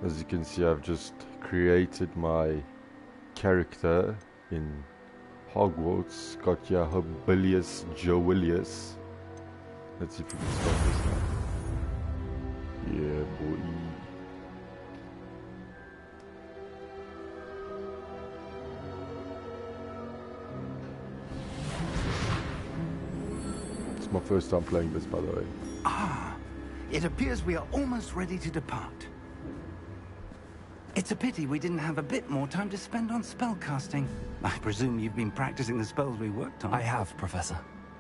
As you can see, I've just created my character in Hogwarts. Got here hobojoe. Let's see if we can start this now. Yeah, boy. It's my first time playing this, by the way. Ah, it appears we are almost ready to depart. It's a pity we didn't have a bit more time to spend on spellcasting. I presume you've been practicing the spells we worked on. I have, Professor.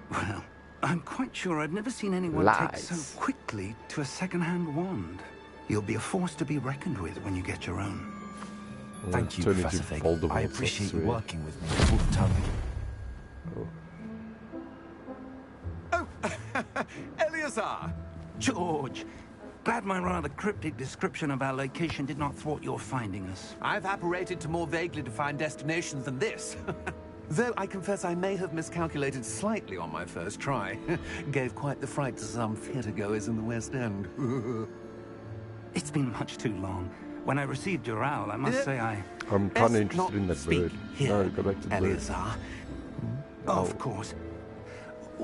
Well, I'm quite sure I've never seen anyone take so quickly to a second-hand wand. You'll be a force to be reckoned with when you get your own. Thank you, Professor Fig. I appreciate you working with me. Oh, Eleazar! George! Glad my rather cryptic description of our location did not thwart your finding us. I've apparated to more vaguely defined destinations than this. Though I confess I may have miscalculated slightly on my first try. Gave quite the fright to some theatre-goers in the West End. It's been much too long. When I received your owl, I must say I'm kind of interested in that bird. Here, No, go back to the Eleazar. bird. Of course.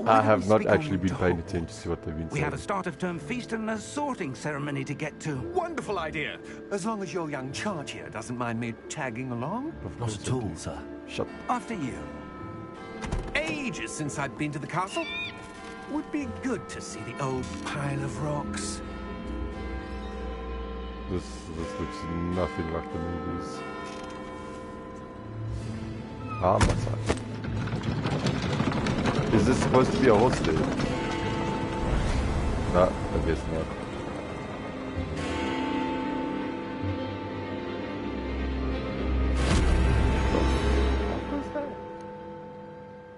I have not actually been paying attention to what they've been saying. We have a start-of-term feast and a sorting ceremony to get to. Wonderful idea! As long as your young charge here doesn't mind me tagging along. Not at all, sir. Shut After you. Ages since I'd been to the castle. Would be good to see the old pile of rocks. This looks nothing like the movies. Ah, my side. Is this supposed to be a horse there? No, I guess not.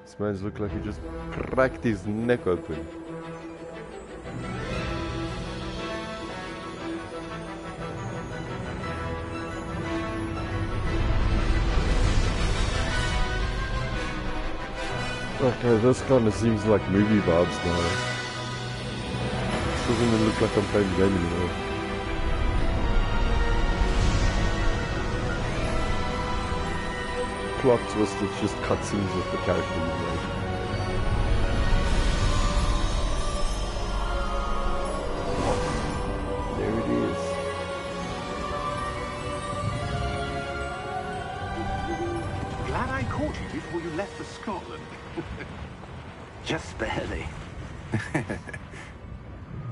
This man's look like he just cracked his neck open. Okay, this kind of seems like movie vibes now. This doesn't even look like I'm playing the game anymore. Plot twist, it's just cutscenes with the character you made. There it is. Glad I caught you before you left for Scotland. Just barely.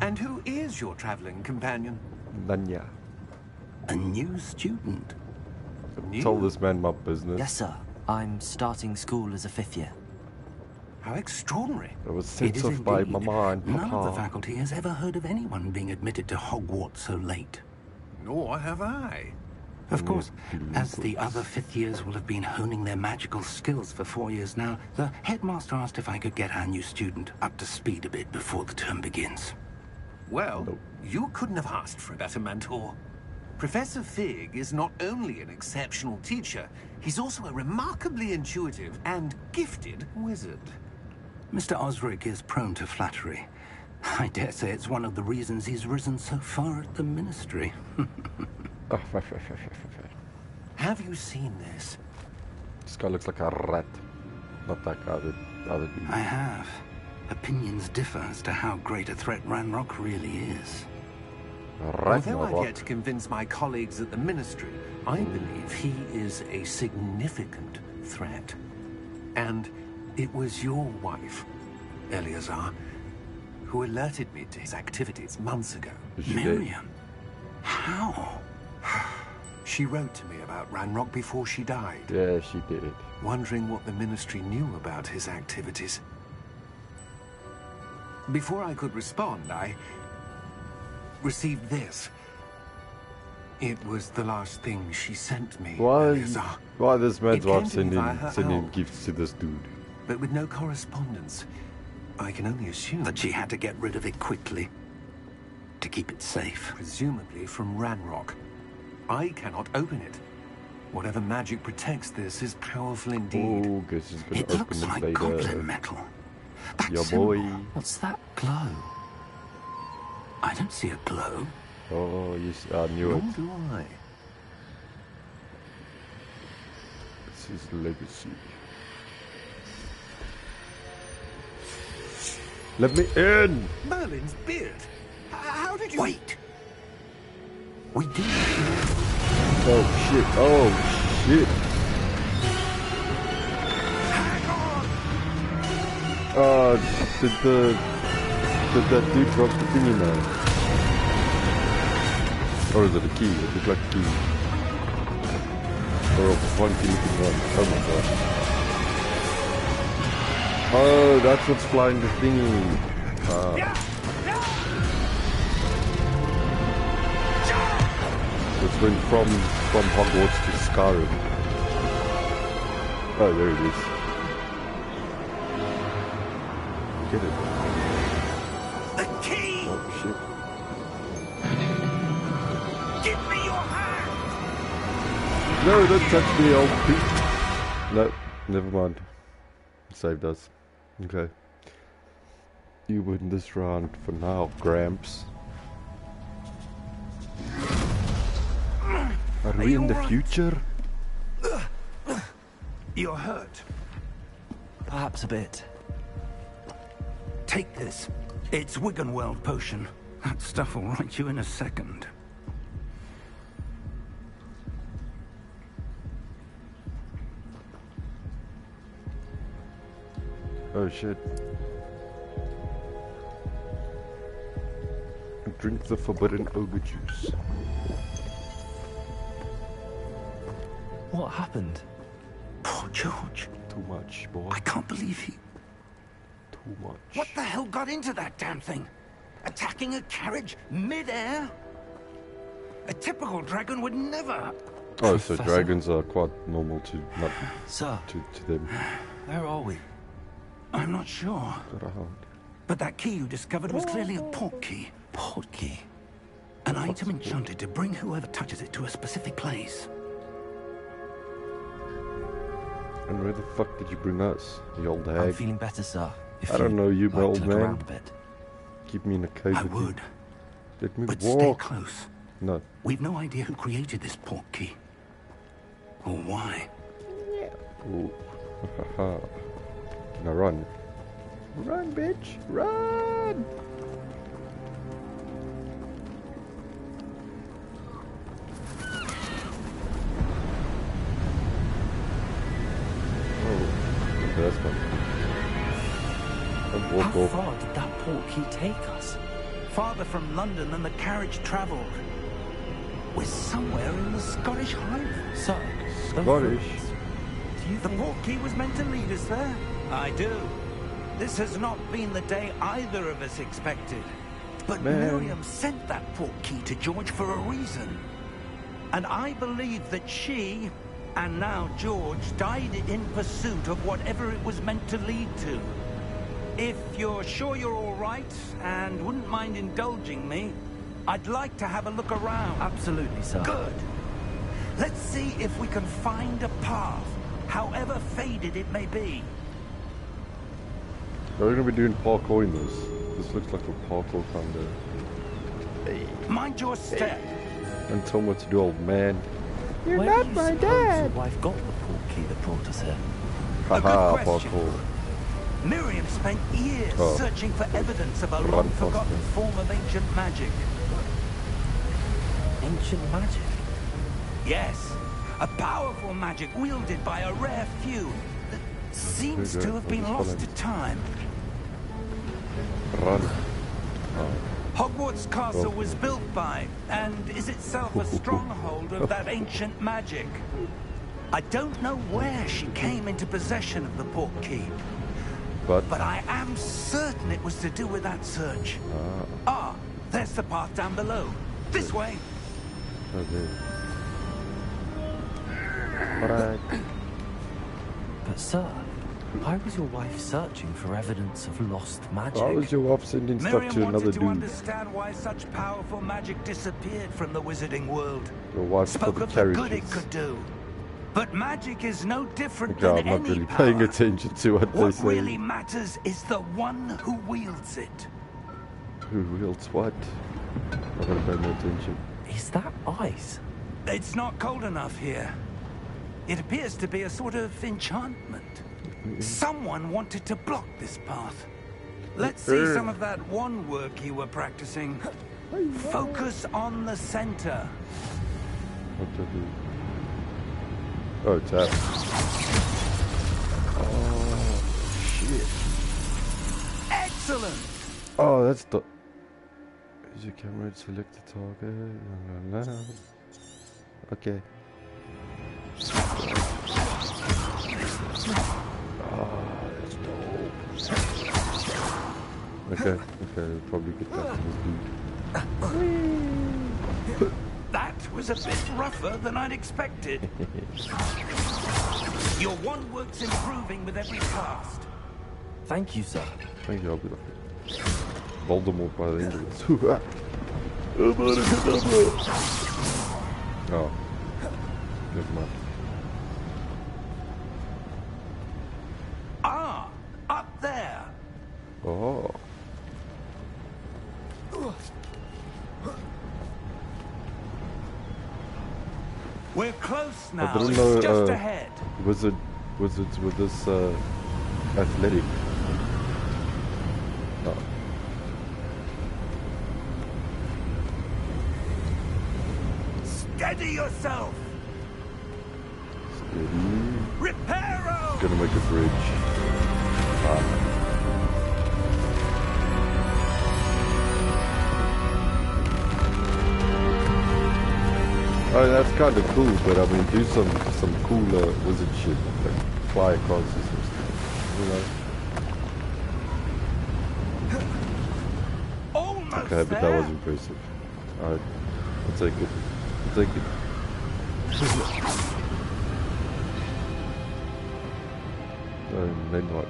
And who is your traveling companion? Nanya. A new student. Tell this man my business. Yes, sir. I'm starting school as a 5th year. How extraordinary. I was sent off by Mama and Papa. None of the faculty has ever heard of anyone being admitted to Hogwarts so late. Nor have I. Of course, as the other 5th years will have been honing their magical skills for 4 years now, the headmaster asked if I could get our new student up to speed a bit before the term begins. Well, you couldn't have asked for a better mentor. Professor Fig is not only an exceptional teacher, he's also a remarkably intuitive and gifted wizard. Mr. Osric is prone to flattery. I dare say it's one of the reasons he's risen so far at the ministry. Have you seen this? This guy looks like a rat. Not that guy, the other dude. I have. Opinions differ as to how great a threat Ranrock really is. Although I've yet to convince my colleagues at the ministry, I believe he is a significant threat. And it was your wife, Eleazar, who alerted me to his activities months ago. Miriam? How? She wrote to me about Ranrock before she died. Yeah, she did. Wondering what the ministry knew about his activities. Before I could respond, I received this. It was the last thing she sent me. Why this man's wife sending gifts to this dude? But with no correspondence, I can only assume that she had to get rid of it quickly to keep it safe. Presumably from Ranrock. I cannot open it. Whatever magic protects this is powerful indeed. Oh, guess he's gonna it open looks it like later. goblin metal. That Your symbol. boy. What's that glow? I don't see a glow. Oh, yes, I knew it. Nor do I. It's his legacy. Let me in! Merlin's beard. How did you... Wait! We did. Oh shit, oh shit. Did that dude drop the thingy now? Or is it a key? It looks like a key. Or a funky looking one. Oh my god. Oh, that's what's flying the thingy. It's went from Hogwarts to Skyrim. Oh, there it is. Get it. The key! Oh, shit. Give me your hand! No, don't touch me, old creep. No, never mind. Saved us. Okay. You win this round for now, Gramps. Are we in the future? You're hurt. Perhaps a bit. Take this. It's Wiggenweld potion. That stuff will right you in a second. Oh shit. Drink the forbidden ogre juice. What happened? Poor George. Too much, boy. I can't believe he... Too much. What the hell got into that damn thing? Attacking a carriage mid-air? A typical dragon would never... Oh, so dragons are quite normal to not Sir, to them. where are we? I'm not sure. Got a hound. But that key you discovered was clearly a port key. Port key. An item enchanted to bring whoever touches it to a specific place. And where the fuck did you bring us, you old I'm hag? feeling better, sir. If I don't know you, my like old to look man. around a bit. Keep me in a cave I with you. would, Let me but stay walk. close. No. We've no idea who created this port key. Or why. Ooh. Now run. Run, bitch. Run! Oh, that's fun. How far did that port key take us? Farther from London than the carriage travelled. We're somewhere in the Scottish Highlands. Sir, Scottish. Do you The think... port key was meant to lead us there? I do. This has not been the day either of us expected. But Miriam sent that port key to George for a reason. And I believe that she, and now George, died in pursuit of whatever it was meant to lead to. If you're sure you're all right, and wouldn't mind indulging me, I'd like to have a look around. Absolutely, sir. Good. Let's see if we can find a path, however faded it may be. We're going to be doing parkour in this. This looks like a parkour kind of... Hey. Mind your step. And tell me what to do, old man. You're Where not my dad. Your wife got the port key that brought us here. Haha, parkour. Miriam spent years searching for evidence of a long-forgotten form of ancient magic. Ancient magic? Yes. A powerful magic wielded by a rare few that seems to have been lost to time. Run. Hogwarts Castle was built by, and is itself a stronghold of that ancient magic. I don't know where she came into possession of the port key. But I am certain it was to do with that search. Ah, there's the path down below. This way. Okay. Alright. But sir, why was your wife searching for evidence of lost magic? Why was your wife sending stuff Miriam to another wanted dude? to understand why such powerful magic disappeared from the wizarding world. Your wife spoke of the good it could do. But magic is no different than I'm any not really power. paying attention to what they say. What really matters is the one who wields it. Who wields what? I gotta pay more attention. Is that ice? It's not cold enough here. It appears to be a sort of enchantment. Someone wanted to block this path. Let's see some of that one work you were practicing. Focus on the center. What to do? Oh, tap. Oh, shit. Excellent! Oh, that's the... Use your camera to select the target. La, la, la. Okay. Oh, that's dope. Okay, we'll probably get that from this dude. That was a bit rougher than I'd expected. Your one work's improving with every cast. Thank you, sir. Thank you, I'll be like Voldemort by the end of this. Oh. Never mind. Ah! Up there! Oh. We're close now. I didn't It's know just ahead. wizards with this athletic. No. Steady yourself. Steady. Reparo. Gonna make a bridge. Oh, that's kind of cool, but I mean, do some cooler wizard shit, like fly across or some stuff, you know? Almost Okay, but that was impressive. Alright, I'll take it. I'll take it. Then what?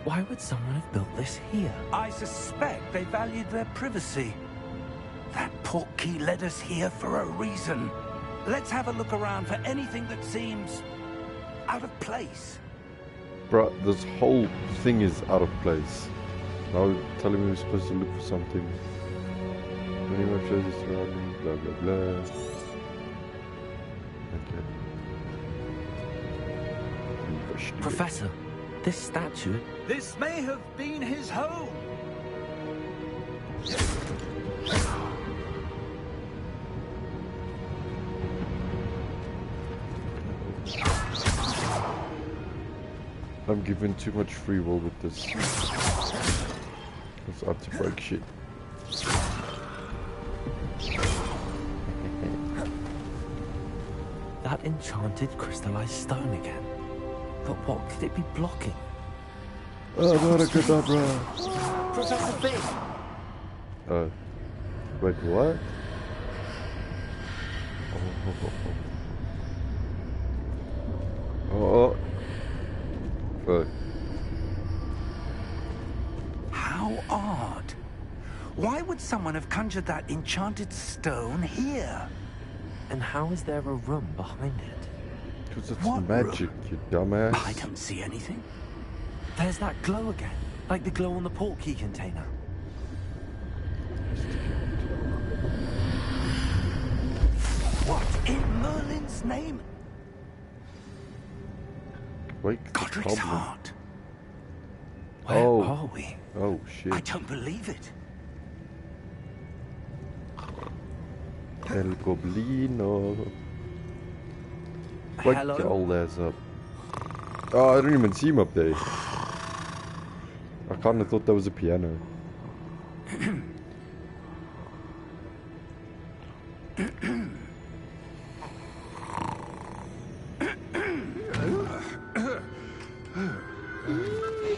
Why would someone have built this here? I suspect they valued their privacy. That portkey led us here for a reason. Let's have a look around for anything that seems out of place. Bruh, this whole thing is out of place. Now telling me we're supposed to look for something. Minimum shows us surrounding, blah blah blah. Okay. Professor, this statue... This may have been his home. I'm giving too much free will with this. It's up to break shit. That enchanted crystallized stone again. But what could it be blocking? Abracadabra! Professor Fig! Wait, what? Oh. How odd. Why would someone have conjured that enchanted stone here? And how is there a room behind it? Because it's What magic, you dumbass. I don't see anything. There's that glow again. Like the glow on the portkey container. What in Merlin's name? Wake the Godric's goblin. heart. Where Oh. are we? Oh shit. I don't believe it. El Goblino. Wake Hello? your old ass up. Oh, I didn't even see him up there. I kinda thought that was a piano.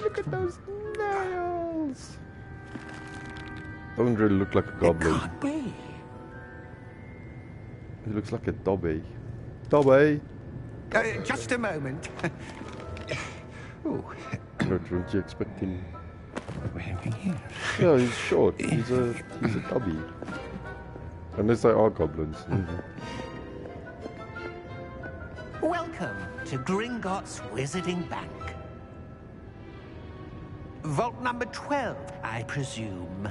Look at those nails! Doesn't really look like a goblin. It can't be. He looks like a dobby. Dobby! Just a moment. Oh, What weren't you expecting? wearing here. Yeah, he's short. He's a dobby. Unless they are goblins. Welcome to Gringotts Wizarding Bank. Vault number 12, I presume.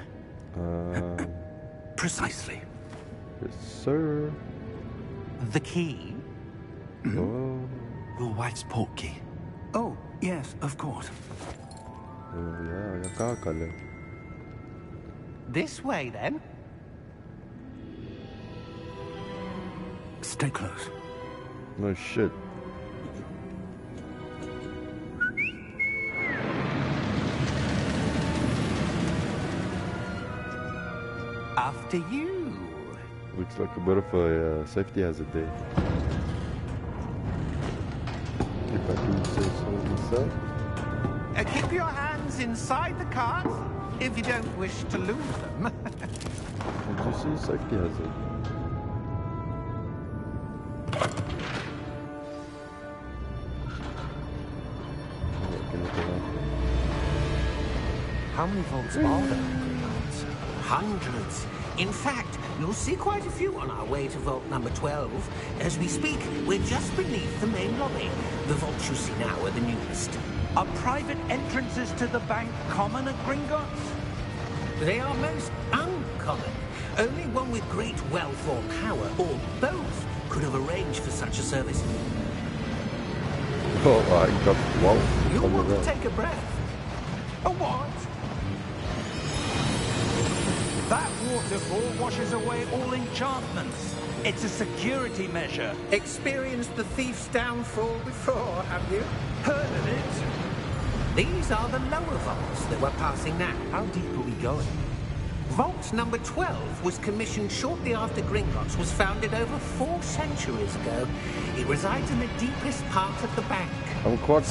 Precisely. Yes, sir. The key? Oh, Your wife's port key. Oh, yes, of course. ja, kakale. This way, then. Stay close. No shit. After you. Looks like a bit of a safety hazard there. If I do say so myself. Keep your hands inside the cart if you don't wish to lose them. Did you see safety hazard? How many vaults are there in Gringotts? Hundreds. In fact, you'll see quite a few on our way to vault number 12. As we speak, we're just beneath the main lobby. The vaults you see now are the newest. Are private entrances to the bank common at Gringotts? They are most uncommon. Only one with great wealth or power, or both, could have arranged for such a service. Oh, I got wow. You'll want to take a breath. A what? That waterfall washes away all enchantments. It's a security measure. Experienced the thief's downfall before, have you? Heard of it? These are the lower vaults that we're passing now. How deep are we going? Vault number 12 was commissioned shortly after Gringotts was founded over 4 centuries ago. It resides in the deepest part of the bank. I'm quite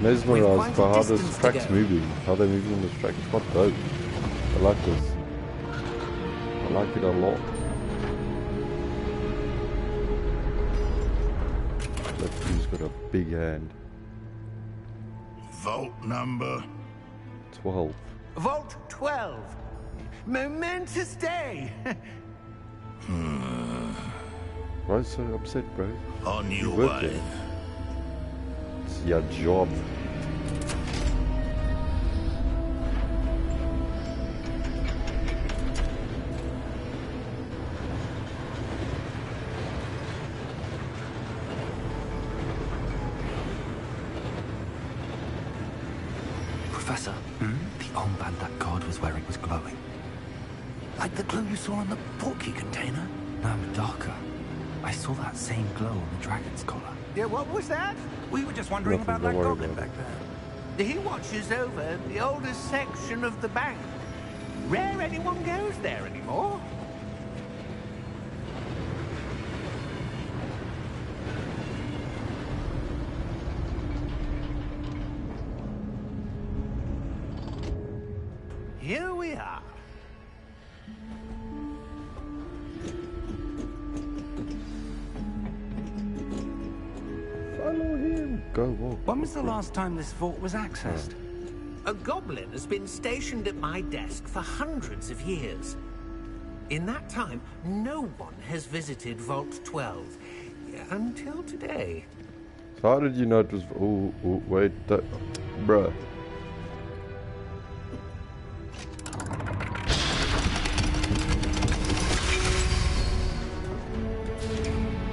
mesmerized by how this track's moving. How they're moving on this track. It's quite dope. I like this. I like it a lot. That dude's got a big hand. Vault number 12. Vault 12. Momentous day. Why are you so upset, bro? on your You're working. way. It's your job. Professor, the armband that guard was wearing was glowing. Like the glue you saw on the portkey container? No, darker. I saw that same glow on the dragon's collar. Yeah, what was that? We were just wondering Nothing, about don't that worry goblin about back it. there. He watches over the oldest section of the bank. Rare anyone goes there anymore. Here we are. Follow him. Go walk. When was the last time this vault was accessed? A goblin has been stationed at my desk for hundreds of years. In that time, no one has visited Vault 12. Until today. So how did you know it was... Oh, wait. Bruh.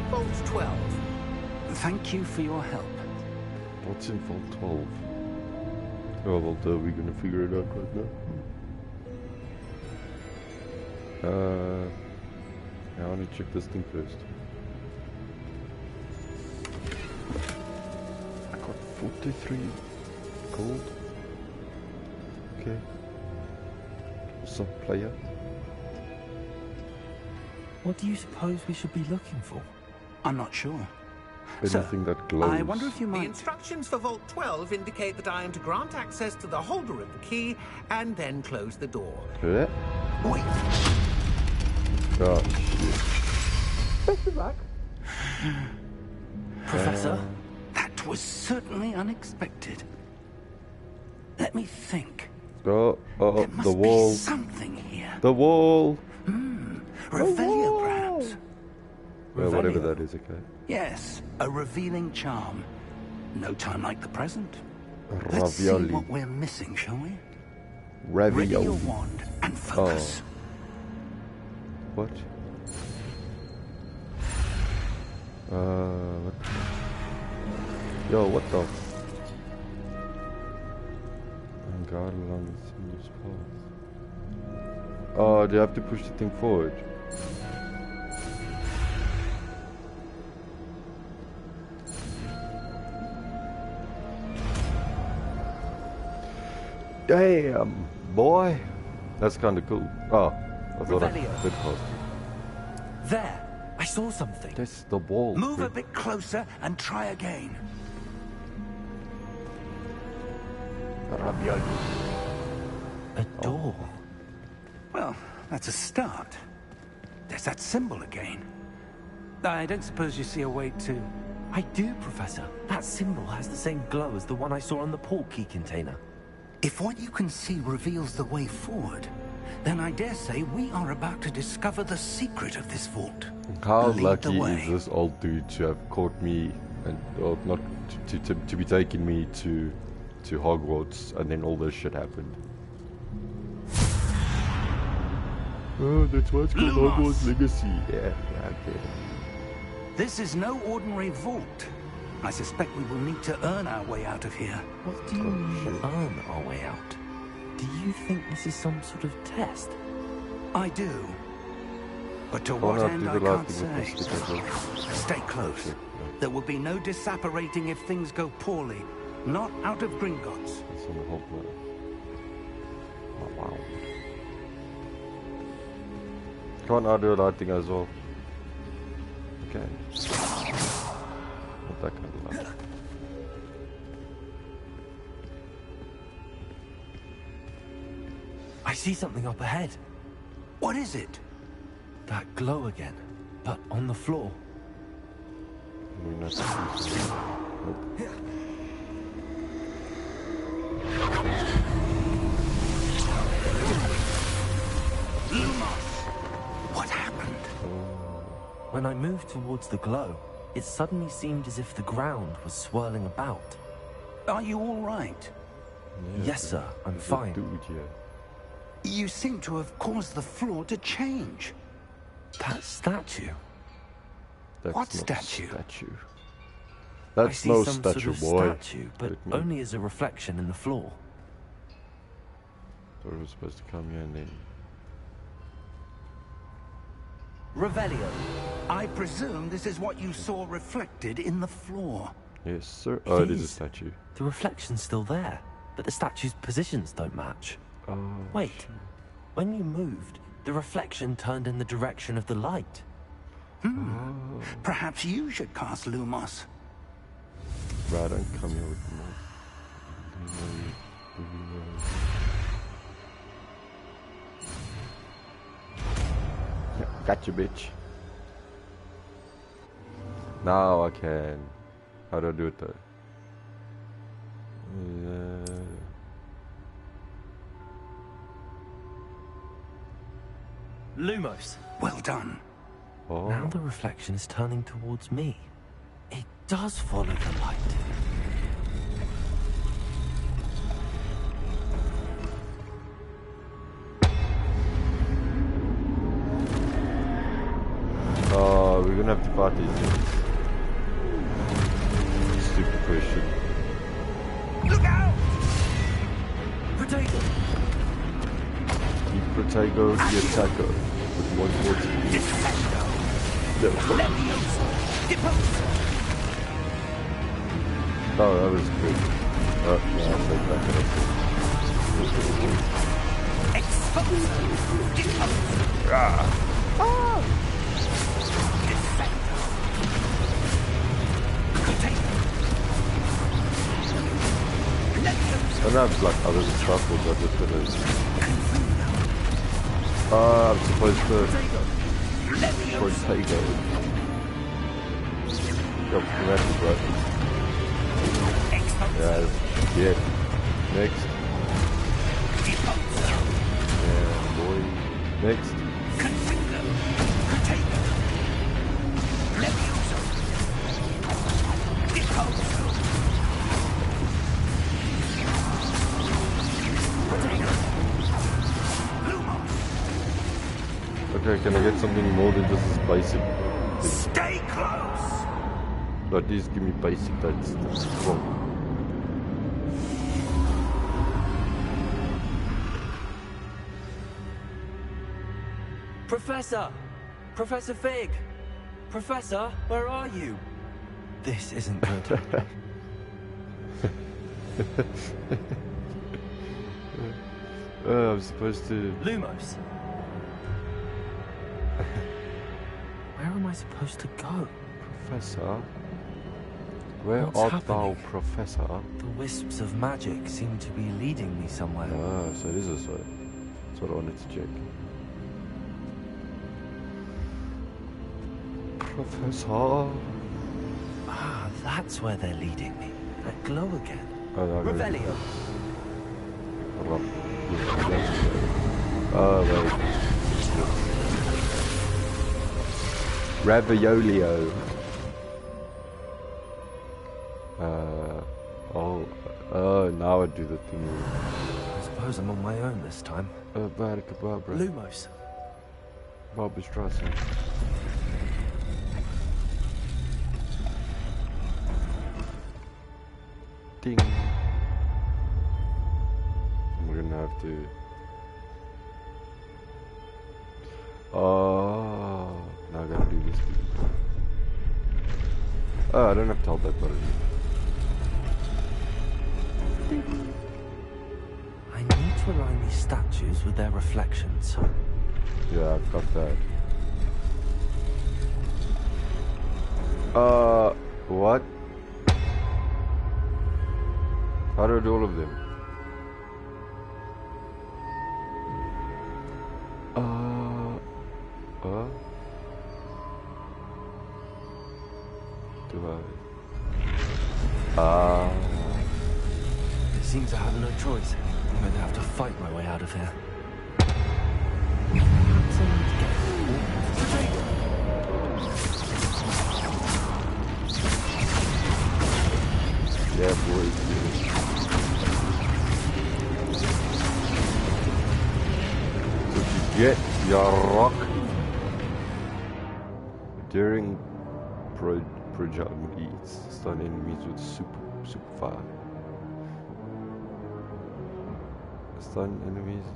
Vault 12. Thank you for your help. What's in Vault 12? Oh, well, we're gonna figure it out right now. I want to check this thing first. I got 43 gold. Okay. What's up, player? What do you suppose we should be looking for? I'm not sure. Anything that glows. I wonder if you The might... instructions for Vault 12 indicate that I am to grant access to the holder of the key and then close the door. Yeah? Wait. Oh, shit. Best of luck. Professor? That was certainly unexpected. Let me think. Oh, There must the wall. be something here. The wall. Revelia, wall. perhaps. whatever that is, okay. Yes, a revealing charm. No time like the present. Let's see Ravioli. what we're missing, shall we? Ravioli. Ready your wand and focus. What? What? Yo, what the? Guard along the seamless path. Oh, do you have to push the thing forward? Damn, boy. That's kind of cool. Oh, I thought I did past it. There, I saw something. That's the ball. Move a bit closer and try again. A door. Well, that's a start. There's that symbol again. I don't suppose you see a way to... I do, Professor. That symbol has the same glow as the one I saw on the portkey container. If what you can see reveals the way forward, then I dare say we are about to discover the secret of this vault. How Lead the lucky way. is this old dude to have caught me and or not to be taking me to Hogwarts, and then all this shit happened. Oh, that's why it's called Lumos. Hogwarts Legacy. Yeah, okay. This is no ordinary vault. I suspect we will need to earn our way out of here. What do you mean, earn our way out? Do you think this is some sort of test? I do. But to Can't what I end, do I the last can't thing say. with the sticker? Stay close. There will be no disapparating if things go poorly. Not out of Gringotts. That's on the whole plan. Oh, wow. Can't I do a lighting as well? Okay. Not that kind of light. I see something up ahead. What is it? That glow again, but on the floor. I mean, that's nope. What happened? When I moved towards the glow, it suddenly seemed as if the ground was swirling about. Are you all right? Yes, sir, I'm fine. Dude, yeah. You seem to have caused the floor to change. That statue. That's What no statue? I That's see no some statue, sort of boy. statue, but Let me- only as a reflection in the floor. Thought it was supposed to come here and then. Revelio. I presume this is what you saw reflected in the floor. Yes, sir. Oh, it is a is. statue. The reflection's still there, but the statue's positions don't match. Oh, Wait, when you moved, the reflection turned in the direction of the light. Perhaps you should cast Lumos. Right, don't come here with the Yeah, gotcha, bitch. Now I can. How do I do it though? Lumos. Well done. Oh, Now the reflection is turning towards me. It does follow the light. oh, we're gonna have to fight these things. Stupid question. Look out! Potato! The Protego, the attacker. With 140. Defendo. No. Leviosa. Deposa. Oh, that was good. Oh, no, I'll take that. Exposa. Deposa. Defendo. Potato. Leviosa. I don't have like other stuff, or I'm just gonna. I'm supposed to. Protego. Go, dramatic, right? Yeah, yeah. Next. Yeah, boy. Next. Okay, can I get something more than just this basic thing? Stay close! No, at least give me basic, that's strong. Professor! Professor Fig! Professor, where are you? This isn't good. I'm supposed to... Lumos! Where am I supposed to go? Professor? Where What's art happening? thou, Professor? The wisps of magic seem to be leading me somewhere. Ah, so it is this way. That's what I wanted to check. Professor? Ah, that's where they're leading me. That glow again. Oh, no, Revelio. Oh, wait. Raviolio. Oh, now I do the thing. I suppose I'm on my own this time. Baracababra. Lumos. Barbara Streisand. Ding. We're gonna have to... Oh, now I gotta do this. Oh, I don't have to hold that button. I need to align these statues with their reflections. Yeah, I've got that. What? How do I do all of them? Do I? It seems I have no choice. I'm going to have to fight my way out of here. Perhaps I need to get Yeah, boy. So to get your rock during project eats, stun enemies with super fire. Stun enemies.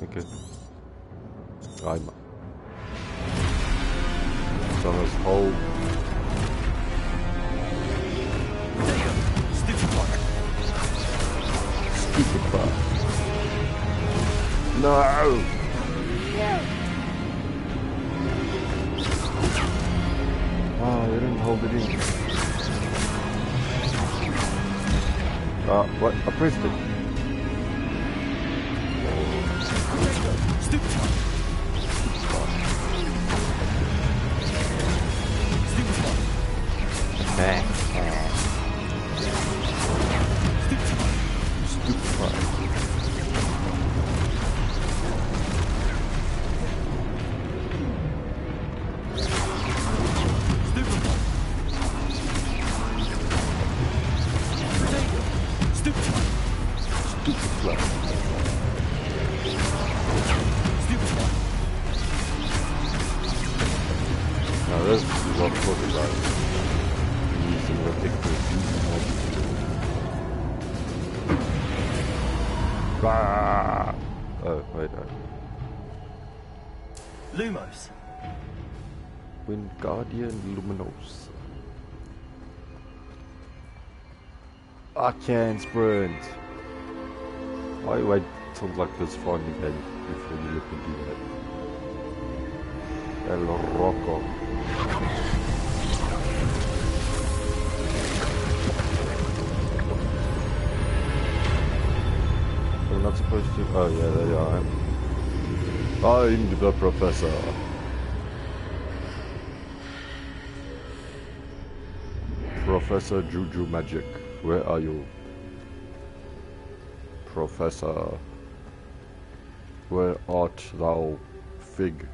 Okay. I'm. Someone's hold. Stupid fire. No! Oh, they didn't hold it in. What? I pressed it. Stupid one. Lumos. Wingardium Luminos. I can sprint. Why wait till like this far in the game before you look into that? El Rocco. I'm not supposed to. Oh yeah, there you are. I'm the professor. Professor Juju Magic, where are you? Professor, where art thou, Fig?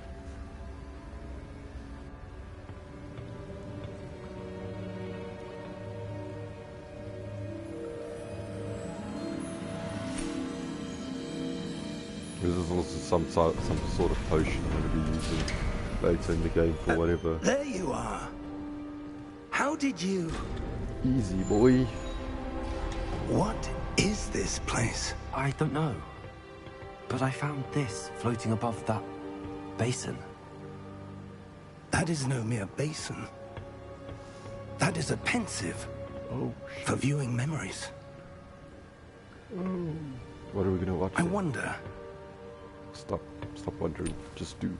This is also some sort of potion I'm going to be using later in the game for whatever. There you are. How did you... Easy, boy. What is this place? I don't know. But I found this floating above that basin. That is no mere basin. That is a pensive. Oh, shit. For viewing memories. What are we going to watch? I wonder. Stop wondering. Just do.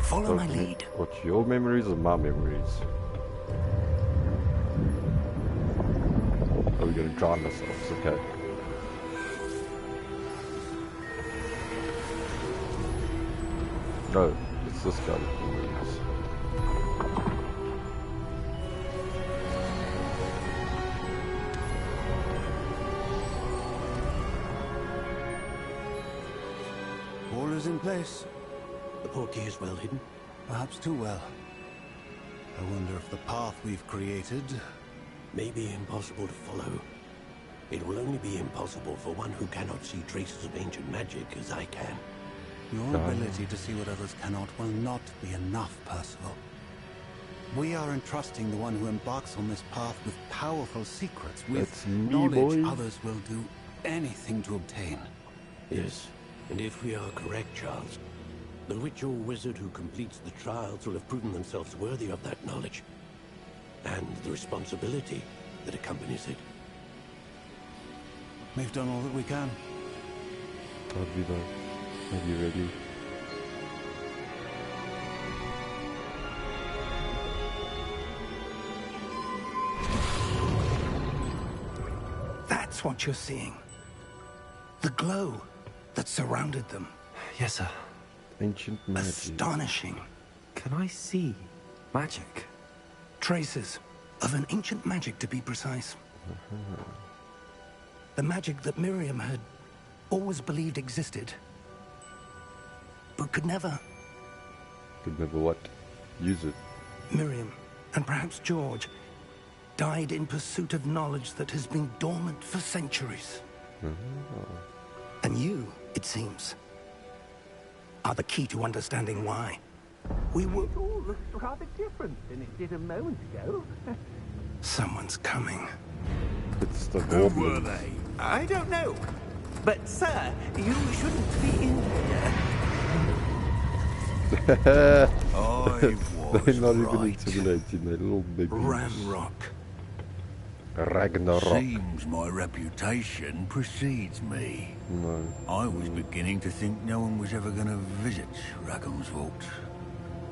Follow my lead. Watch your memories or my memories? Are we going to drown ourselves? Okay. No, it's this guy with memories. All is in place. The portkey is well hidden. Perhaps too well. I wonder if the path we've created... may be impossible to follow. It will only be impossible for one who cannot see traces of ancient magic as I can. Your ability to see what others cannot will not be enough, Percival. We are entrusting the one who embarks on this path with powerful secrets, with That's me, knowledge boy. others will do anything to obtain. Yes, and if we are correct, Charles, the witch or wizard who completes the trials will have proven themselves worthy of that knowledge, and the responsibility that accompanies it. We've done all that we can. Are we though? Are you ready? That's what you're seeing. The glow that surrounded them. Yes, sir. Ancient magic. Astonishing. Can I see magic? Traces of an ancient magic, to be precise. The magic that Miriam had always believed existed, but could never. Could never what? Use it. Miriam, and perhaps George, died in pursuit of knowledge that has been dormant for centuries. And you, it seems, are the key to understanding why. We were... It all looks rather different than it did a moment ago. Someone's coming. It's the Who were goblins. they? I don't know. But, sir, you shouldn't be in here. They're not even intimidating, they're little babies. Ramrock. Ragnarok. Seems my reputation precedes me. No. I was beginning to think no one was ever going to visit Rackham's Vault.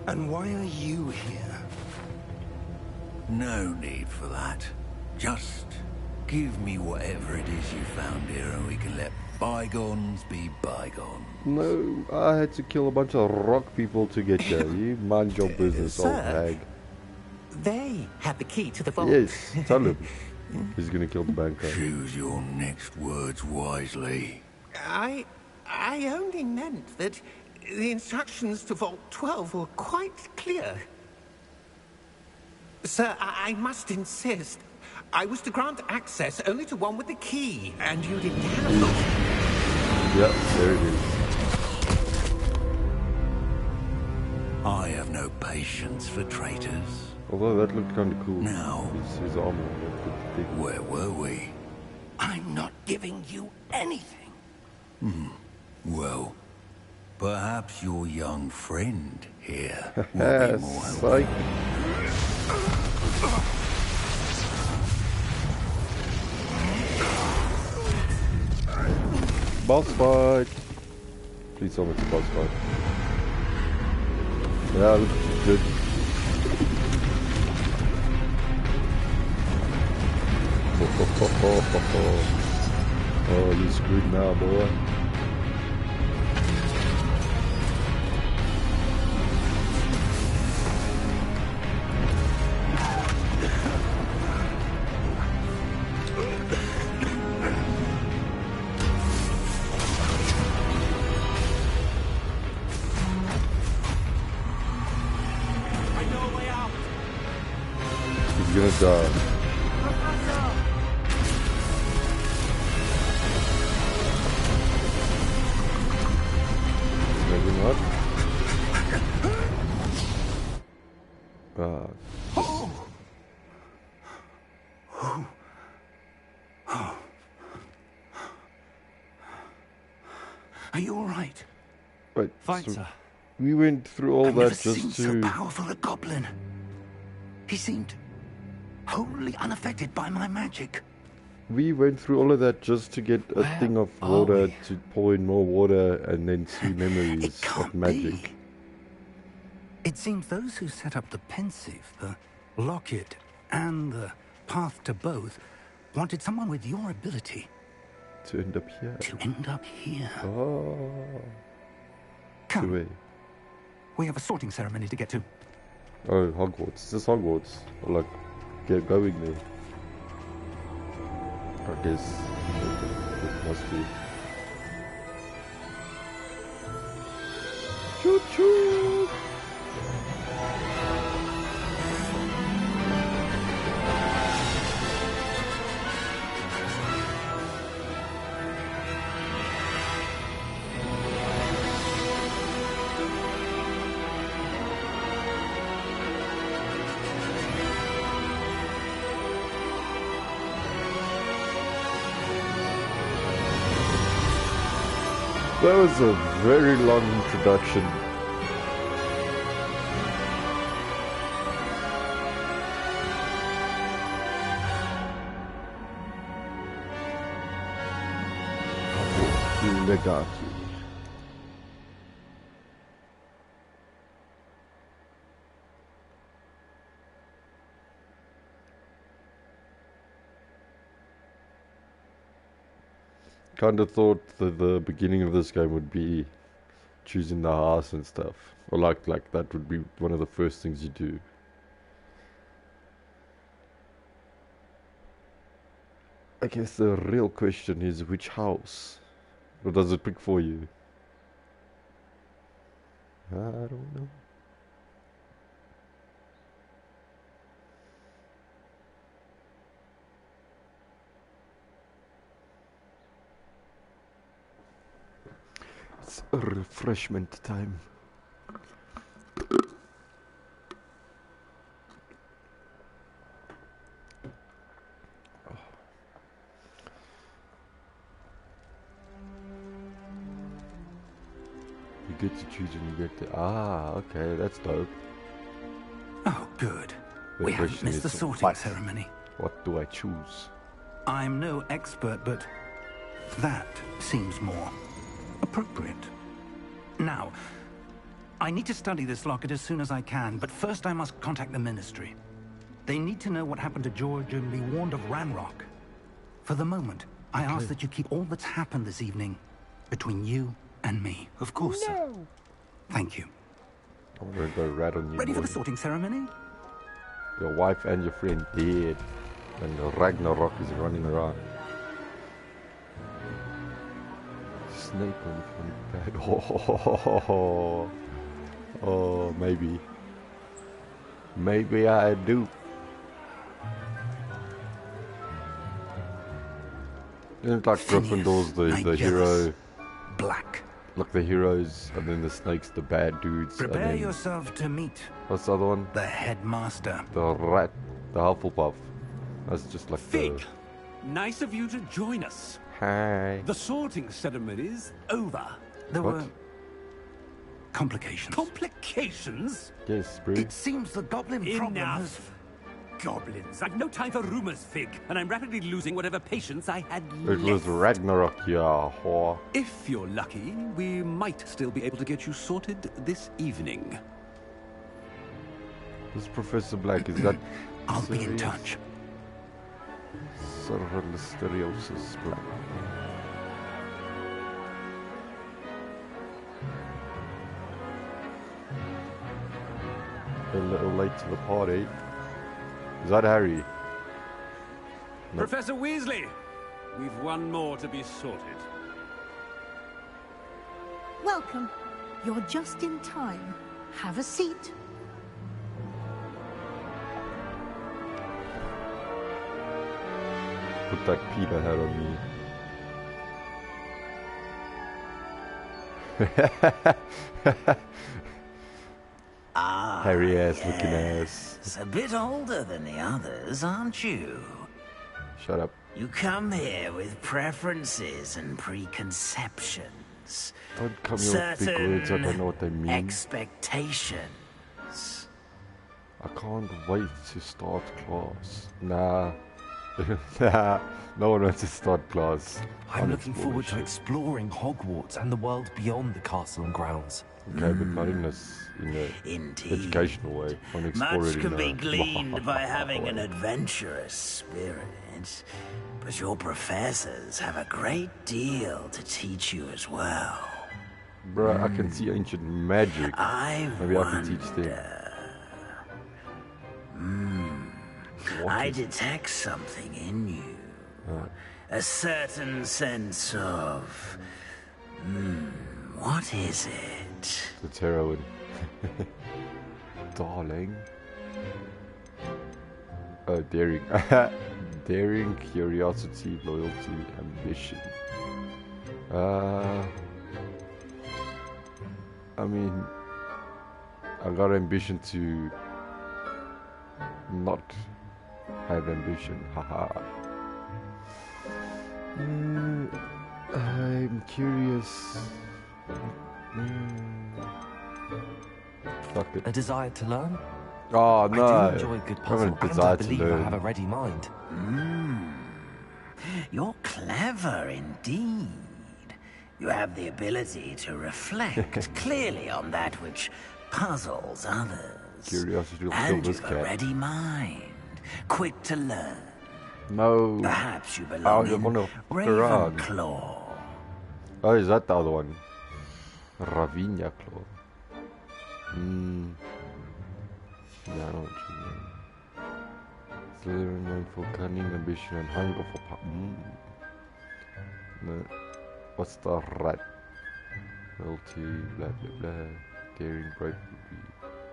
And why are you here? No need for that. Just give me whatever it is you found here and we can let bygones be bygones. No, I had to kill a bunch of rock people to get here. You mind your business, old Sir. hag. They had the key to the vault. Yes, tell him. He's gonna kill the banker. Choose your next words wisely. I only meant that the instructions to Vault 12 were quite clear. Sir, I must insist. I was to grant access only to one with the key, and you didn't have them. Yep, there it is. I have no patience for traitors. Although that looked kind of cool. Now. His armor looked big. Where were we? I'm not giving you anything. Well, perhaps your young friend here will be more helpful. Psych. Boss fight. Please tell me it's a boss fight. Yeah, looks good. Oh, you're screwed now, boy. I know You're gonna die. Maybe not. Are you all right? Wait, Fine, so sir. we went through all I've that never just seen to... so powerful a goblin. He seemed wholly unaffected by my magic. We went through all of that just to get a thing of water to pour in more water and then see It memories can't of magic. be. It seems those who set up the pensive, the locket, and the path to both wanted someone with your ability To end up here. to end up here. Oh. Come, Way. we have a sorting ceremony to get to. Oh, Hogwarts. Is this Hogwarts? Or like, get going there. I guess it must be. Choo choo! That was a very long introduction. Legati. Kind of thought that the beginning of this game would be choosing the house and stuff, or like that would be one of the first things you do. I guess the real question is which house, or does it pick for you? I don't know. It's a refreshment time. You get to choose when you get to... Ah, okay, that's dope. Oh, good. The We haven't question missed the is, sorting what? ceremony. What do I choose? I'm no expert, but that seems more appropriate. Now, I need to study this locket as soon as I can, but first I must contact the Ministry. They need to know what happened to George and be warned of Ranrock. For the moment, I ask that you keep all that's happened this evening between you and me. Of course, sir. Thank you. I'm gonna go rat on you. Ready for boy. the sorting ceremony? Your wife and your friend dead, and the Ragnarok is running around. Snake on the front pad. Oh, maybe. Maybe I do. Isn't it like Gryffindor's the hero? Black. Like the heroes, and then the snakes, the bad dudes. Prepare and then, yourself to meet what's the other one? the headmaster. The rat, the Hufflepuff. That's just like Fig, nice of you to join us. Hi. The sorting ceremony's over. There What? were complications. Complications? Yes, bro. It seems the goblin problem has... Enough. Goblins. I've no time for rumors, Fig, and I'm rapidly losing whatever patience I had It was left. Ragnarok, yeah. Whore. If you're lucky, we might still be able to get you sorted this evening. This Professor Black, is that I'll be in serious? touch. Listeriosis Black. A little late to the party. Is that Harry? No. Professor Weasley, we've one more to be sorted. Welcome. You're just in time. Have a seat. put that Peter hat on me. Hairy ass looking ass. It's a bit older than the others, aren't you? Shut up. You come here with preferences and preconceptions. Don't come here with big words, I don't know what they mean. Expectations. I can't wait to start class. Nah. Nah. No one wants to start class. I'm looking forward to exploring Hogwarts and the world beyond the castle and grounds. Okay, but not in this, in the educational way. Much can be gleaned by having an adventurous spirit, but your professors have a great deal to teach you as well. Bruh, I can see ancient magic. Maybe I can teach them. I detect something in you. A certain sense of... what is it? It's heroin. Darling. Oh, daring. Daring, curiosity, loyalty, ambition. I mean, I got ambition to not have ambition. Haha. I'm curious. Fuck it. A desire to learn? Oh no! I do enjoy a good puzzle, and I believe I have a ready mind. You're clever indeed. You have the ability to reflect clearly on that which puzzles others. Curiosity will kill And this you've cat. a ready mind, quick to learn. No. Perhaps you belong in Ravenclaw. Oh, is that the other one? Ravinia Claw. Yeah, I know what you mean. Slytherin known for cunning, ambition, and hunger for power. No. What's the rat? Loyalty, blah blah blah. Daring,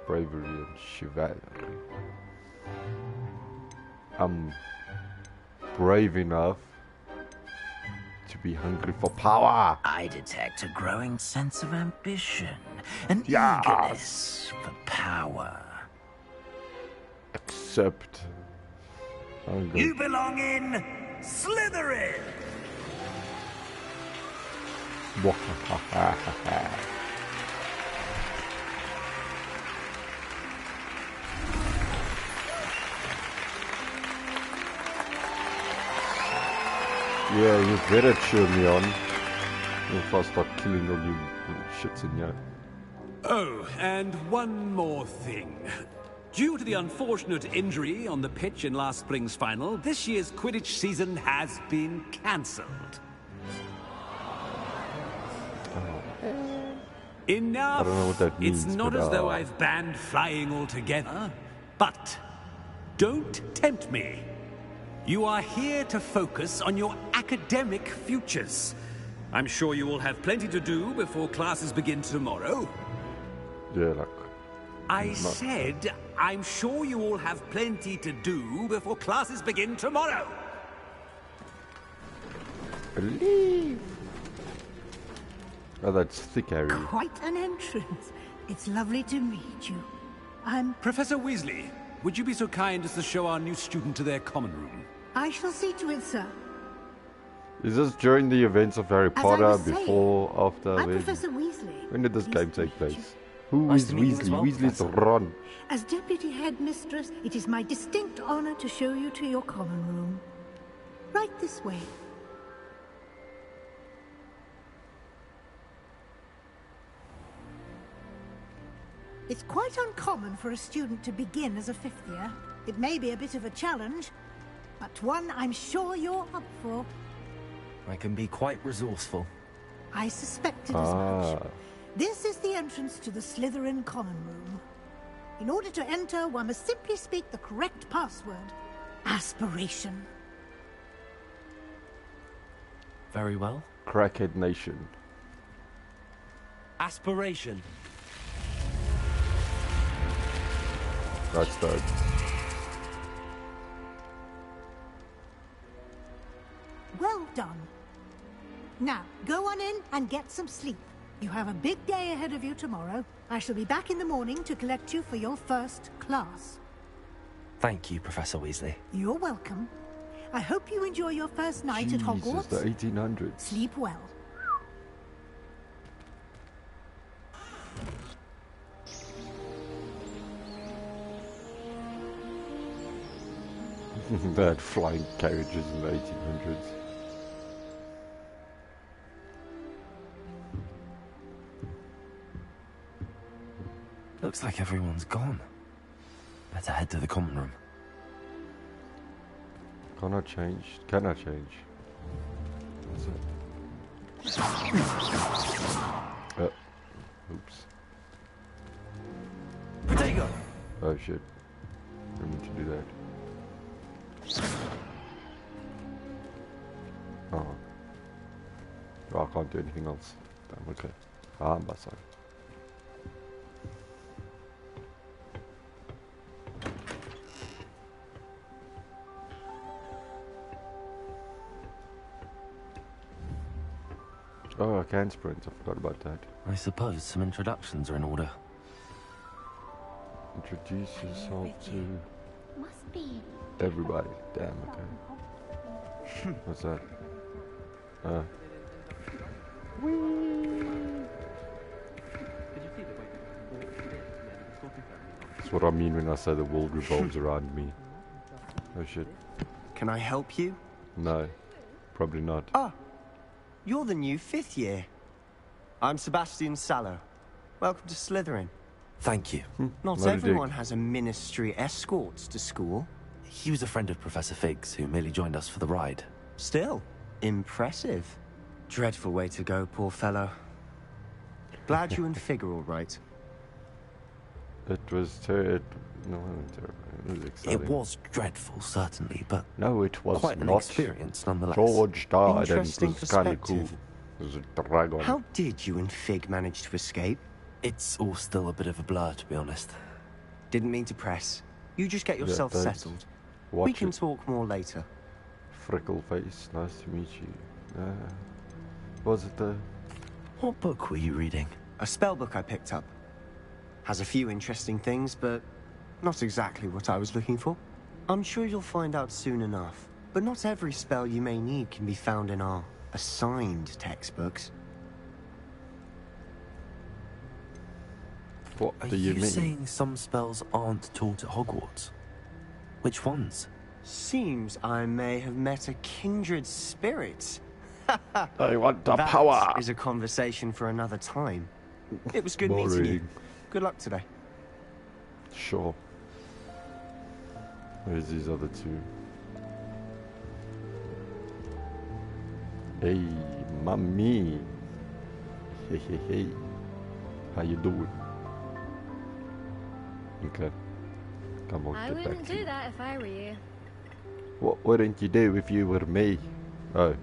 bravery, and chivalry. I'm brave enough to be hungry for power. I detect a growing sense of ambition, an eagerness for power. Except you belong in Slytherin. Yeah, you better cheer me on if I start killing all you shits in here. Oh, and one more thing. Due to the unfortunate injury on the pitch in last spring's final, this year's Quidditch season has been cancelled. Enough! I don't know what that means, it's not as though I've banned flying altogether, but don't tempt me. You are here to focus on your academic futures. I'm sure you will have plenty to do before classes begin tomorrow. Yeah, like... I said, I'm sure you all have plenty to do before classes begin tomorrow. Leave. Oh, that's thick, Harry. Quite an entrance. It's lovely to meet you. I'm... Professor Weasley, would you be so kind as to show our new student to their common room? I shall see to it, sir. Is this during the events of Harry Potter, before, after? I'm Professor Weasley. When did this game take place? Who is Weasley? Weasley's Ron. As Deputy Headmistress, it is my distinct honor to show you to your common room. Right this way. It's quite uncommon for a student to begin as a fifth year. It may be a bit of a challenge, but one I'm sure you're up for. I can be quite resourceful. I suspected as much. This is the entrance to the Slytherin common room. In order to enter, one must simply speak the correct password. Aspiration. Very well. Crackhead Nation. Aspiration. That's dope. done. Now, go on in and get some sleep. You have a big day ahead of you tomorrow. I shall be back in the morning to collect you for your first class. Thank you, Professor Weasley. You're welcome. I hope you enjoy your first night at Hogwarts. The 1800s. Sleep well. They had flying carriages in the 1800s. Looks like everyone's gone. Better head to the common room. Can I change? Can I change? What's it? Oops. Protego! Oh shit. Didn't mean to do that. Oh. Oh, I can't do anything else. Damn, okay. I'm sorry. Oh, I can sprint. I forgot about that. I suppose some introductions are in order. Introduce yourself to Must be. everybody. Damn, okay. What's that? That's what I mean when I say the world revolves around me. Oh shit. Can I help you? No, probably not. Ah, you're the new 5th year. I'm Sebastian Sallow. Welcome to Slytherin. Thank you. Not everyone has a ministry escorts to school. He was a friend of Professor Fig's who merely joined us for the ride. Still, impressive. Dreadful way to go, poor fellow. Glad you and Fig are all right. It was terrible. No, it wasn't terrible. It was exciting. It was dreadful, certainly, but no, it was quite an not. Experience, nonetheless. George died, and it Interesting was kind of cool. perspective. It was a dragon. How did you and Fig manage to escape? It's all still a bit of a blur, to be honest. Didn't mean to press. You just get yourself settled. We can talk more later. Freckle face, nice to meet you. Was it the... What book were you reading? A spell book I picked up. Has a few interesting things, but not exactly what I was looking for. I'm sure you'll find out soon enough. But not every spell you may need can be found in our assigned textbooks. What Are do you mean? saying some spells aren't taught at Hogwarts? Which ones? Seems I may have met a kindred spirit. I want the power! That is a conversation for another time. It was good meeting you. Good luck today. Sure. Where's these other two? Hey, mommy. Hey, hey, hey. How you doing? Okay. Come on, I get back wouldn't to do you. that if I were you. What wouldn't you do if you were me? Oh,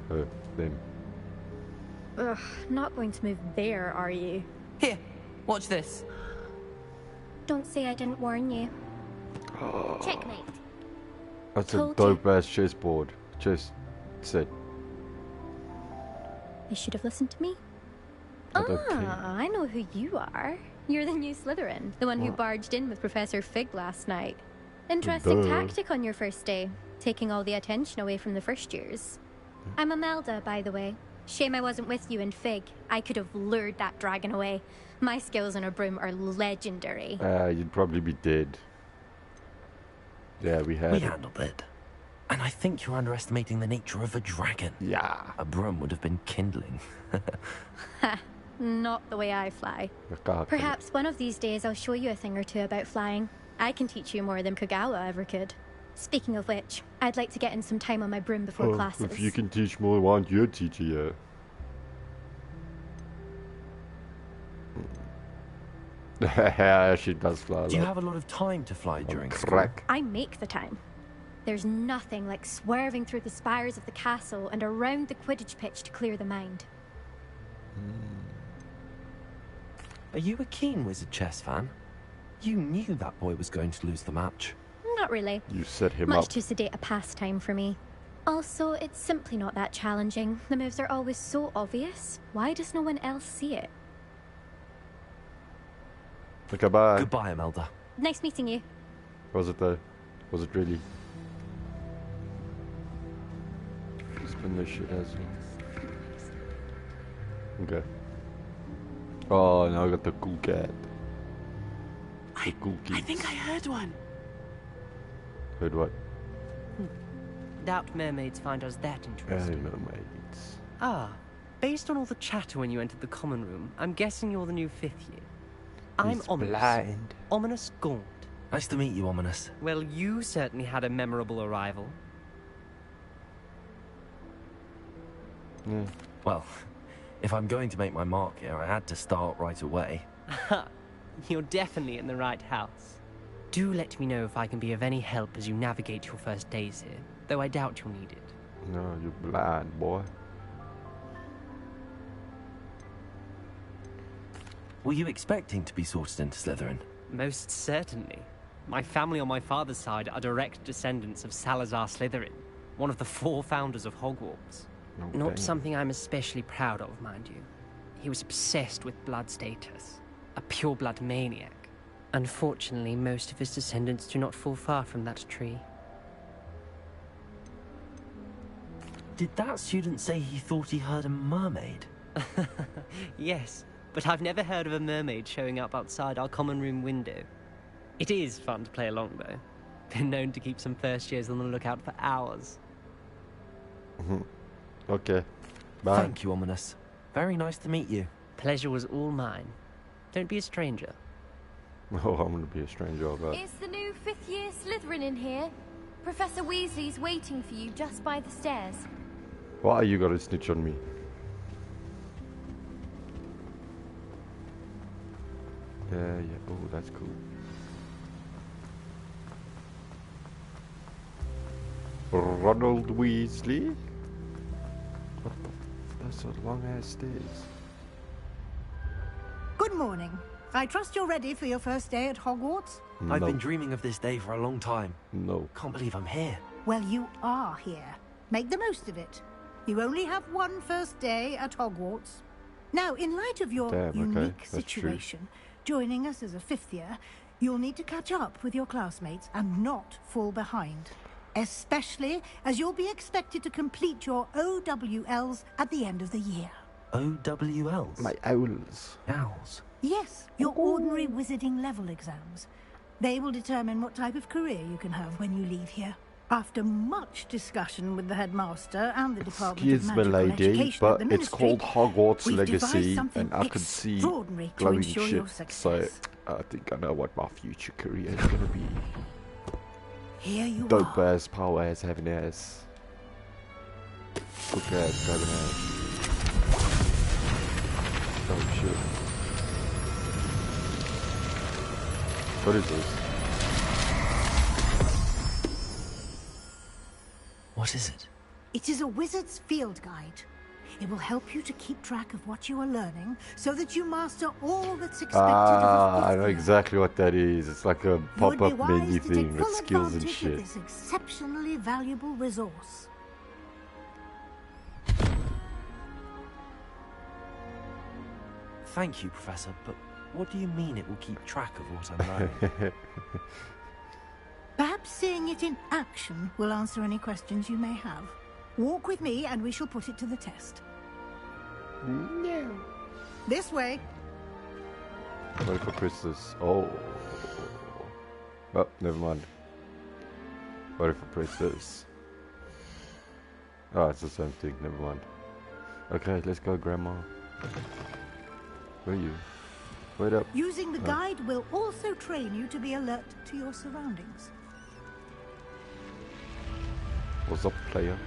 them. Ugh, not going to move there, are you? Here, watch this. Don't say I didn't warn you. Checkmate. That's a Told you. dope-ass chessboard. Chess set. You should have listened to me. I don't care. I know who you are. You're the new Slytherin, the one who barged in with Professor Fig last night. Interesting tactic on your first day, taking all the attention away from the first years. I'm Imelda, by the way. Shame I wasn't with you in Fig. I could have lured that dragon away. My skills on a broom are legendary. You'd probably be dead. Yeah, we handled it. And I think you're underestimating the nature of a dragon. Yeah. A broom would have been kindling. Ha, not the way I fly. Perhaps one of these days I'll show you a thing or two about flying. I can teach you more than Kagawa ever could. Speaking of which, I'd like to get in some time on my broom before classes. If you can teach more, why aren't you a teacher yet? She does fly a lot. Do you have a lot of time to fly during crack? I make the time. There's nothing like swerving through the spires of the castle and around the Quidditch pitch to clear the mind. Are you a keen Wizard chess fan? You knew that boy was going to lose the match. Not really. You set him Much up. too sedate a pastime for me. Also, it's simply not that challenging. The moves are always so obvious. Why does no one else see it? Okay, bye. Goodbye, Imelda. Nice meeting you. Was it though? Was it really? Spin this shit as well. Okay. Oh, now I got the cool cat. The cool I think I heard one. Heard what? Doubt mermaids find us that interesting. Mermaids. Ah, based on all the chatter when you entered the common room, I'm guessing you're the new 5th year. I'm Ominous. Blind. Ominous Gaunt. Nice to meet you, Ominous. Well, you certainly had a memorable arrival. Yeah. Well, if I'm going to make my mark here, I had to start right away. You're definitely in the right house. Do let me know if I can be of any help as you navigate your first days here, though I doubt you'll need it. No, you're blind, boy. Were you expecting to be sorted into Slytherin? Most certainly. My family on my father's side are direct descendants of Salazar Slytherin, one of the 4 founders of Hogwarts. Okay. Not something I'm especially proud of, mind you. He was obsessed with blood status, a pure-blood maniac. Unfortunately, most of his descendants do not fall far from that tree. Did that student say he thought he heard a mermaid? Yes, but I've never heard of a mermaid showing up outside our common room window. It is fun to play along, though. Been known to keep some first years on the lookout for hours. Okay. Bye. Thank you, Ominous. Very nice to meet you. Pleasure was all mine. Don't be a stranger. Oh, I'm gonna be a stranger of that. Is the new 5th year Slytherin in here? Professor Weasley's waiting for you just by the stairs. Why you gotta snitch on me? Yeah. Oh, that's cool. Ronald Weasley? What the? That's a long ass stairs. Good morning. I trust you're ready for your first day at Hogwarts? I've been dreaming of this day for a long time. No. Can't believe I'm here. Well, you are here. Make the most of it. You only have one first day at Hogwarts. Now, in light of your unique situation, joining us as a 5th year, you'll need to catch up with your classmates and not fall behind. Especially as you'll be expected to complete your OWLs at the end of the year. OWLs? My owls. Owls? Yes, your ordinary wizarding level exams. They will determine what type of career you can have when you leave here. After much discussion with the headmaster and the Department of Magical Education but at the Ministry, it's called Hogwarts we've Legacy, devised and I could see extraordinary to glowing ensure your shit. success. So I think I know what my future career is gonna be. Here you Dope are. ass, power ass, having ass. Cook ass, grabbing ass. Oh shit. What is this? What is it? It is a wizard's field guide. It will help you to keep track of what you are learning so that you master all that's expected of a I know exactly what that is. It's like a pop-up menu thing with skills and Of shit. this exceptionally valuable resource. Thank you, Professor, but what do you mean it will keep track of what I'm learning? Perhaps seeing it in action will answer any questions you may have. Walk with me and we shall put it to the test. No. This way. Wait for Princess. Oh. Oh, never mind. Wait for Princess. Oh, it's the same thing. Never mind. Okay, let's go, Grandma. Where are you? Wait up. Using the guide will also train you to be alert to your surroundings. What's up, player?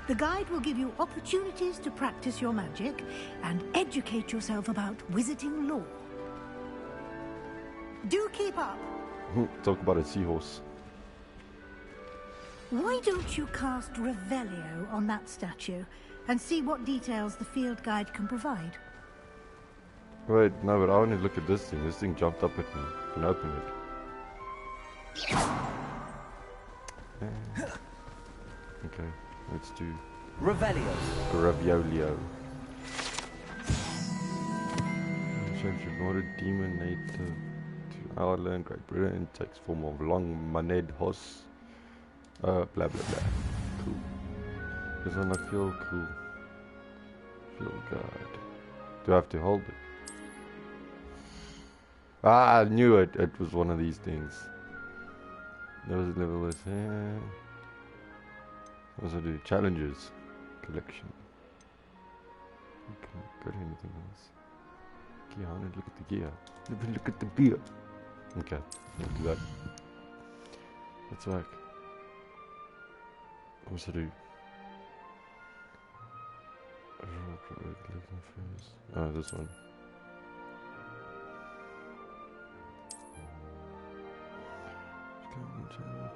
The guide will give you opportunities to practice your magic and educate yourself about wizarding lore. Do keep up. Talk about a seahorse. Why don't you cast Revelio on that statue and see what details the field guide can provide? Wait, no, but I want to look at this thing. This thing jumped up at me. Can open it. Okay, let's do Raviolio. Change your order demon native to Ireland, Great Britain, takes form of long maned horse. Blah blah blah. Cool. Does one not feel cool? Feel good. Do I have to hold it? Ah, I knew it. It was one of these things. There was a level with here. Also do challenges collection. Okay, got anything else? Gear, I need to look at the gear. Never look at the gear. Okay, let's do that. Let's work. What's I do? Oh, this one.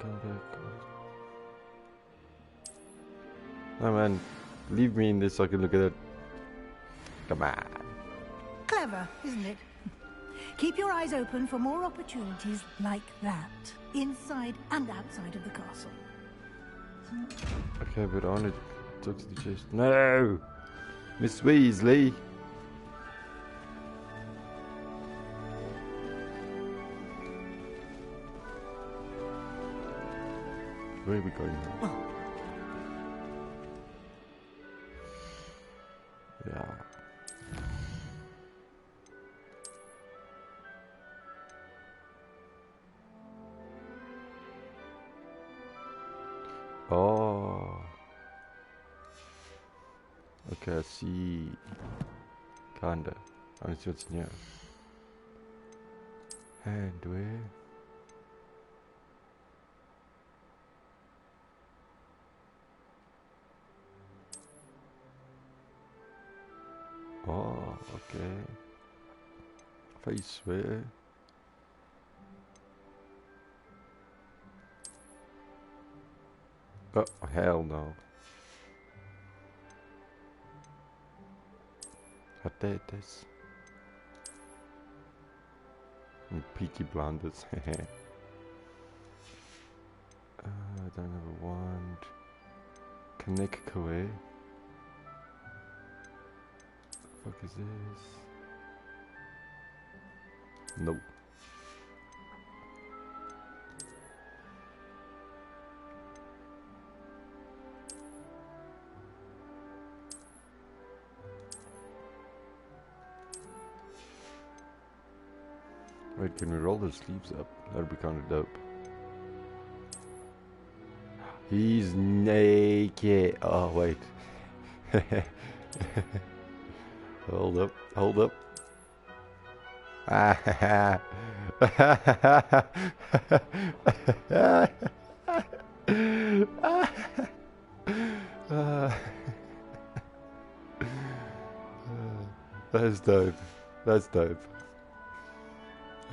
Come back. Oh man, leave me in this so I can look at it. Come on. Clever, isn't it? Keep your eyes open for more opportunities like that, inside and outside of the castle. Okay, but I want to talk to the chest. No! Miss Weasley! Where are we going now? Yeah. Oh. Okay, I see. Kinda. I want to see what's new. And where? Oh, okay. Face where? Oh, hell no. What did this? Peaky Blinders. I don't have a wand. Connect Koe. What the fuck is this? Nope. Wait, can we roll the sleeves up? That'd be kind of dope. He's naked. Oh, wait. Hold up, hold up. That's dope. That's dope.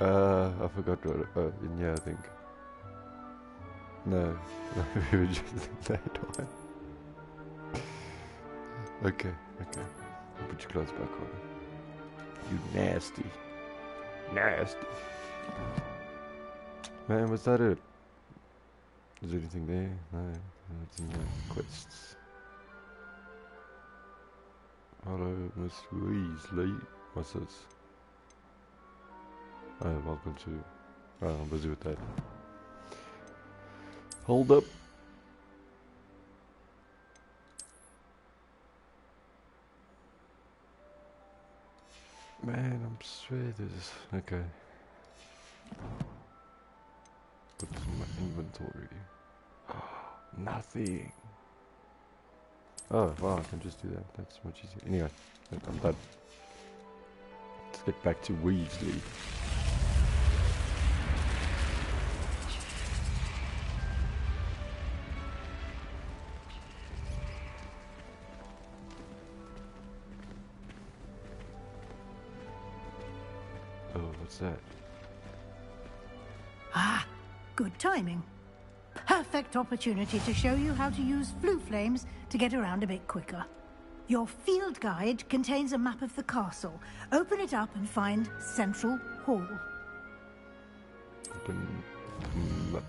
I forgot what in here, I think. No, we were just in that one. Okay, okay. Put your clothes back on. You nasty. Nasty. Man, was that it? Is there anything there? No, it's in the quests. Hello, Miss Weasley. What's this? Oh, welcome to... Oh, I'm busy with that. Hold up. Man, I'm swear this. Okay. What's in my inventory? Nothing. Oh, wow, I can just do that. That's much easier. Anyway, I'm done. Let's get back to Weasley. Oh, what's that? Ah, good timing. Perfect opportunity to show you how to use flue flames to get around a bit quicker. Your field guide contains a map of the castle. Open it up and find Central Hall. Open map.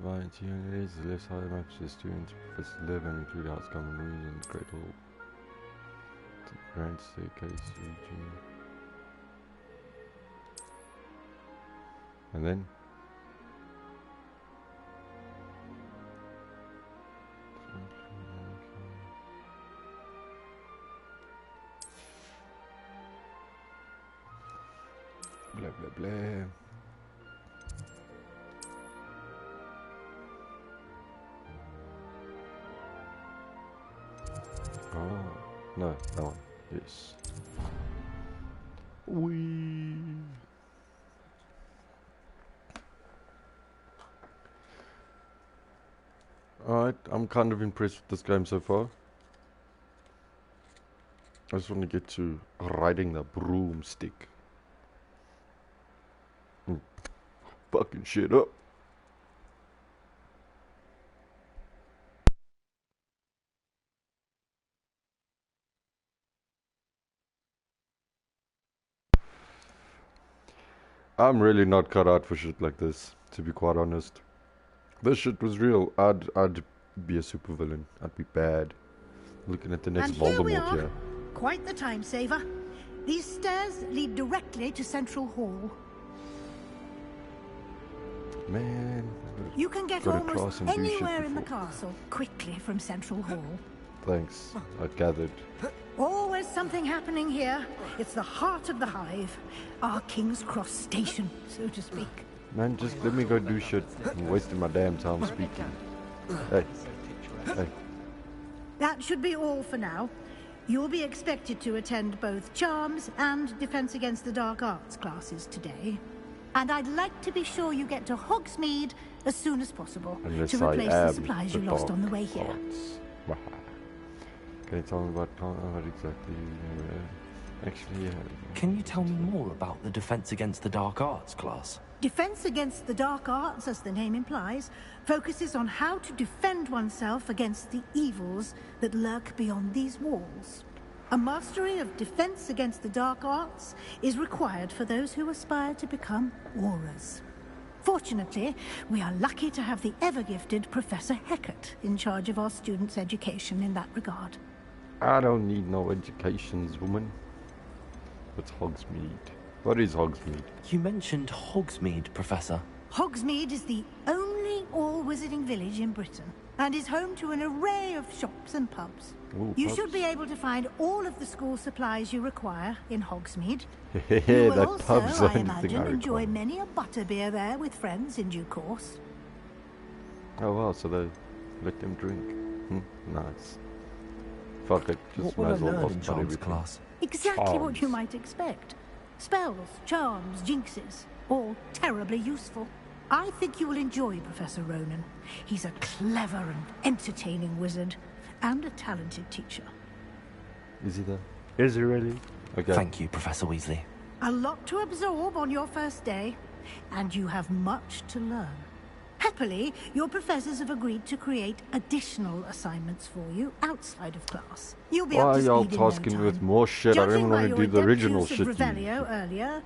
Divine TNAs, the left side matches students, Professor live and include house common rooms in the Great Hall. The Grand Staircase region. And then? Blah blah blah. Oh, no, that one. Yes. Wee. Alright, I'm kind of impressed with this game so far. I just want to get to riding the broomstick. Fucking shit up. I'm really not cut out for shit like this, to be quite honest. This shit was real. I'd be a supervillain. I'd be bad. Looking at the next Voldemort here. Quite the time saver. These stairs lead directly to Central Hall. Man, you can get almost anywhere in the castle quickly from Central Hall. Thanks, I gathered. Always something happening here. It's the heart of the hive. Our King's Cross station, so to speak. Man, just let me go do shit. I'm wasting my damn time speaking. Hey. Hey. That should be all for now. You'll be expected to attend both Charms and Defense Against the Dark Arts classes today. And I'd like to be sure you get to Hogsmeade as soon as possible to replace the supplies you lost on the way here. Can you tell me about what exactly? Actually, yeah. Can you tell me more about the Defense Against the Dark Arts class? Defense Against the Dark Arts, as the name implies, focuses on how to defend oneself against the evils that lurk beyond these walls. A mastery of Defense Against the Dark Arts is required for those who aspire to become Aurors. Fortunately, we are lucky to have the ever-gifted Professor Hecat in charge of our students' education in that regard. I don't need no educations, woman. What's Hogsmeade? What is Hogsmeade? You mentioned Hogsmeade, Professor. Hogsmeade is the only all-wizarding village in Britain, and is home to an array of shops and pubs. Ooh, you pubs. should be able to find all of the school supplies you require in Hogsmeade. You will that also, pub's I the only imagine, thing I enjoy require. many a butterbeer there with friends in due course. Oh wow, so they let them drink. Nice. Fuck it, just might as well talk about everything. Class? Exactly what you might expect. Spells, charms, jinxes, all terribly useful. I think you will enjoy Professor Ronan. He's a clever and entertaining wizard, and a talented teacher. Is he there? Is he really? Okay. Thank you, Professor Weasley. A lot to absorb on your first day, and you have much to learn. Happily, your professors have agreed to create additional assignments for you outside of class. You'll be up to speed in no time. Why are y'all tasking me with more shit? I don't want to do the original shit. Revelio earlier,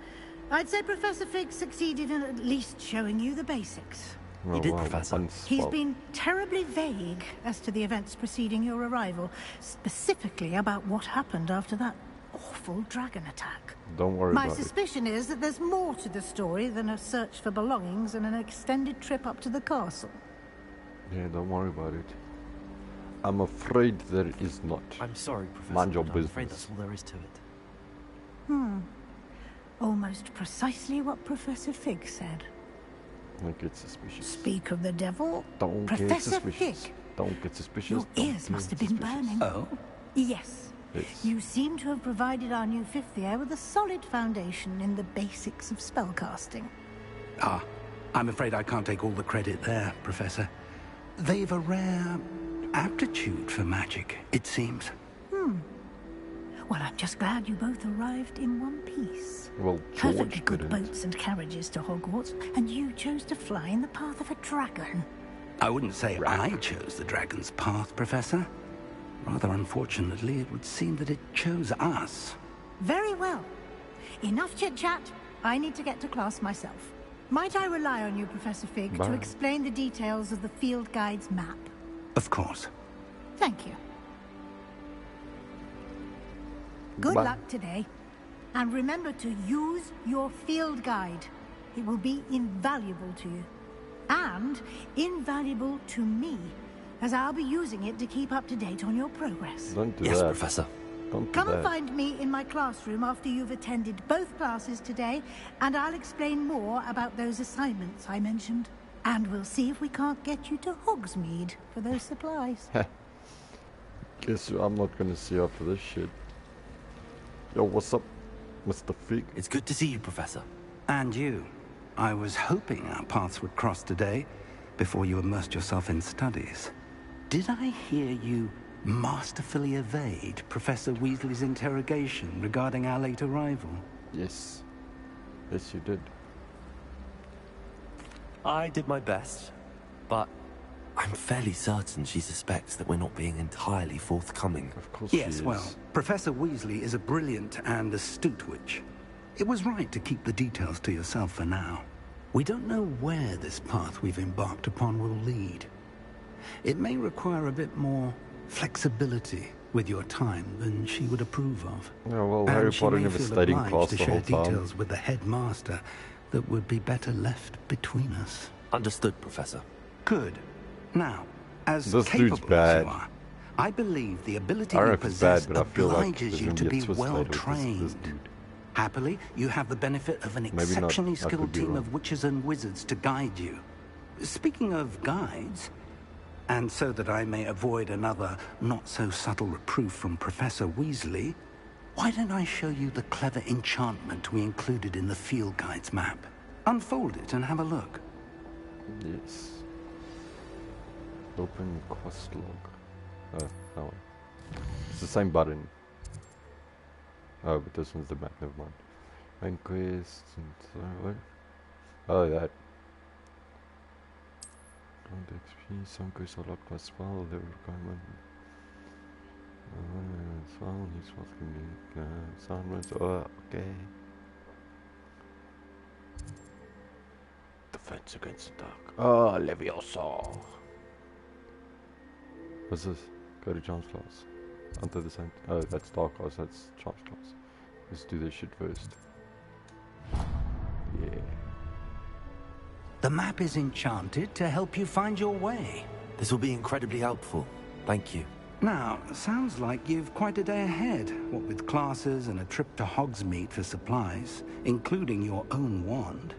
I'd say Professor Fig succeeded in at least showing you the basics. He did, Professor. He's been terribly vague as to the events preceding your arrival, specifically about what happened after that awful dragon attack. Don't worry about it. My suspicion is that there's more to the story than a search for belongings and an extended trip up to the castle. Yeah, don't worry about it. I'm afraid there is not. I'm sorry, Professor. Mind your I'm business. afraid that's all there is to it. Almost precisely what Professor Fig said. Don't get suspicious. Speak of the devil. Don't Professor get suspicious. Fig. Don't get suspicious. Your Don't ears get must have been suspicious. burning. Oh? Yes. Yes. You seem to have provided our new fifth year with a solid foundation in the basics of spellcasting. Ah, I'm afraid I can't take all the credit there, Professor. They've a rare aptitude for magic, it seems. Well, I'm just glad you both arrived in one piece. Well, Perfectly George good didn't. boats and carriages to Hogwarts, and you chose to fly in the path of a dragon. I wouldn't say I chose the dragon's path, Professor. Rather unfortunately, it would seem that it chose us. Very well. Enough chit-chat. I need to get to class myself. Might I rely on you, Professor Fig, to explain the details of the field guide's map? Of course. Thank you. Good luck today. And remember to use your field guide. It will be invaluable to you. And invaluable to me, as I'll be using it to keep up to date on your progress. Don't do yes, that. Professor. Come and find me in my classroom after you've attended both classes today, and I'll explain more about those assignments I mentioned. And we'll see if we can't get you to Hogsmeade for those supplies. Guess I'm not gonna see you after this shit. Yo, what's up, Mr. Fig? It's good to see you, Professor. And you. I was hoping our paths would cross today, before you immersed yourself in studies. Did I hear you masterfully evade Professor Weasley's interrogation regarding our late arrival? Yes. Yes, you did. I did my best, but I'm fairly certain she suspects that we're not being entirely forthcoming. Of course yes, well, Professor Weasley is a brilliant and astute witch. It was right to keep the details to yourself for now. We don't know where this path we've embarked upon will lead. It may require a bit more flexibility with your time than she would approve of. Yeah, well, Harry Potter never stayed in class the whole time. Details with the headmaster that would be better left between us. Understood, Professor. Good. Now, as this capable dude's bad. as you are, I believe the ability you you possess bad, but I feel like obliges you to be well trained. This dude. Happily, you have the benefit of an exceptionally skilled team of witches and wizards to guide you. Speaking of guides, and so that I may avoid another not-so-subtle reproof from Professor Weasley, why don't I show you the clever enchantment we included in the field guide's map? Unfold it and have a look. Yes. Open quest log. Oh, that one. It's the same button. Oh, but this one's the map, never mind. Main quest and what? Oh, that. Ground XP, some quests are locked by spell, level requirement. Spell, he's fucking sound. Oh, okay. Defense against the dark. Oh, Leviosa. What's this? Go to Charms class. Until the same. Oh, that's Dark Arts, that's Charms class. Let's do this shit first. Yeah. The map is enchanted to help you find your way. This will be incredibly helpful. Thank you. Now, sounds like you've quite a day ahead, what with classes and a trip to Hogsmeade for supplies, including your own wand.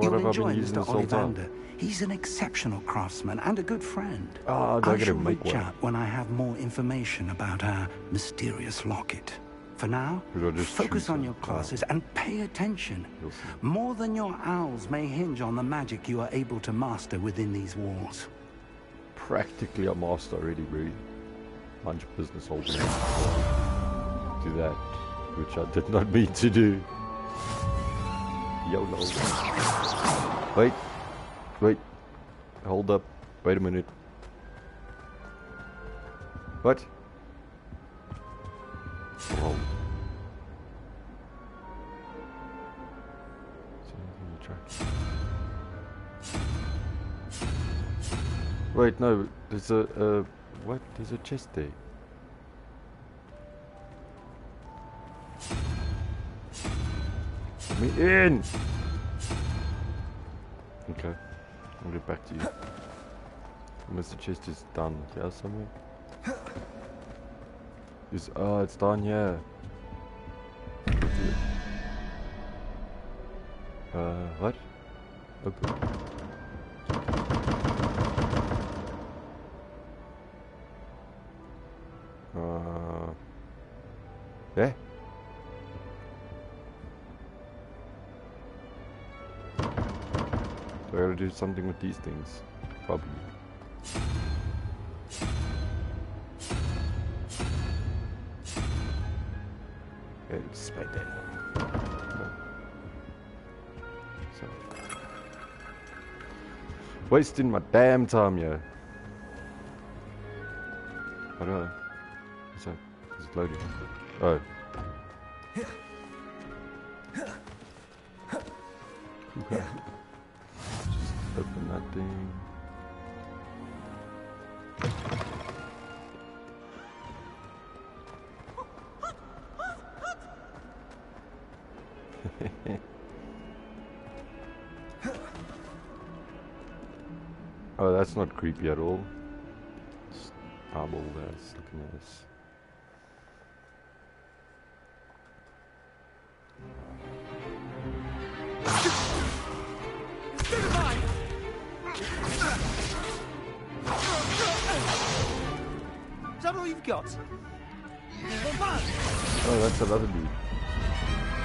You'll enjoy Mr. Ollivander. He's an exceptional craftsman and a good friend. I shall reach out when I have more information about our mysterious locket. For now, focus on your classes and pay attention. More than your owls may hinge on the magic you are able to master within these walls. Practically a master already, bro. Bunch of business holders. Do that, which I did not mean to do. YOLO. Wait. Hold up. Wait a minute. What? Whoa. Wait, no. There's a what? There's a chest there. Let me in. Okay. I'll get back to you. Unless the chest is done here somewhere. It's down here. What? Okay. Yeah? So I gotta do something with these things. Probably. It's right there. No. So. Wasting my damn time, yeah. I don't know. What's that? Is it loading? Oh. Okay. Open that thing. Oh, that's not creepy at all. Just eyeball there, looking at this. Is that all you've got? Oh, that's another dude.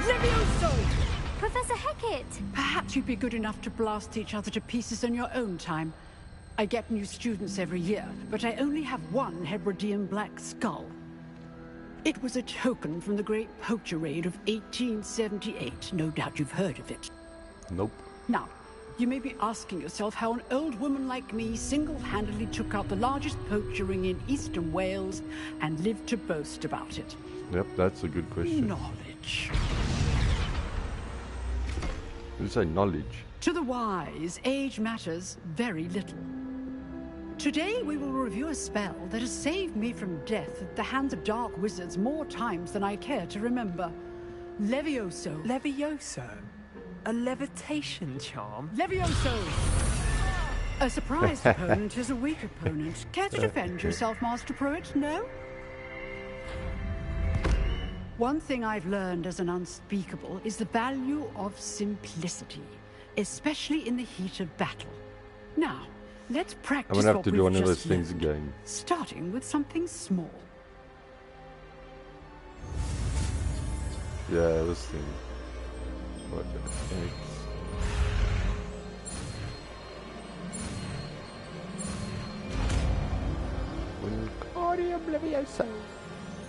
Levioso! Professor Hecat! Perhaps you'd be good enough to blast each other to pieces in your own time. I get new students every year, but I only have one Hebridean black skull. It was a token from the Great Poacher Raid of 1878. No doubt you've heard of it. Nope. Now, you may be asking yourself how an old woman like me single-handedly took out the largest poacher ring in eastern Wales and lived to boast about it. Yep, that's a good question. Knowledge. You say knowledge. To the wise, age matters very little. Today we will review a spell that has saved me from death at the hands of dark wizards more times than I care to remember. Levioso. Levioso? A levitation charm? Levioso! A surprised opponent is a weak opponent. Care to defend yourself, Master Pruitt? No? One thing I've learned as an unspeakable is the value of simplicity, especially in the heat of battle. Now, let's practice. I'm gonna have to do one of those things again. Starting with something small. Yeah, this thing. What the heck? Wingardium Levioso.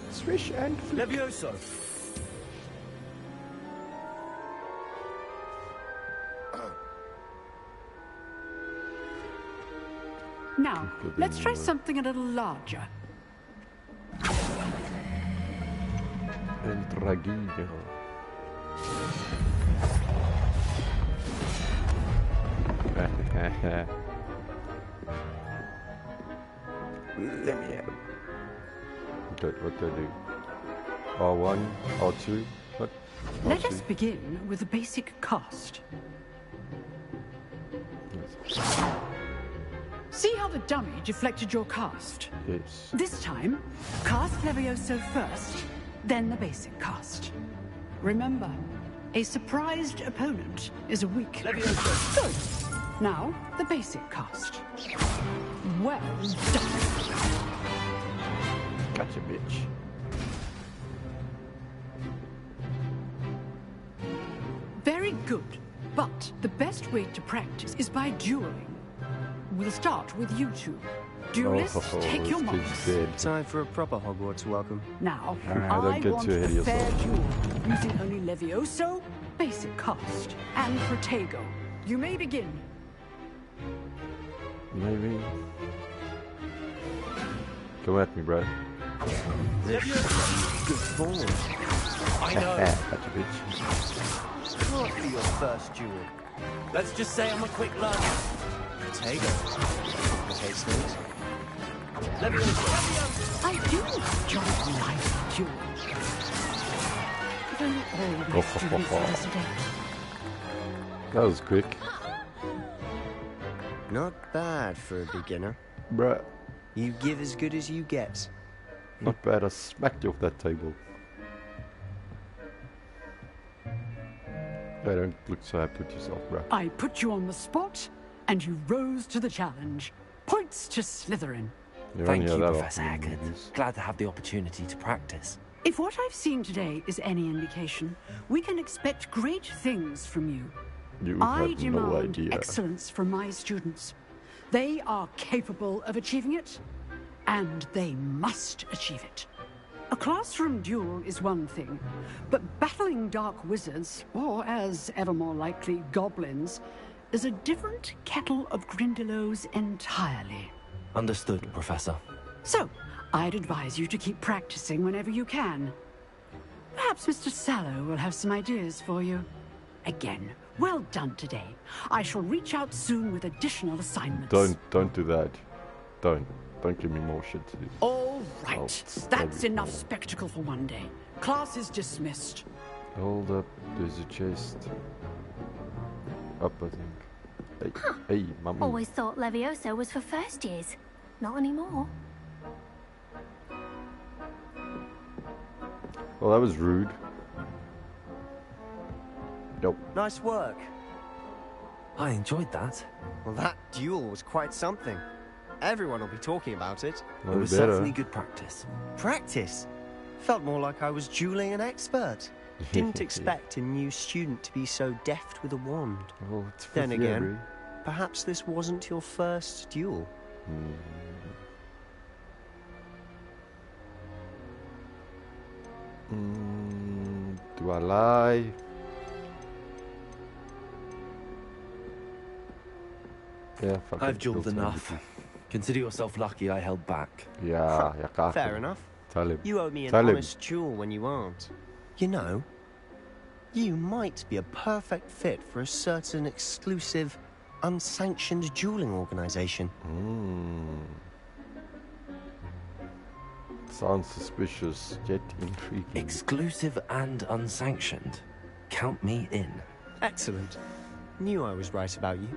Swish and flick. Levioso. Now, let's try something a little larger. El Draguillo. Let me out. What do I do? R1, R2, what? Let us begin with a basic cast. See how the dummy deflected your cast? Yes. This time, cast Levioso first, then the basic cast. Remember, a surprised opponent is a weak Levioso. Good. Now, the basic cast. Well done. Gotcha, bitch. Very good. But the best way to practice is by dueling. We'll start with you two. Duelists, take your marks. Time for a proper Hogwarts welcome. Now, I want a fair duel, using only Levioso, basic cast, and Protego. You may begin. Maybe. Come at me, bro. Good form. I know. Gotcha, bitch. What for your first duel? Let's just say I'm a quick learner. Potato. Complicates things. I do enjoy a nice duel. If only all my students were yesterday. That was quick. Not bad for a beginner. Bruh. You give as good as you get. Not bad, I smacked you off that table. I don't look so happy with yourself, bruh. I put you on the spot, and you rose to the challenge. Points to Slytherin. Thank you, Professor Haggard. Glad to have the opportunity to practice. If what I've seen today is any indication, we can expect great things from you. I demand excellence from my students. They are capable of achieving it, and they must achieve it. A classroom duel is one thing, but battling dark wizards, or as ever more likely, goblins, is a different kettle of Grindylows entirely. Understood, Professor. So, I'd advise you to keep practicing whenever you can. Perhaps Mr. Sallow will have some ideas for you. Again, Well done today. I shall reach out soon with additional assignments. Don't do that. Don't give me more shit to do. All right. That's enough spectacle for one day. Class is dismissed. Hold up. There's a chest. Up, I think. Hey, mummy. Always thought Levioso was for first years. Not anymore. Well, that was rude. Nope. Nice work. I enjoyed that. Well, that duel was quite something. Everyone will be talking about it. It was certainly good practice. Practice? Felt more like I was dueling an expert. Didn't expect a new student to be so deft with a wand. Well, it's then again, perhaps this wasn't your first duel. Do I lie? Yeah, fuck I've dueled enough. Consider yourself lucky I held back. Yeah, fair enough. Tell him. You owe me an honest duel when you aren't. You know, you might be a perfect fit for a certain exclusive, unsanctioned dueling organization. Sounds suspicious, yet intriguing. Exclusive and unsanctioned. Count me in. Excellent. Knew I was right about you.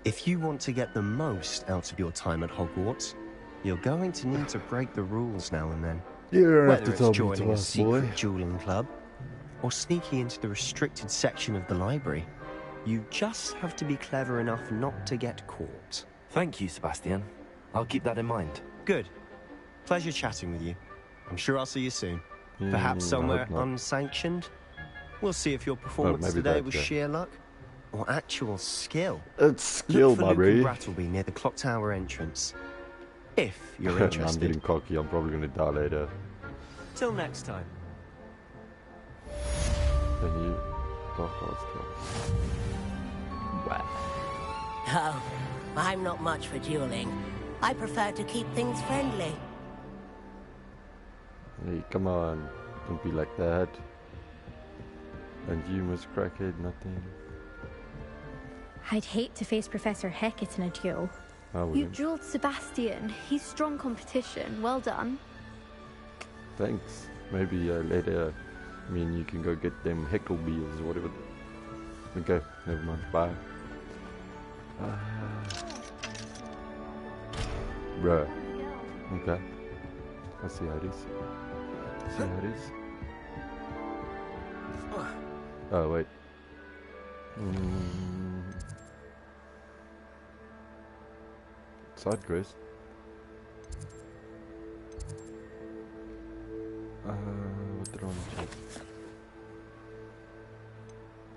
If you want to get the most out of your time at Hogwarts, you're going to need to break the rules now and then. You don't have to Whether tell it's me joining to a us, secret boy. dueling club, or sneaking into the restricted section of the library, you just have to be clever enough not to get caught. Thank you, Sebastian. I'll keep that in mind. Good. Pleasure chatting with you. I'm sure I'll see you soon. Perhaps somewhere unsanctioned. We'll see if your performance today was sheer luck or actual skill. It's skill, Look for Luke Murray. and Brattleby near the clock tower entrance. If you're I'm interested. getting cocky. I'm probably going to die later. Till next time. Then you talk about Oh, I'm not much for dueling. I prefer to keep things friendly. Hey, come on. Don't be like that. And you, Miss Crackhead, nothing. I'd hate to face Professor Hecat in a duel. You dueled Sebastian. He's strong competition. Well done. Thanks. Maybe later me and you can go get them heckle beers or whatever. Okay, never mind. Bye. Bruh. Okay. I see how it is. See how it is. Oh, wait. Side quest. What did I want to check?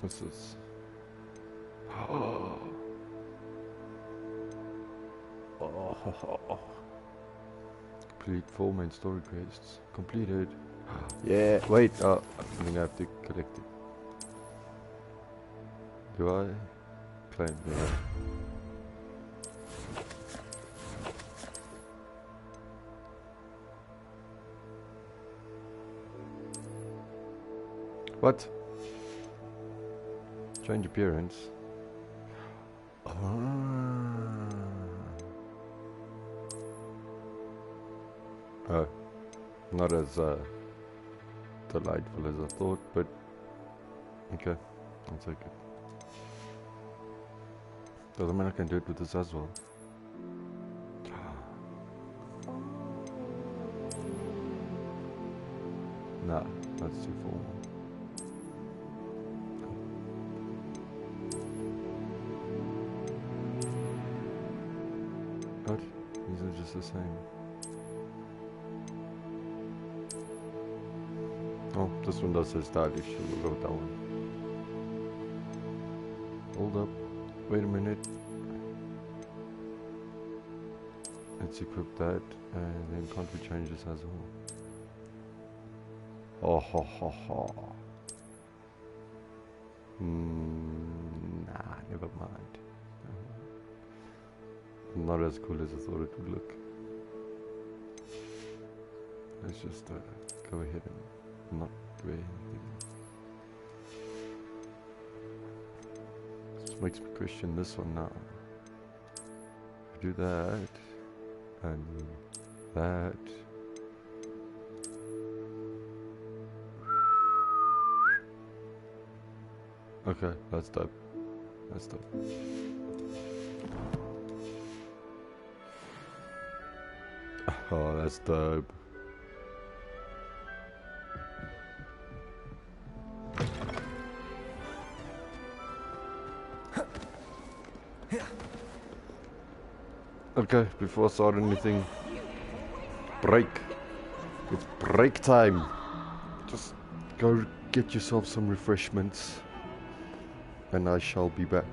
What's this? Oh. Complete 4 main story quests. Completed. Yeah, wait. I think I have to collect it. Do I? Claim, yeah. What? Change appearance. Oh, not as delightful as I thought, but okay, I'll take it. Doesn't mean I can do it with this as well. Nah, that's too formal. What? These are just the same. Oh, this one does say stylish, so we'll go with that one. Hold up. Wait a minute. Let's equip that, and then can't we change this as well? Oh ho ho ho. Nah, never mind. Not as cool as I thought it would look. Let's just go ahead and not do anything. makes me question this one now. Do that and that. Okay, that's dope. That's dope. Oh, that's dope. Okay, before I start anything, break. It's break time. Just go get yourself some refreshments, and I shall be back.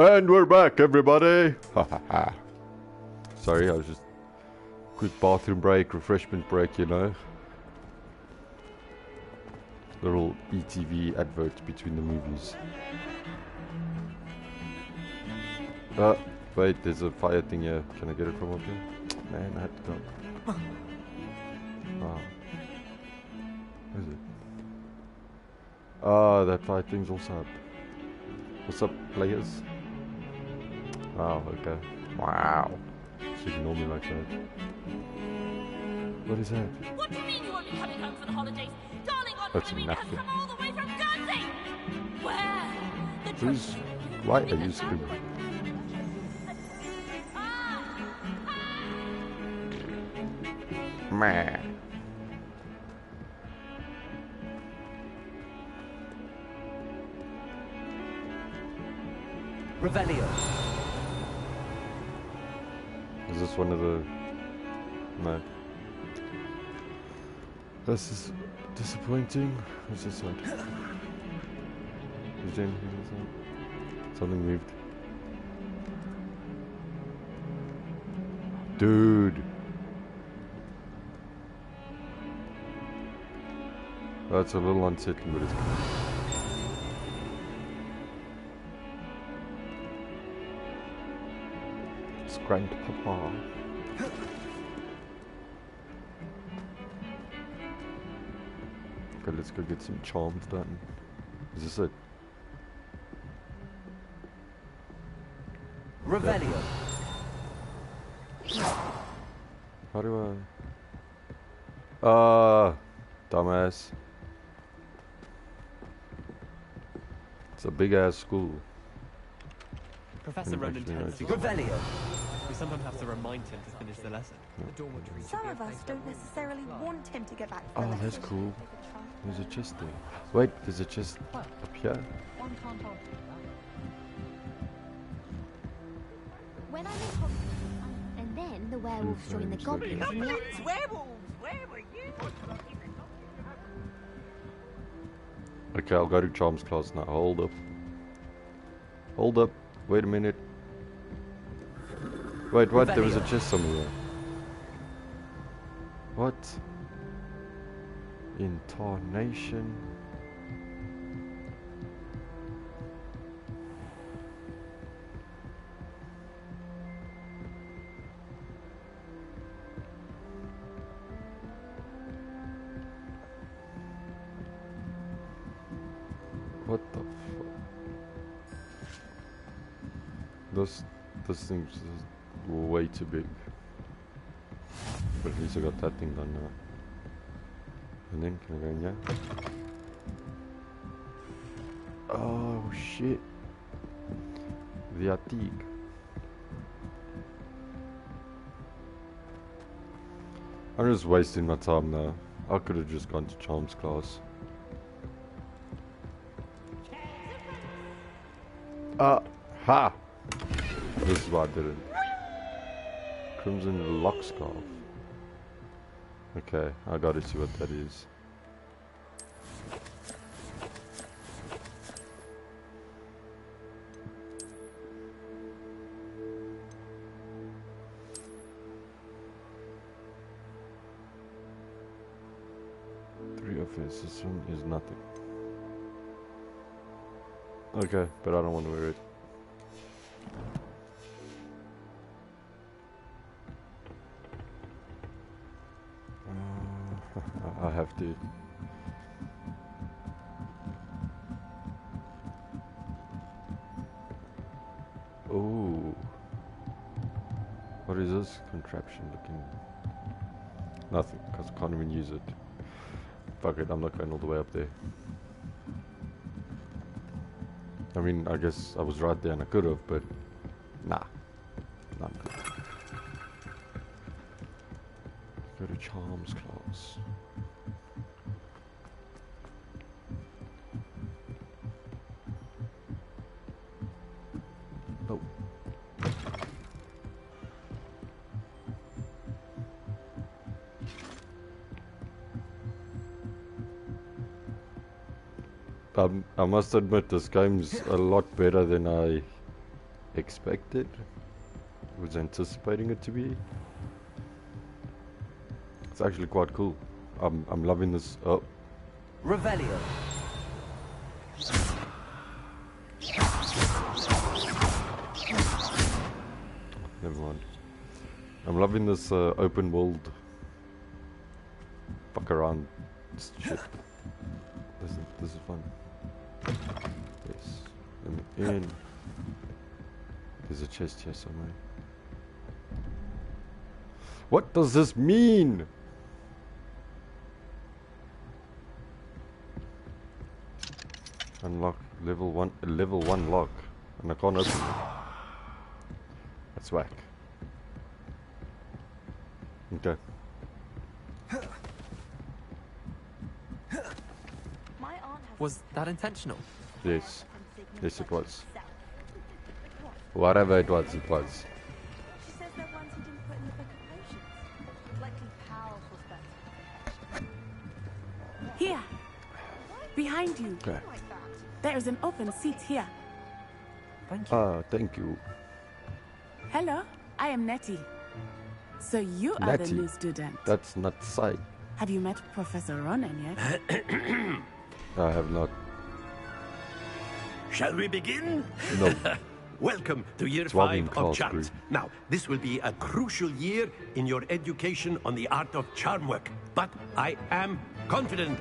And we're back, everybody! Sorry, I was just... Quick bathroom break, refreshment break, you know. Little ETV advert between the movies. Wait, there's a fire thing here. Can I get it from up here? Man, I had to go. Oh. Where is it? Ah, that fire thing's also up. What's up, players? Oh, okay. Wow. So ignore me like that. What is that? What do you mean you won't be coming home for the holidays? Darling, on That's Halloween has nothing. come all the way from Guernsey! Where? Who's... Why are you screaming? Meh. Revelio. Is this one of the... No. This is disappointing. What's this one? Is there anything inside? Something moved. Dude. That's a little unsettling, but it's cool. It's Grandpapa. Okay, let's go get some charms done. Is this it? Revelio. How do I... dumbass. It's a big ass school. Professor Ronan turns to Revelio. We sometimes have to remind him to finish the lesson. Yeah. The dormitory Some of us don't necessarily want him to get back to the Oh, lesson. that's cool. There's a chest there. Wait, there's a chest up here? One can't hold When I was Hogwarts, and then the werewolves joined the goblins in the outside. Werewolves! Where were you? Okay, I'll go to charms class now. Hold up. Hold up. Wait a minute. Wait, what? There was a chest somewhere. What? Intonation. What the fuck? This thing's just way too big. But at least I got that thing done now. And then can I go in here? Oh shit. The attic. I'm just wasting my time now. I could have just gone to charms class. Ha! This is why I did it. Crimson lock scarf. Okay, I gotta see what that is. Three offense, this one is nothing. Okay, but I don't want to wear it. I have to. Oh, what is this contraption looking? Nothing, because I can't even use it. Fuck it, I'm not going all the way up there. I mean, I guess I was right there and I could have, but nah, not good. Go to charms class. Oh. I must admit, this game's a lot better than I expected. Was anticipating it to be. It's actually quite cool. I'm loving this. Oh, Revelio. Never mind. I'm loving this open world fuck around shit. This is fun. Yes. Let me in. There's a chest here somewhere. What does this mean? Unlock level 1 lock. And I can't open it. That's whack. Okay. Was that intentional? Yes. Yes, it was. Whatever it was, it was. She says they're ones you didn't put in the book of potions. Likely powerful stuff. Here. Behind you. Okay. There is an open seat here. Thank you. Ah, thank you. Hello, I am Nettie. So you are the new student. That's not sight. Have you met Professor Ronan yet? I have not. Shall we begin? No. Welcome to year 5 of charms. Now, this will be a crucial year in your education on the art of charm work. But I am confident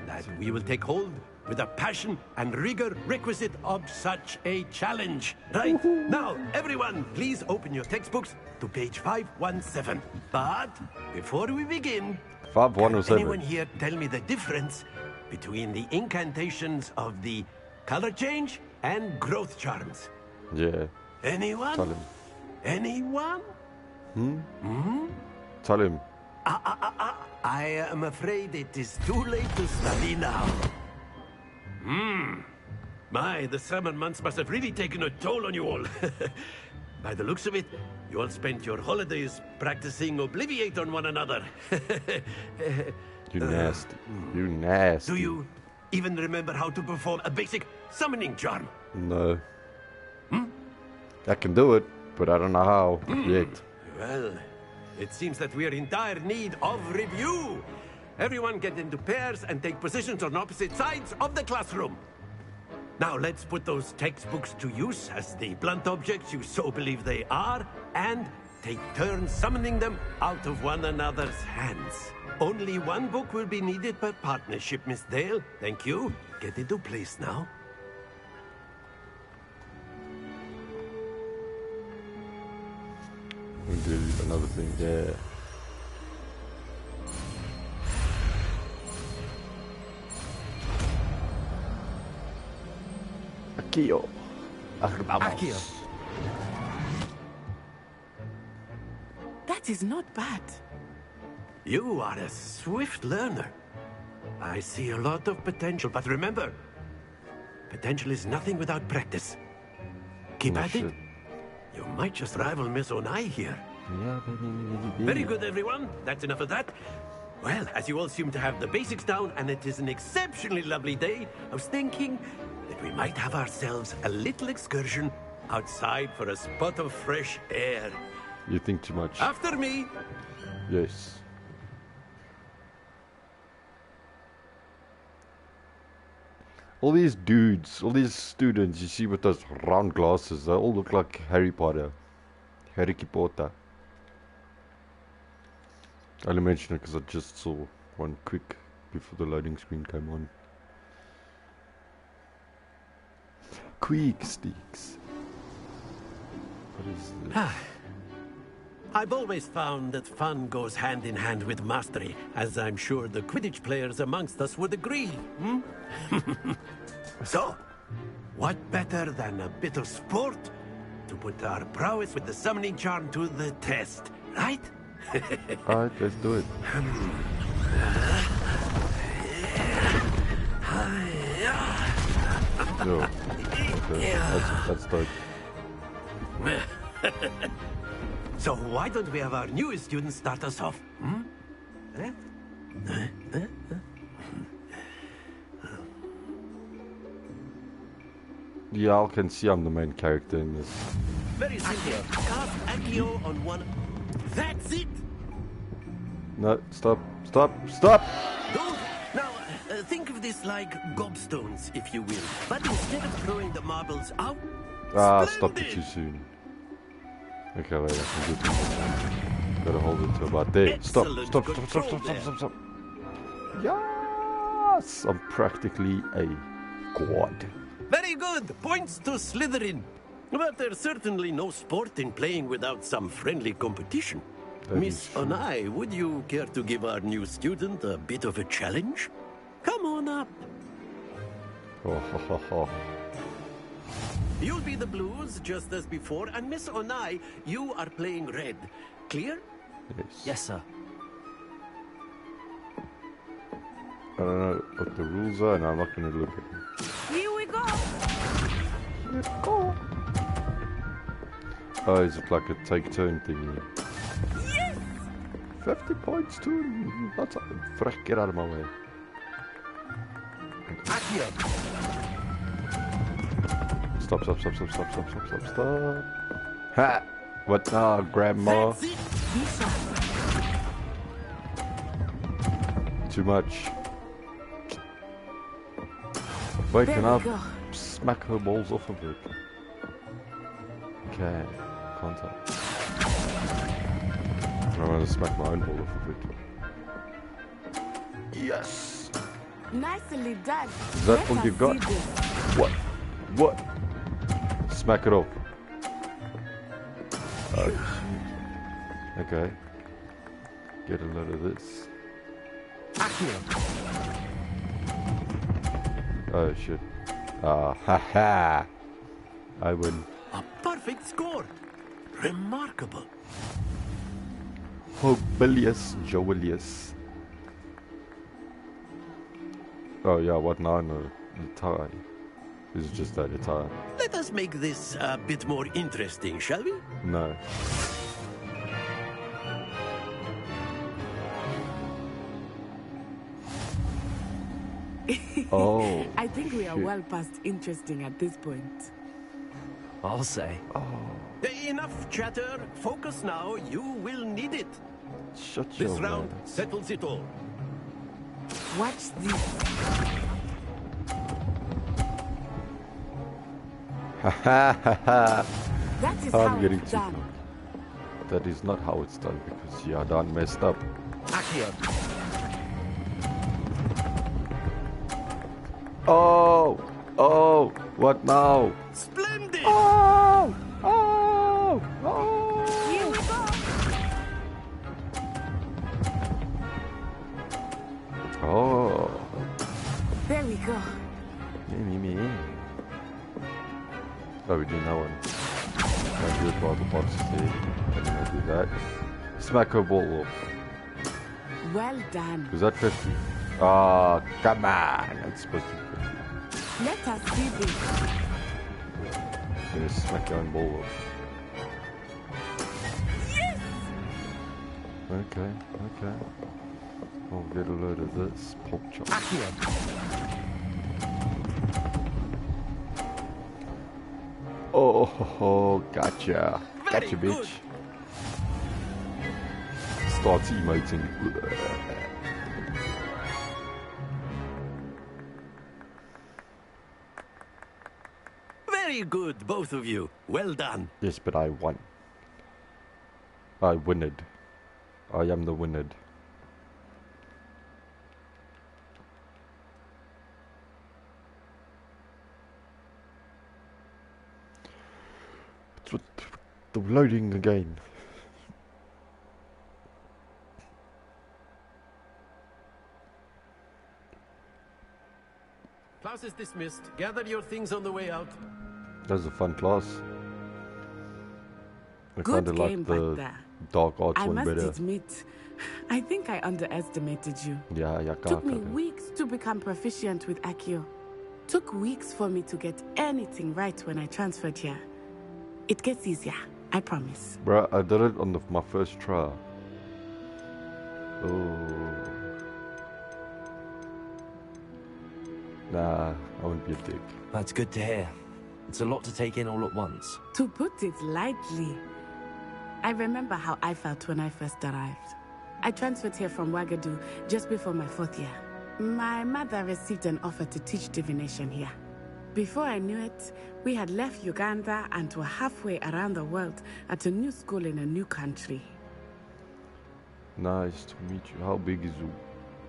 that we will take hold with the passion and rigor requisite of such a challenge. Right? Now, everyone, please open your textbooks to page 517. But before we begin, 517. can anyone here tell me the difference between the incantations of the color change and growth charms? Yeah. Anyone? Tell him. Anyone? Tell him. I am afraid it is too late to study now. My, the summer months must have really taken a toll on you all. By the looks of it, you all spent your holidays practicing Obliviate on one another. You nasty. You nasty. Do you even remember how to perform a basic summoning charm? No. I can do it, but I don't know how yet. Well, it seems that we are in dire need of review. Everyone get into pairs and take positions on opposite sides of the classroom. Now let's put those textbooks to use as the blunt objects you so believe they are, and take turns summoning them out of one another's hands. Only one book will be needed per partnership, Miss Dale. Thank you. Get into place now. We'll do another thing there. Akio. Akio. That is not bad. You are a swift learner. I see a lot of potential, but remember, potential is nothing without practice. Keep at it. You might just rival Miss Onai here. Very good, everyone. That's enough of that. Well, as you all seem to have the basics down, and it is an exceptionally lovely day, I was thinking that we might have ourselves a little excursion outside for a spot of fresh air. You think too much. After me. Yes. All these dudes, all these students you see with those round glasses, they all look like Harry Potter. Harry Potter. I only mention it because I just saw one quick before the loading screen came on. Quick sticks. What is this? I've always found that fun goes hand in hand with mastery, as I'm sure the Quidditch players amongst us would agree. So, what better than a bit of sport to put our prowess with the summoning charm to the test, right? Alright, let's do it. No. Okay, that's dope. So why don't we have our newest student start us off? Yeah, I can see I'm the main character in this. Very simple. Cast Accio on one. That's it! No, stop, stop, stop! Those. Now, think of this like gobstones, if you will. But instead of throwing the marbles out... Ah, stop it too soon. Okay, wait, I can do this. Gotta hold it to about there. Stop, stop, stop, stop, stop, stop, stop, stop. Yes! I'm practically a god. Very good! Points to Slytherin. But there's certainly no sport in playing without some friendly competition. Miss Onai, would you care to give our new student a bit of a challenge? Come on up. Oh, ho, ho, ho. You'll be the blues, just as before, and Miss Onai, you are playing red. Clear? Yes. Yes, sir. I don't know what the rules are, and I'm not going to look at them. Here we go. Here we go. Oh, is it like a take-turn thingy? Yes! 50 points to... That's a... Frick, get out of my way. Stop, stop, stop, stop, stop, stop, stop, stop, stop. Ha! What now, Grandma? Too much. Wait, can I smack her balls off of it? Okay, contact. I want to smack my own ball off of it. Yes! Nicely done. Is that all you've got? What? What? Smack it off. Oh, okay. Get a load of this. Oh shit. Ah, haha. I win. A perfect score. Remarkable. Hobilius. Oh yeah, what now? No, the tie. This is just that, a tie. Let us make this a bit more interesting, shall we? No. Oh. I think we are well past interesting at this point. I'll say. Oh. Enough chatter. Focus now. You will need it. Shut your mouth. This round settles it all. Watch this. Ha ha ha ha. That is how I'm getting it's too done. drunk. That is not how it's done because you are done messed up. Oh! Oh! What now? Splendid! Oh! Oh! Oh! Here we go. Oh! There we go. Me. Oh, we do that one. I'll do it while the box is there. And then I'll do that. Smack her ball off. Well done. Was that 50? Oh, come on! It's supposed to be 50. Let us see this. I'm gonna smack your own ball off. Yes! Okay. I'll get a load of this pork chop. Oh, gotcha. Gotcha, bitch. Starts emoting. Very good, both of you. Well done. Yes, but I won. I winned. I am the winner. It's with the loading again. Class is dismissed. Gather your things on the way out. That was a fun class. I Good kinda game like the back there. dark arts I one must better. admit, I think I underestimated you. Yeah, Took me weeks to become proficient with Accio. Took weeks for me to get anything right when I transferred here. It gets easier, I promise. Bruh, I did it on my first try. Oh. Nah, I won't be a dick. That's good to hear. It's a lot to take in all at once. To put it lightly, I remember how I felt when I first arrived. I transferred here from Wagadu just before my 4th year. My mother received an offer to teach divination here. Before I knew it, we had left Uganda and were halfway around the world at a new school in a new country. Nice to meet you. How big is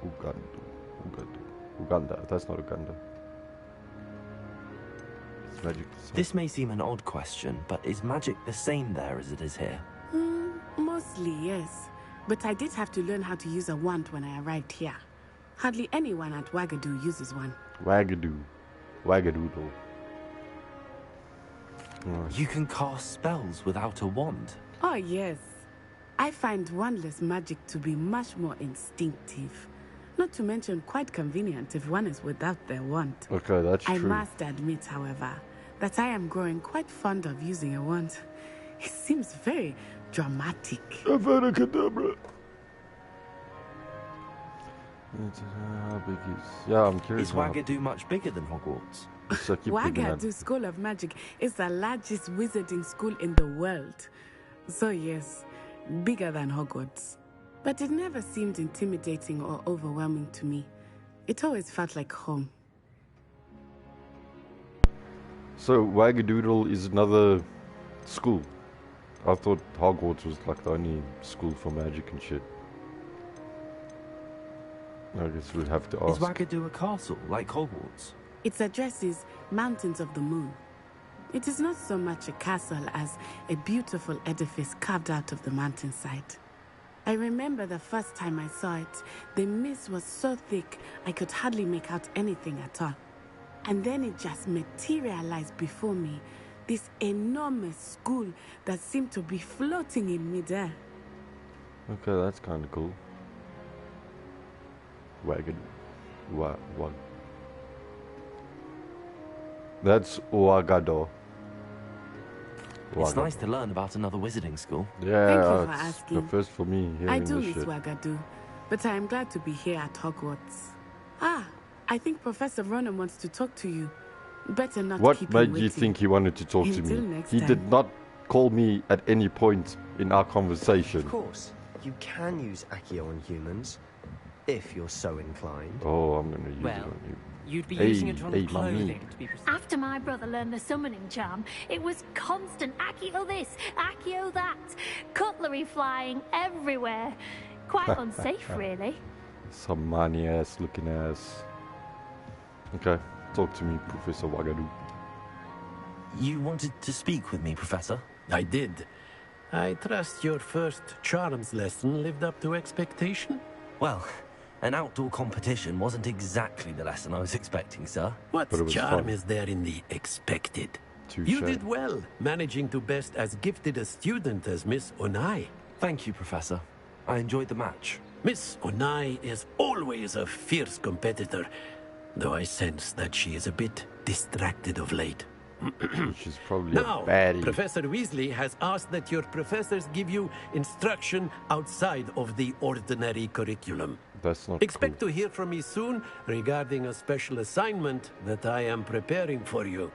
Uganda? That's not Uganda. It's magic. This may seem an odd question, but is magic the same there as it is here? Mostly, yes. But I did have to learn how to use a wand when I arrived here. Hardly anyone at Wagadu uses one. Wagadoodle. You can cast spells without a wand? Oh, yes. I find wandless magic to be much more instinctive. Not to mention quite convenient if one is without their wand. Okay, that's true. I must admit, however, that I am growing quite fond of using a wand. It seems very dramatic. Abracadabra. How big is... Yeah, I'm curious. Is Wagadu much bigger than Hogwarts? Wagadu School of Magic is the largest wizarding school in the world. So yes, bigger than Hogwarts. But it never seemed intimidating or overwhelming to me. It always felt like home. So Wagadoodle is another school. I thought Hogwarts was like the only school for magic and shit. I guess we'd have to ask. Is Wagadu a castle, like Hogwarts? Its address is Mountains of the Moon. It is not so much a castle as a beautiful edifice carved out of the mountainside. I remember the first time I saw it, the mist was so thick I could hardly make out anything at all. And then it just materialized before me, this enormous school that seemed to be floating in midair. Okay, that's kind of cool. That's Wagado. It's nice to learn about another wizarding school. Yeah, thank you for asking. The first for me hearing I do this miss shit. Wagadu, but I am glad to be here at Hogwarts. I think Professor Ronan wants to talk to you. Better not What keep him made waiting. you think he wanted to talk to Until me? next He time. did not call me at any point in our conversation. Of course, you can use Accio on humans, if you're so inclined. Oh, I'm gonna use it Well, on you. you'd be using it on Hey, clothing, to be precise. After my brother learned the summoning charm, it was constant Accio this, Accio that, cutlery flying everywhere. Quite unsafe, really. Some money ass looking ass. Okay, talk to me, Professor Wagadu. You wanted to speak with me, Professor? I did. I trust your first charms lesson lived up to expectation? Well, an outdoor competition wasn't exactly the lesson I was expecting, sir. What charm is there in the expected? You did well, managing to best as gifted a student as Miss Onai. Thank you, Professor. I enjoyed the match. Miss Onai is always a fierce competitor, though I sense that she is a bit distracted of late. She's probably Now, a baddie. Professor Weasley has asked that your professors give you instruction outside of the ordinary curriculum. That's not Expect to hear from me soon regarding a special assignment that I am preparing for you.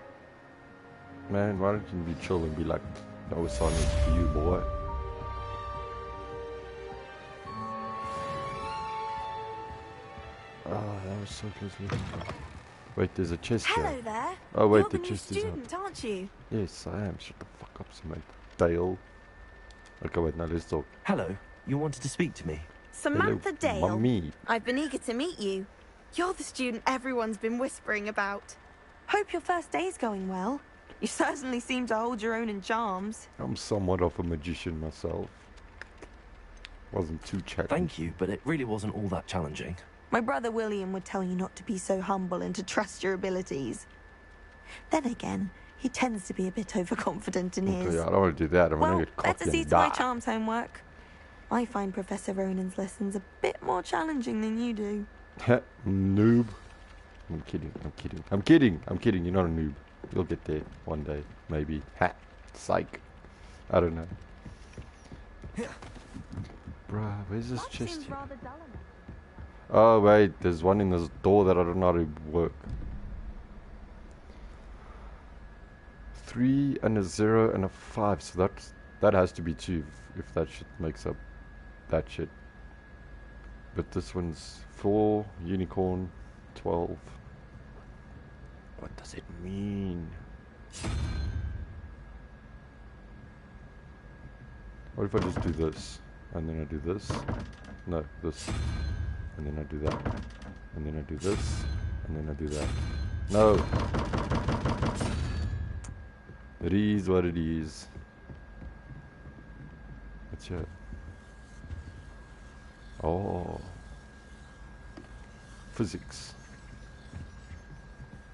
Man, why don't you be chill and be like, no assignment for you, boy. Oh, that was so close. Wait, there's a chest Hello here. there. Oh wait, You're the the new chest is up. student, aren't you? Yes, I am. Shut the fuck up, Dale. Okay, wait, now let's talk. Hello, you wanted to speak to me? Samantha Dale. Mummy. I've been eager to meet you. You're the student everyone's been whispering about. Hope your first day's going well. You certainly seem to hold your own in charms. I'm somewhat of a magician myself. Wasn't too chatty. Thank you, but it really wasn't all that challenging. My brother William would tell you not to be so humble and to trust your abilities. Then again, he tends to be a bit overconfident in his... Okay, I don't want to do that. I'm well, gonna get cocky better see and to my die. charms homework. I find Professor Ronan's lessons a bit more challenging than you do. Noob. I'm kidding. I'm kidding. I'm kidding. I'm kidding. You're not a noob. You'll get there one day, maybe. Ha. Psych. I don't know. Bruh, where's this chest here? Oh wait, there's one in this door that I don't know how to work. 3 and a 0 and a 5, so that has to be 2 if that shit makes up that shit. But this one's 4, unicorn, 12. What does it mean? What if I just do this, and then I do this? No, this. And then I do that. And then I do this, and then I do that. No! It is what it is. What's your... Oh. Physics.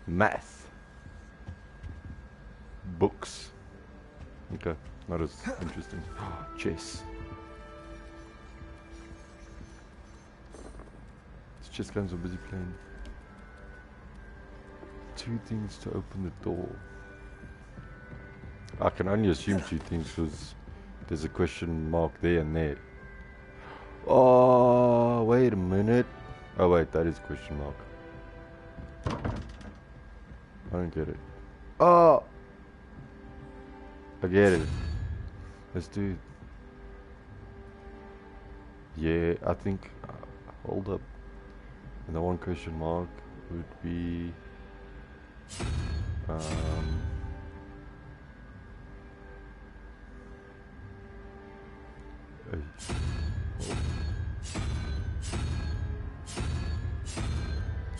Math. Books. Okay, not as interesting. Chess. It's chess games are busy playing. 2 things to open the door. I can only assume 2 things because there's a question mark there and there. Oh, wait a minute. Oh wait, that is question mark. I don't get it. Oh! I get it. Let's do it. Yeah, I think... hold up. And the one question mark would be...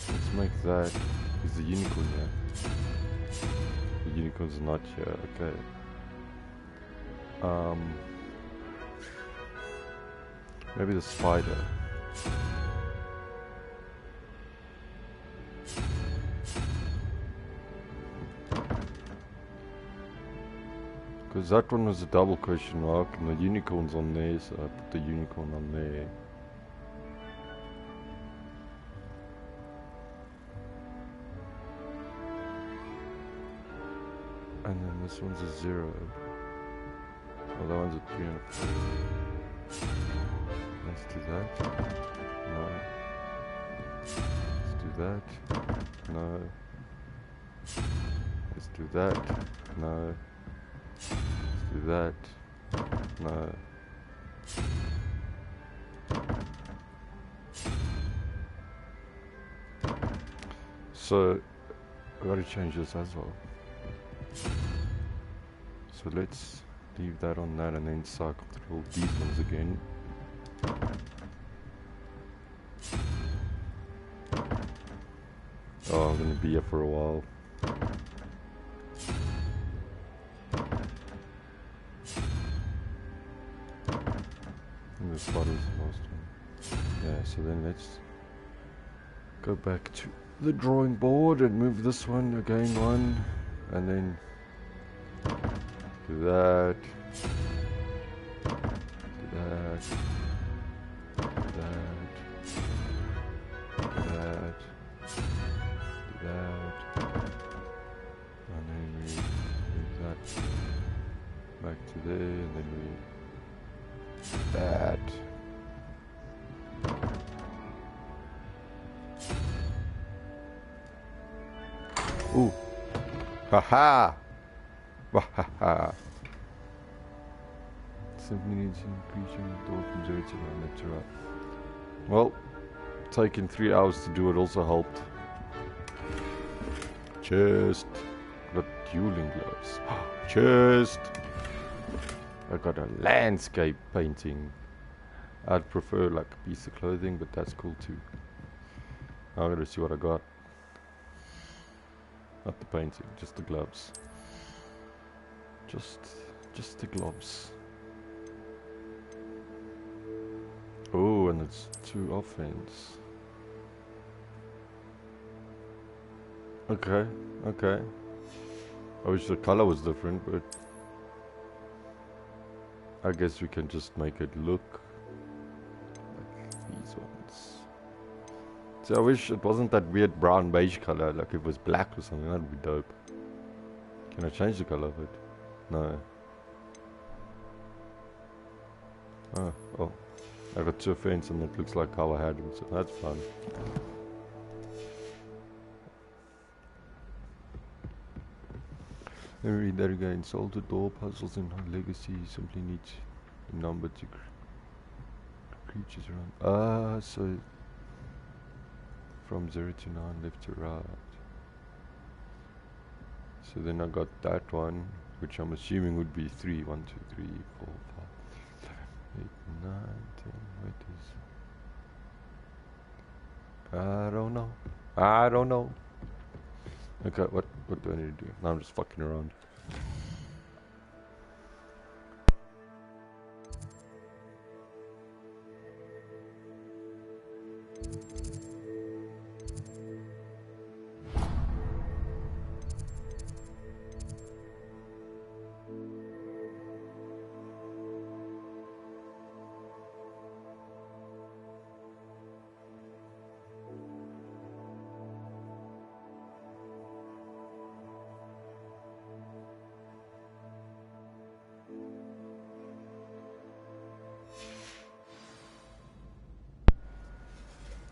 let's make that... Is the unicorn here? The unicorn's not here, okay. Maybe the spider. Because that one was a double question mark and the unicorn's on there, so I put the unicorn on there. And then this one's a 0. Oh, that one's a 3 and a 4. Let's do that. No. Let's do that. No. Let's do that. No. Let's do that. No. So, I've got to change this as well. So let's leave that on that and then cycle through all these ones again. Oh, I'm gonna be here for a while. And the spot was the last one. Yeah, so then let's go back to the drawing board and move this one again one, and then do that. Do that. Do that. Do that. Do that. And then we move that back to there, and then we that. Ooh. Haha. Wahaha. Simply needs to increase your door from 0 to 1. That's right. Well, taking 3 hours to do it also helped. Chest. Got dueling gloves. Chest. I got a landscape painting. I'd prefer like a piece of clothing, but that's cool too. I'm gonna see what I got. Not the painting, just the gloves. Just the gloves. Oh, and it's 2 offense. Okay, okay. I wish the color was different, but I guess we can just make it look like these ones. So I wish it wasn't that weird brown beige color, like if it was black or something, that'd be dope. Can I change the color of it? No. Oh, well. I got 2 offense and it looks like how I had them, so that's fun. And read that again. Solve the door puzzles in Legacy. You simply need the number to creatures around. So from 0 to 9, left to right. So then I got that one, which I'm assuming would be 3. 1, 2, 3, 4, 5, 7, 8, 9, 10. Wait, I don't know. I don't know. Okay, what do I need to do? Now I'm just fucking around.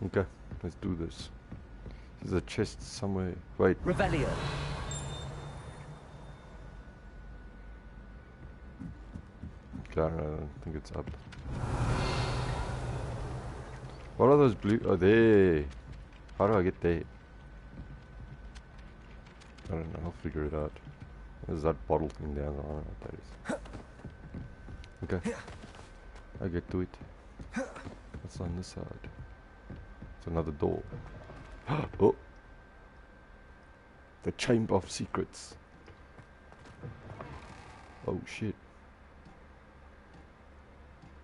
Okay, let's do this. There's a chest somewhere. Wait. Revelio. Okay, I don't think it's up. What are those blue? Oh, there. How do I get there? I don't know. I'll figure it out. There's that bottle thing down there. I don't know what that is. Okay. I get to it. What's on this side? It's another door. Oh! The Chamber of Secrets. Oh shit.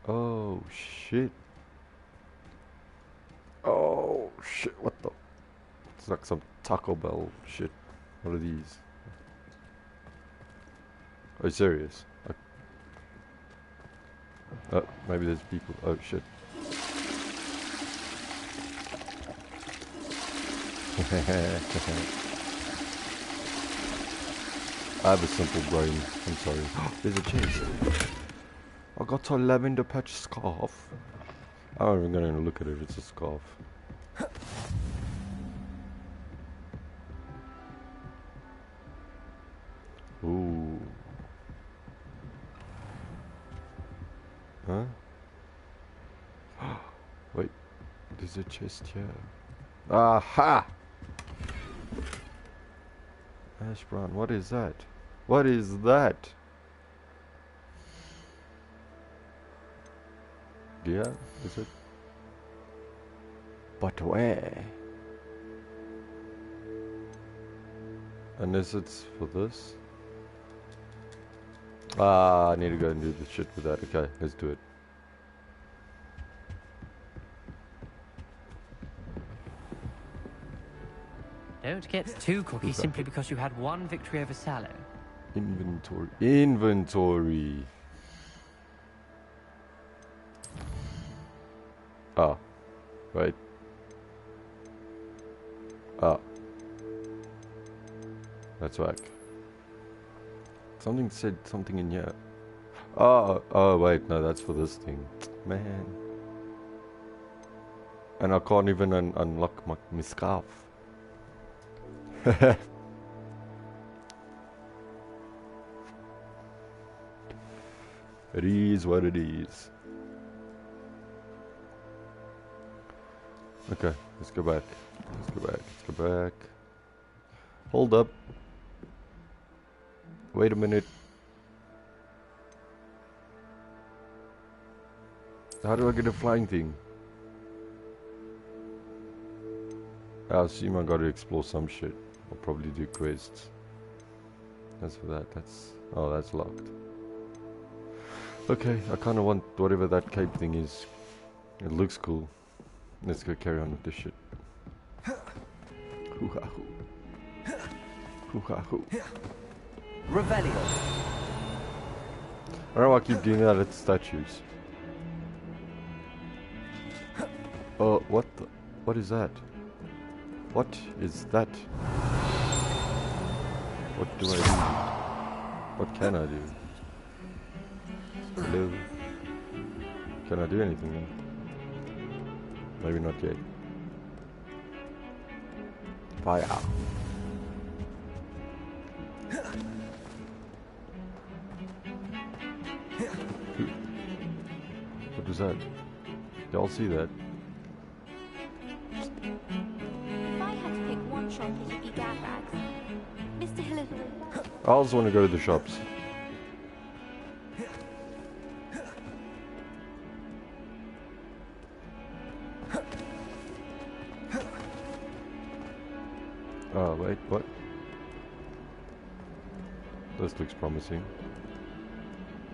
Oh shit. Oh shit, what the? It's like some Taco Bell shit. What are these? Are you serious? Oh, maybe there's people. Oh shit. I have a simple brain. I'm sorry. There's a chest. I got a lavender patch scarf. I'm not even gonna look at it. It's a scarf. Ooh. Huh? Wait. There's a chest here. Aha! Ash brown, what is that? What is that? Yeah, is it? But where? Unless it's for this? I need to go and do the shit with that. Okay, let's do it. Don't get too cocky simply because you had one victory over Sallow. Inventory. Inventory. Ah. Right. Ah. That's whack. Something said something in here. Oh wait, no, that's for this thing. Man. And I can't even unlock my scarf. It is what it is. Okay, let's go back. Let's go back. Let's go back. Hold up. Wait a minute. How do I get a flying thing? I assume I gotta explore some shit. I'll probably do quests. That's for that. Oh, that's locked. Okay, I kinda want whatever that cape thing is. It looks cool. Let's go carry on with this shit. Hoo-ha-hoo. Hoo-ha-hoo. Revelio. I don't know why I keep doing that at statues. Oh, what the? What is that? What is that? What do I do? What can I do? Hello? Can I do anything then? Maybe not yet. Fire. What is that? Y'all see that? If I had to pick one shop, it'd be gag bags. Mr. Hillary. I also want to go to the shops. Oh, wait, what? This looks promising.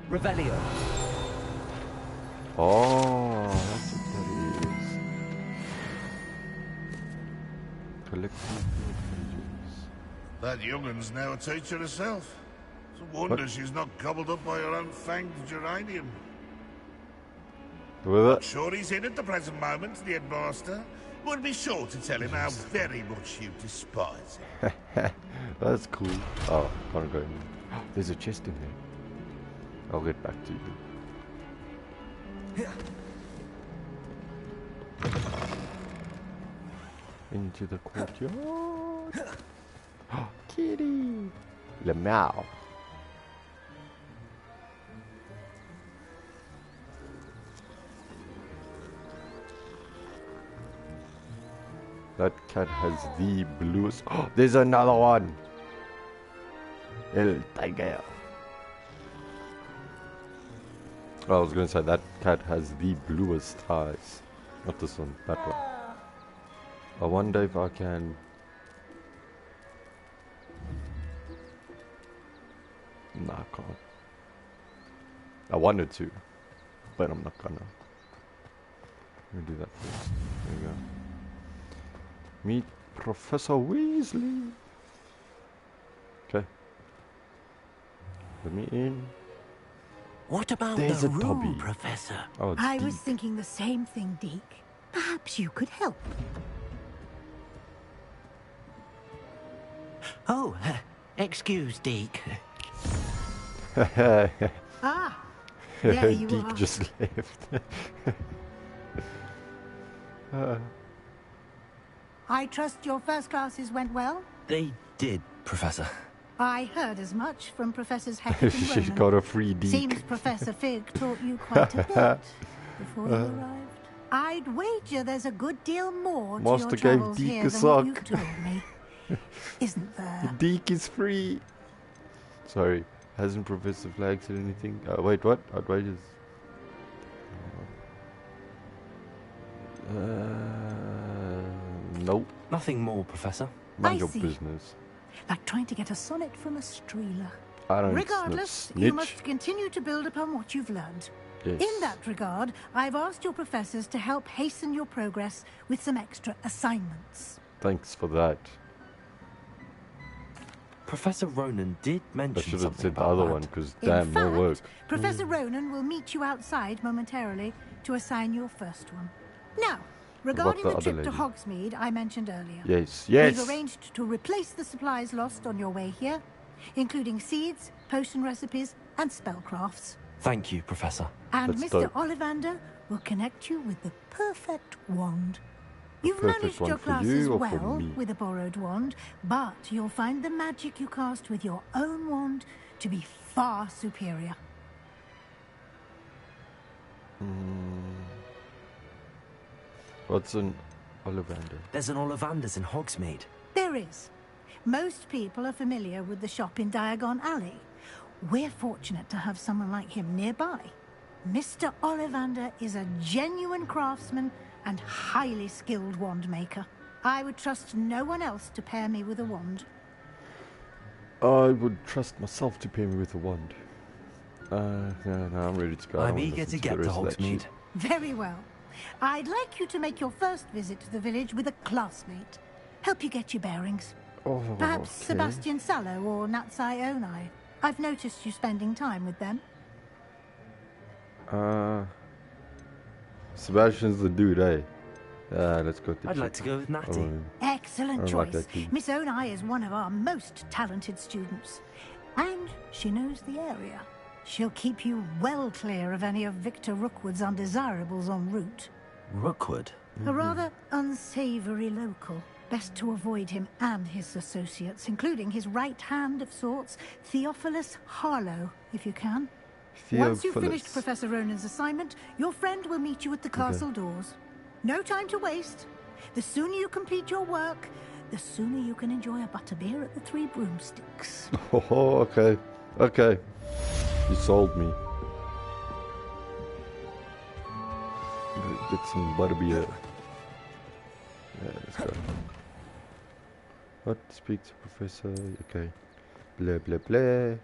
Revelio. Oh, that's what that is. Collecting pages. That young'un's now a teacher herself. It's a wonder she's not gobbled up by her unfanged geranium. Not sure he's in at the present moment, the headmaster. Would be sure to tell him how very much you despise him. That's cool. Oh, can't go in. There's a chest in here. I'll get back to you. Into the courtyard. Kitty! Lamau. That cat has the bluest. Oh, there's another one. El tiger. Oh, I was going to say that cat has the bluest eyes. Not this one, that one. I wonder if I can. Nah, I can't. I wanted to, but I'm not gonna. Let me do that first. There we go. Meet Professor Weasley. Okay. Let me in. What about There's the a room, Dobby. Professor? Oh, I was thinking the same thing, Deke. Perhaps you could help. Oh, excuse, Deke. Ah, there you Deke are. just left. I trust your first classes went well? They did, Professor. I heard as much from Professors Hackett and She Ronan. got a free Deke. Seems Professor Fig taught you quite a bit before you arrived. I'd wager there's a good deal more to Master your gave travels Deke here a than what you've sock. told me. Isn't there? Deke is free. Sorry, hasn't Professor Flag said anything? Wait, what? Outrageous. Nope. Nothing more, Professor. Mind I your see. business. Like trying to get a sonnet from a streeler. I don't Regardless, snitch. you must continue to build upon what you've learned. Yes. In that regard, I've asked your professors to help hasten your progress with some extra assignments. Thanks for that. Professor Ronan did mention I should have something said the about other that. one, because In damn, fact, more work. Professor Ronan will meet you outside momentarily to assign your first one. Now, regarding the the other trip to lady? Hogsmeade I mentioned earlier. Yes, yes. We've arranged to replace the supplies lost on your way here, including seeds, potion recipes, and spellcrafts. Thank you, Professor. And That's Mr. dope. Ollivander will connect you with the perfect wand. You've perfect managed one your for classes you or for well me? with a borrowed wand, but you'll find the magic you cast with your own wand to be far superior. What's an Ollivander? There's an Ollivander's in Hogsmeade. There is. Most people are familiar with the shop in Diagon Alley. We're fortunate to have someone like him nearby. Mr. Ollivander is a genuine craftsman and highly skilled wand maker. I would trust no one else to pair me with a wand. I would trust myself to pair me with a wand. No, I'm ready to go. I I'm don't wanna eager listen to get the to rest of that Hogsmeade. shit. Very well. I'd like you to make your first visit to the village with a classmate. Help you get your bearings. Oh, Perhaps okay. Sebastian Sallow or Natsai Onai. I've noticed you spending time with them. Sebastian's the dude, eh? Let's go. I'd like to go with Natty. Excellent I like choice. that kid. Miss Onai is one of our most talented students. And she knows the area. She'll keep you well clear of any of Victor Rookwood's undesirables en route. Rookwood? A rather unsavory local. Best to avoid him and his associates, including his right hand of sorts, Theophilus Harlow, if you can. Once you've finished Professor Ronan's assignment, your friend will meet you at the castle doors. No time to waste. The sooner you complete your work, the sooner you can enjoy a butterbeer at the Three Broomsticks. Oh, okay. Okay. You sold me. Get some butterbeer. Yeah, let's go. What? Speak to Professor. Okay. Blah, blah, blah.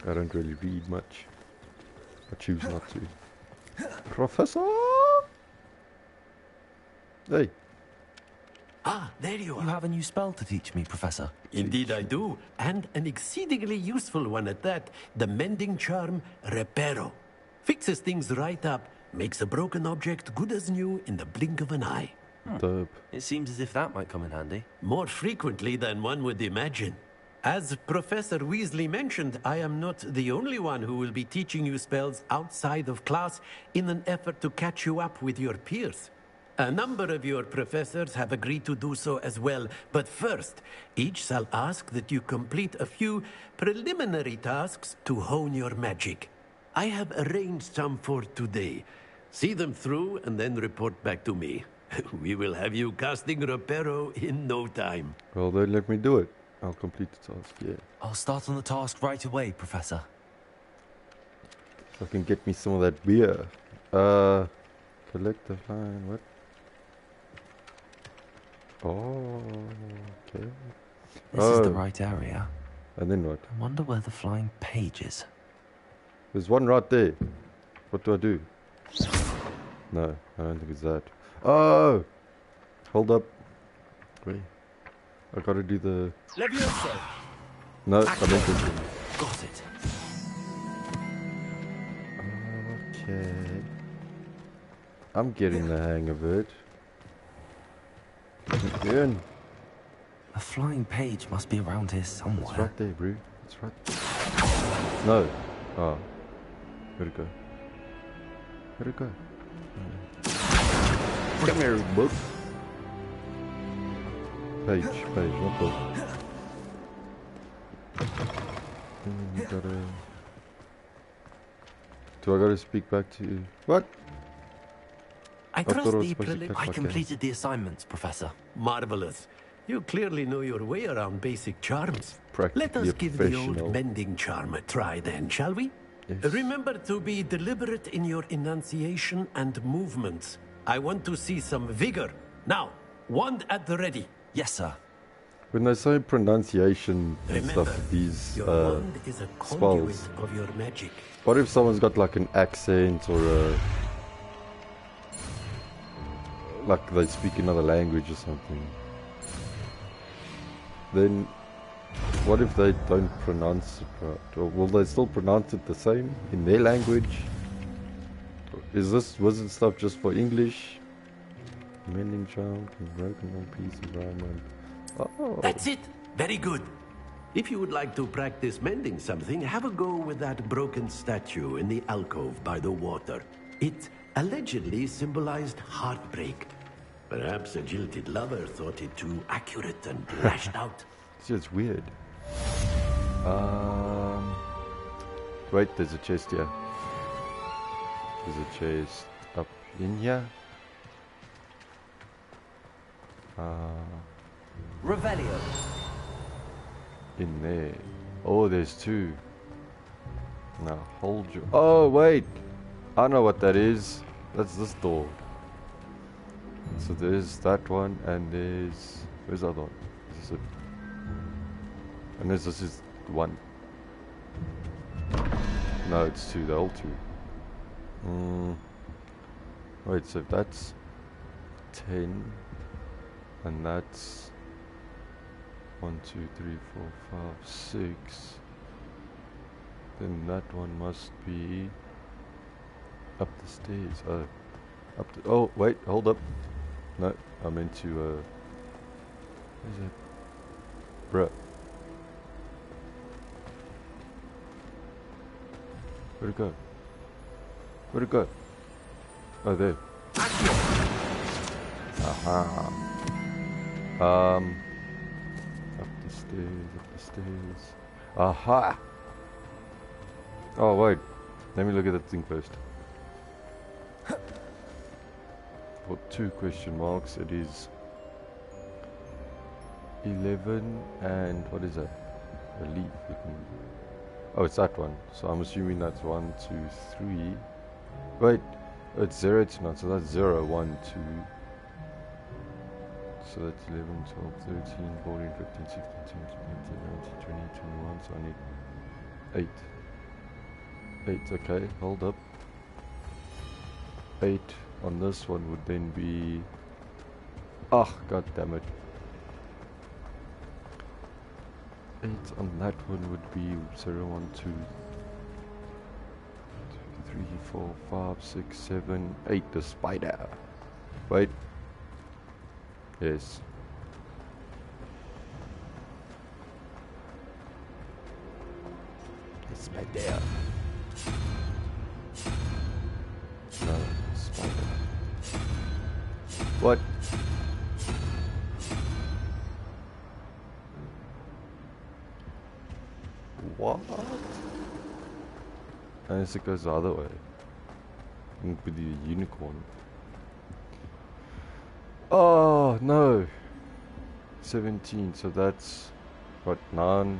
I don't really read much. I choose not to. Professor! Hey. Ah, there you are. You have a new spell to teach me, Professor. Indeed I do, and an exceedingly useful one at that. The mending charm, Reparo. Fixes things right up, makes a broken object good as new in the blink of an eye. Dope. It seems as if that might come in handy. More frequently than one would imagine. As Professor Weasley mentioned, I am not the only one who will be teaching you spells outside of class in an effort to catch you up with your peers. A number of your professors have agreed to do so as well, but first, each shall ask that you complete a few preliminary tasks to hone your magic. I have arranged some for today. See them through and then report back to me. We will have you casting Reparo in no time. Well, then let me do it. I'll complete the task, yeah. I'll start on the task right away, Professor. So I can get me some of that beer. Collect the line, what? Oh, okay. This is the right area. And then what? I wonder where the flying page is. There's one right there. What do I do? No, I don't think it's that. Oh! Hold up. Wait. I gotta do the... No, I meant this one. Got it. Okay. I'm getting the hang of it. In. A flying page must be around here somewhere. It's right there, bro. It's right there. No. Oh. Where'd it go? Where'd it go? Come here, book. Page, not book. You gotta... Do I gotta speak back to you? What? I trust I completed the assignments, Professor. Marvelous. You clearly know your way around basic charms. Let Practically us give the old mending charm a try then, shall we? Yes. Remember to be deliberate in your enunciation and movements. I want to see some vigor. Now, wand at the ready. Yes, sir. When they say pronunciation and stuff, these your wand is a conduit spells. of your magic. What if someone's got like an accent or a... like they speak another language or something? Then what if they don't pronounce it right? Or will they still pronounce it the same in their language? Is this wizard stuff just for English? Mending charm, broken one piece environment. Oh. That's it. Very good. If you would like to practice mending something, have a go with that broken statue in the alcove by the water. It allegedly symbolized heartbreak. Perhaps a jilted lover thought it too accurate and lashed out. See, it's weird. Wait, there's a chest here. There's a chest up in here. Revelio. In there. Oh, there's two. Now hold your... Oh, wait. I know what that is. That's this door. So there's that one, and there's... Where's the other one? Is this it? And this is one. No, it's two. They're all two. Wait, so that's 10. And that's 1, 2, 3, 4, 5, 6. Then that one must be up the stairs. Oh, up the... Oh, wait, hold up. No, I meant to, where's it? Bruh. Where'd it go? Where'd it go? Oh, there. Aha. Up the stairs, up the stairs. Aha! Oh, wait. Let me look at that thing first. For 2 question marks, it is 11 and what is that? A leaf. Oh, it's that one. So I'm assuming that's 1, 2, 3. Wait, it's 0 to 9, so that's 0, 1, 2. So that's 11, 12, 13, 14, 15, 16, 17, 18, 19, 20, 21. So I need 8. 8, okay, hold up. 8 on this one would then be... Ah, god damn it. 8 on that one would be 0, 1, 2, 3, 4, 5, 6, 7, 8. The spider. Wait. Yes. The spider. No, spider. What? What? Unless it goes the other way. It would be the unicorn. Oh no. 17, so that's what, 9,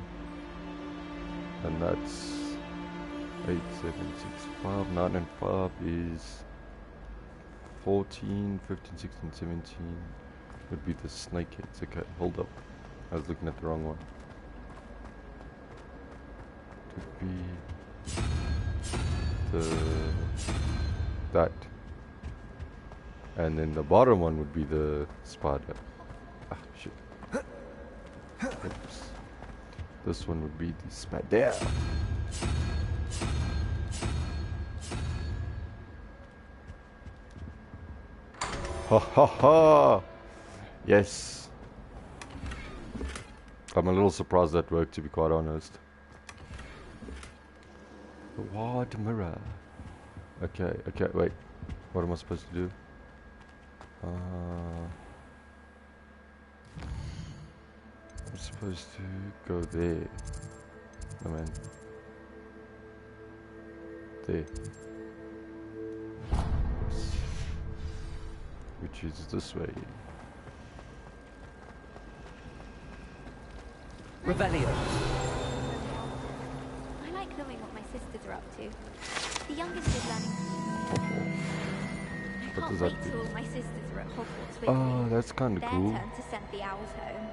and that's 8, 7, 6, 5, 9 and 5 is 14, 15, 16, 17 would be the snakeheads. Okay, hold up. I was looking at the wrong one. Would be that. And then the bottom one would be the spider. Ah, shit. Oops. This one would be the spider. Ha ha ha! Yes. I'm a little surprised that worked, to be quite honest. The wide mirror. Okay, okay, wait. What am I supposed to do? I'm supposed to go there. No man. There. Yes. Which is this way. Revelio. I like knowing what my sisters are up to. The youngest is learning. I can't wait till all my sisters are at Hogwarts with me. Oh, that's kind of cool. Their turn to send the owls home.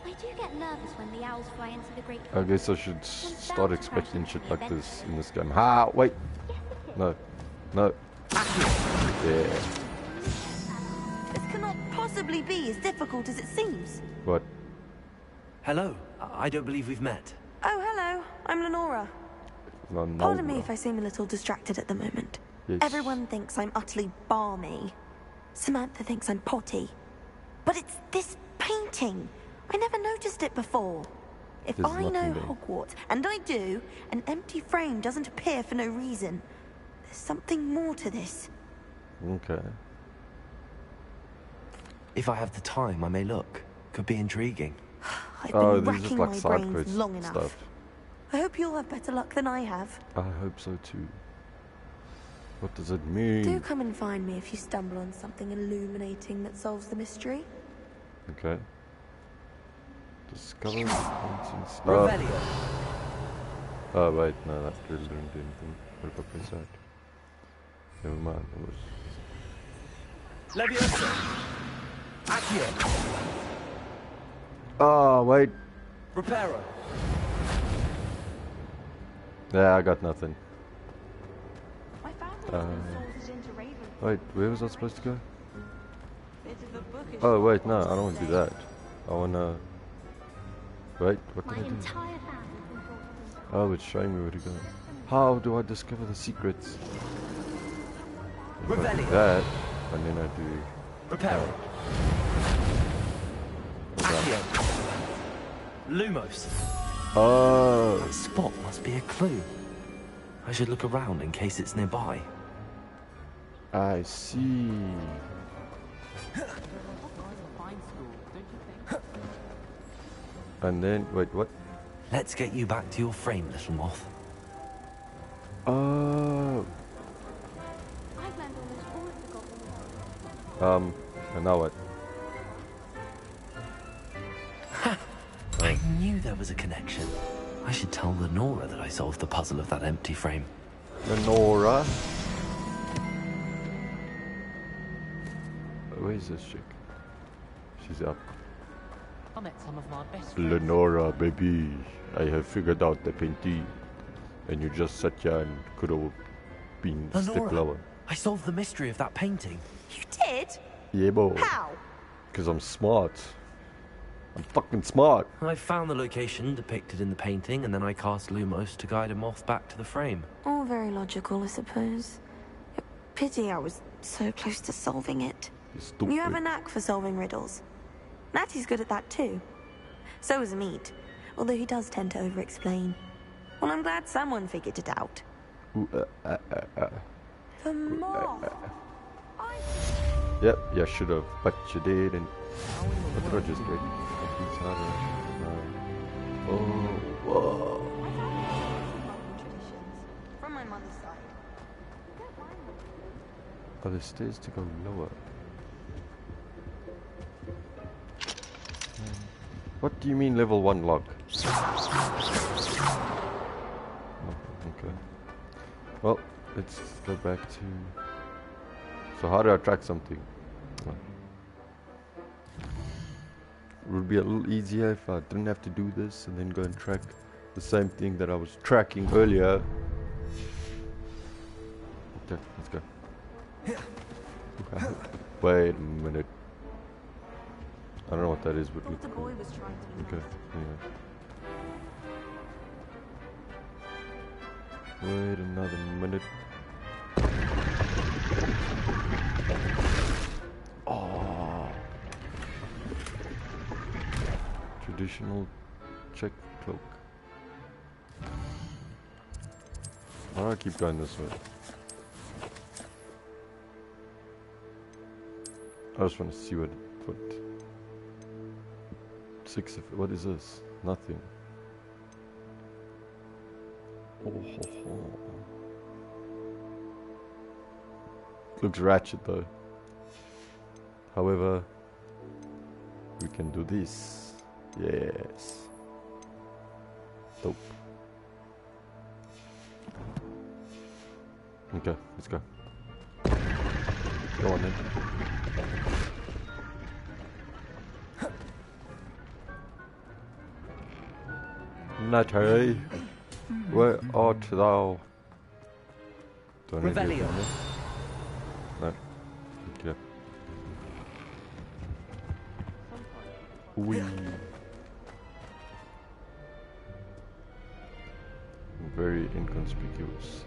I do get nervous when the owls fly into the great hall. I guess I should start expecting shit like this in this game. Ha! Wait! No. No. Yeah. This cannot possibly be as difficult as it seems. What? Hello. I don't believe we've met. Oh, hello. I'm Lenora. Pardon me if I seem a little distracted at the moment. Yes. Everyone thinks I'm utterly balmy. Samantha thinks I'm potty. But it's this painting. I never noticed it before. If I know Hogwarts, and I do, an empty frame doesn't appear for no reason. There's something more to this. Okay. If I have the time, I may look. Could be intriguing. I've been racking my brains long enough. Stuff. I hope you'll have better luck than I have. I hope so too. What does it mean? Do come and find me if you stumble on something illuminating that solves the mystery. Okay. Discover paintings. Revelio. Oh wait, no, that really didn't do anything. What if I press that? Never mind. It was... Leviosa. Accio. Oh wait. Reparo. Yeah, I got nothing. Wait, where was I supposed to go? Oh wait, no, I don't want to do that. I want to... Wait, what did I do? Oh, it's showing me where to go. How do I discover the secrets? If I do that, and then I do... Reparo. Accio. Lumos. Oh. That spot must be a clue. I should look around in case it's nearby. I see. And then, wait, what? Let's get you back to your frame, little moth. Oh. And now what? I knew there was a connection. I should tell Lenora that I solved the puzzle of that empty frame. Lenora? Where is this chick? She's up. I met some of my best friends. Lenora, baby. I have figured out the painting. And you just sat here and could have been stick lower. I solved the mystery of that painting. You did? Yeah, boy. How? Because I'm smart. I'm fucking smart. I found the location depicted in the painting, and then I cast Lumos to guide him off back to the frame. All very logical, I suppose. Pity I was so close to solving it. You have a knack for solving riddles. Natty's good at that too. So is Meat, although he does tend to over-explain. Well, I'm glad someone figured it out. The moth! Yep, you should have, but you didn't. What did I just get? Oh, whoa. From my mother's side. Are there stairs to go lower? What do you mean level 1 log? Oh, okay. Well, let's go back to... So how do I track something? Oh. It would be a little easier if I didn't have to do this and then go and track the same thing that I was tracking earlier. Okay, let's go. Wait a minute. I don't know what that is, but look cool. Okay, anyway. Wait another minute. Oh. Traditional check cloak. Why do I keep going this way? I just want to see what 6 of what is this? Nothing. Oh ho ho. Looks ratchet though. However, we can do this. Yes. Dope. Okay, let's go. Go on then. Natty, where art thou? Do I need to Revelio. No. Okay. Wee. Very inconspicuous.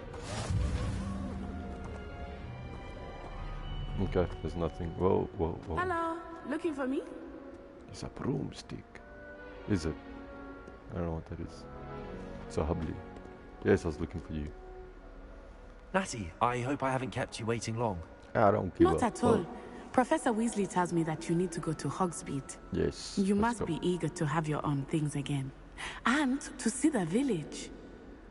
Okay, there's nothing. Whoa, whoa, whoa. Hello, looking for me? It's a broomstick. Is it? I don't know what that is. It's a hubbly. Yes, I was looking for you. Natty, I hope I haven't kept you waiting long. I don't give Not up. at all. Professor Weasley tells me that you need to go to Hogsmeade. Yes. You let's must go. be eager to have your own things again. And to see the village.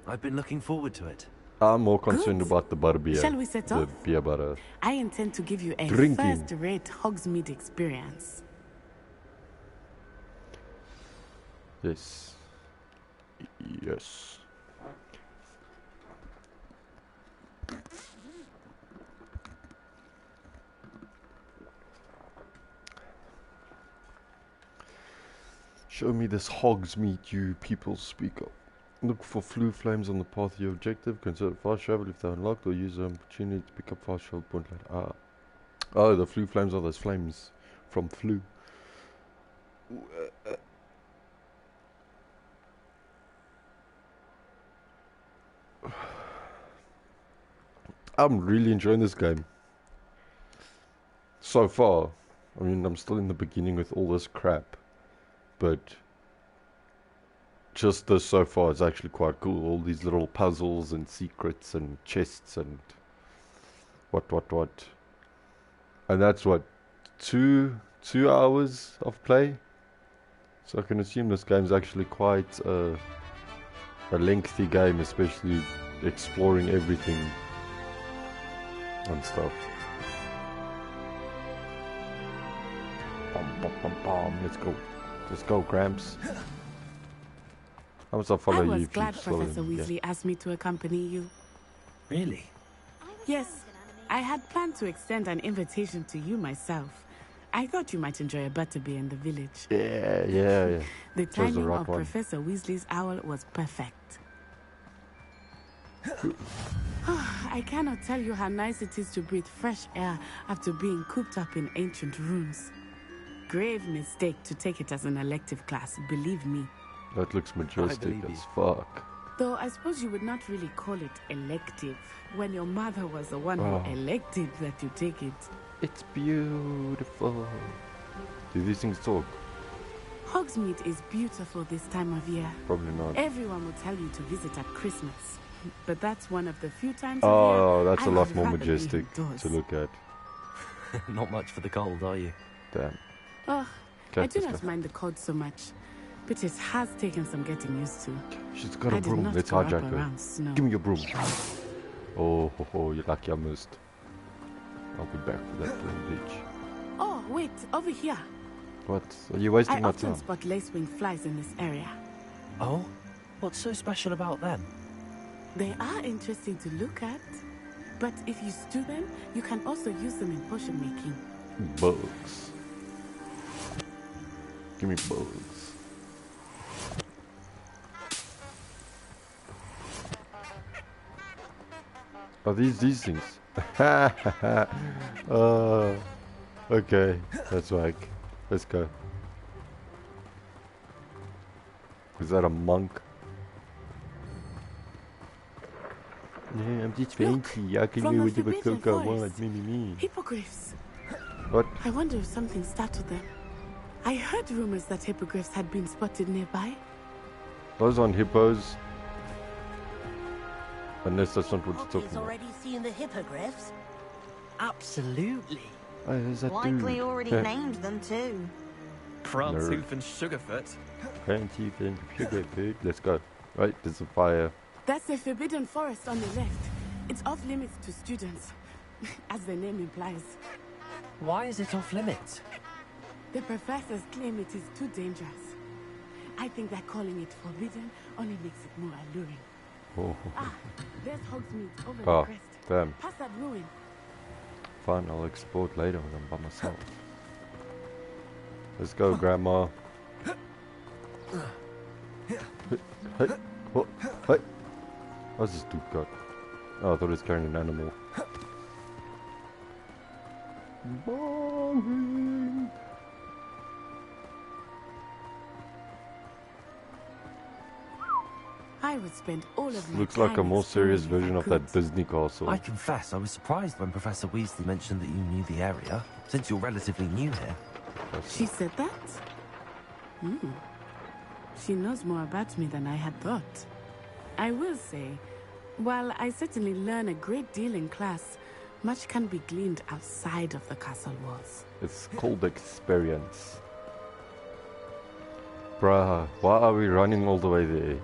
I've been looking forward to it. I'm more concerned about the bar beer. Shall we set the off? beer butter. I intend to give you a Drinking. first-rate Hogsmeade experience. Yes. Yes. Show me this Hogsmeade you people speak of. Look for flue flames on the path of your objective. Consider fast travel if they're unlocked, or use the opportunity to pick up fast travel point light. Ah. Oh, the flue flames are those flames from flue. I'm really enjoying this game. So far. I mean, I'm still in the beginning with all this crap. But just this so far is actually quite cool. All these little puzzles and secrets and chests and what. And that's what, 2 hours of play? So I can assume this game's actually quite a lengthy game, especially exploring everything and stuff. Let's go. Let's go, Gramps. How much I follow you? I was glad Professor Weasley asked me to accompany you. Really? Yes. I had planned to extend an invitation to you myself. I thought you might enjoy a butterbeer in the village. Yeah. The timing of Professor Weasley's owl was perfect. I cannot tell you how nice it is to breathe fresh air after being cooped up in ancient rooms. Grave mistake to take it as an elective class, believe me. That looks majestic as fuck. Though I suppose you would not really call it elective when your mother was the one who elected that you take it. It's beautiful. Do these things talk? Hogsmeade is beautiful this time of year. Probably not. Everyone will tell you to visit at Christmas. But that's one of the few times of year that's a lot more majestic to look at. Not much for the cold, are you? Damn. Oh, I do not mind the cold so much. But it has taken some getting used to. She's got a broom. Let's hijack her. Give me your broom. Oh, you're lucky I missed. I'll be back for that broom, bitch. Oh, wait, over here. What? Are you wasting my time? I often spot lacewing flies in this area. Oh? What's so special about them? They are interesting to look at. But if you stew them, you can also use them in potion making. Bugs. Give me bugs. Are these things? Okay, that's right. Let's go. Is that a monk? Yeah, I'm just fancy. I can do whatever Coco wants. Me. Hippogriffs. What? I wonder if something startled them. I heard rumors that hippogriffs had been spotted nearby. Those aren't hippos. Unless that's not what you're talking about. Already seen the hippogriffs? Absolutely. Oh, there's that Likely dude. already named them too. Prantooth and Sugarfoot. Prantooth and Sugarfoot. Let's go. Right, there's a fire. That's the forbidden forest on the left. It's off limits to students, as the name implies. Why is it off limits? The professors claim it is too dangerous. I think that calling it forbidden only makes it more alluring. Oh. There's Hogsmeade over Oh, the crest. damn. Past that ruin. Fine, I'll explore it later when I'm by myself. Let's go, Grandma. Hey. What's this dude got? Oh, I thought he was carrying an animal. Boring. I would spend all of my Looks like a more serious exploring version if of I that Disney castle. I confess, I was surprised when Professor Weasley mentioned that you knew the area, since you're relatively new here. She said that? She knows more about me than I had thought. I will say, while I certainly learn a great deal in class, much can be gleaned outside of the castle walls. It's called experience. Bruh, why are we running all the way there?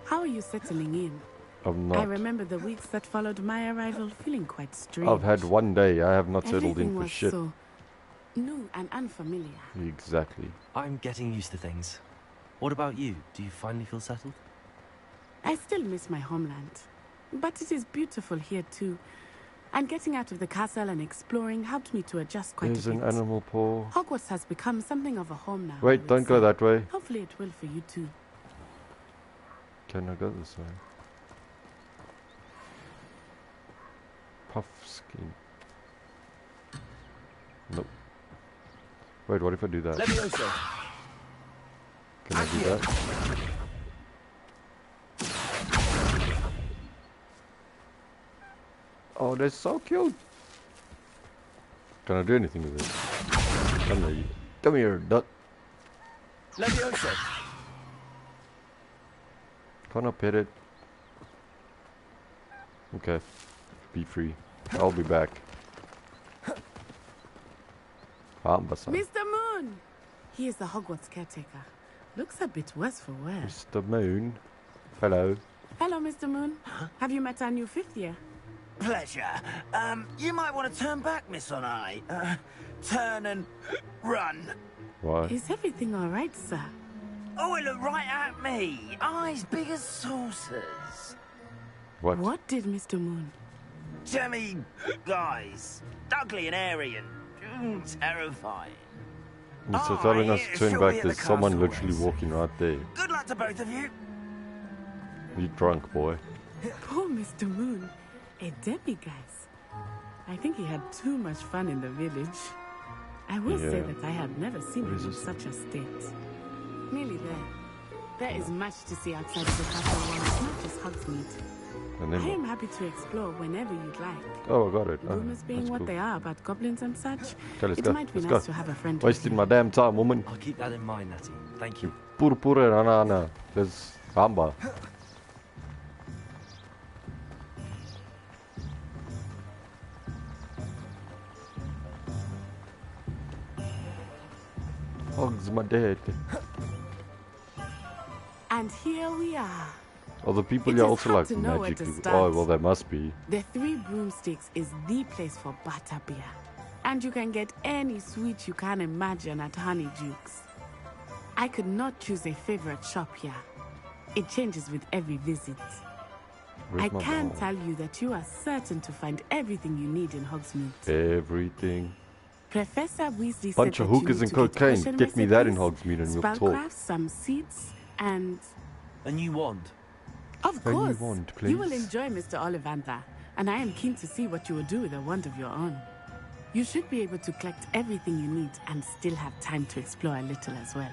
How are you settling in? I'm not. I remember the weeks that followed my arrival feeling quite strange. I've had one day. I have not settled Everything in for was shit. so new and unfamiliar. Exactly. I'm getting used to things. What about you? Do you finally feel settled? I still miss my homeland. But it is beautiful here too. And getting out of the castle and exploring helped me to adjust quite There's a bit. an animal paw. Hogwarts has become something of a home now. Wait, don't go that way. Hopefully it will for you too. Can I go this way? Puff skin. Nope. Wait, what if I do that? Levioso. Can I do that? Oh, they're so cute. Can I do anything with this? Come here, duck. Levioso. Can I pet it? Okay. Be free. I'll be back. Mr. Moon! He is the Hogwarts caretaker. Looks a bit worse for wear. Mr. Moon. Hello. Hello, Mr. Moon. Have you met our new 5th year? Pleasure. You might want to turn back, Miss Onai. Turn and run. What? Is everything all right, sir? Oh, it looked right at me. Eyes big as saucers. What? What did Mr. Moon? Jemmy guys. Ugly and airy and terrifying. So telling us to turn back, there's someone literally walking right there. Good luck to both of you. You drunk, boy. Poor Mr. Moon. A demiguise. I think he had too much fun in the village. I will say that I have never seen him in such a state. Nearly there. There is much to see outside of the castle walls, not just Hogsmeade. I am happy to explore whenever you'd like. Oh, I got it. Rumors being what they are about goblins and such, okay, let's it go. might be Let's nice go. to have a friend. Wasting my damn time, woman. I'll keep that in mind, Natty. Thank you. Pura, Nana. There's Hamba. Hogs my dad. And here we are. Oh, the people here also like magic. Oh, well, they must be. The 3 Broomsticks is the place for butterbeer. And you can get any sweet you can imagine at Honeydukes. I could not choose a favorite shop here. It changes with every visit. I can tell you that you are certain to find everything you need in Hogsmeade. Everything. Professor Weasley bunch said of hookers and cocaine. Get me that in Hogsmeade and you'll talk. Spellcraft, some seeds, and a new wand. Of course. A new wand, please. You will enjoy Mr. Ollivander, and I am keen to see what you will do with a wand of your own. You should be able to collect everything you need and still have time to explore a little as well.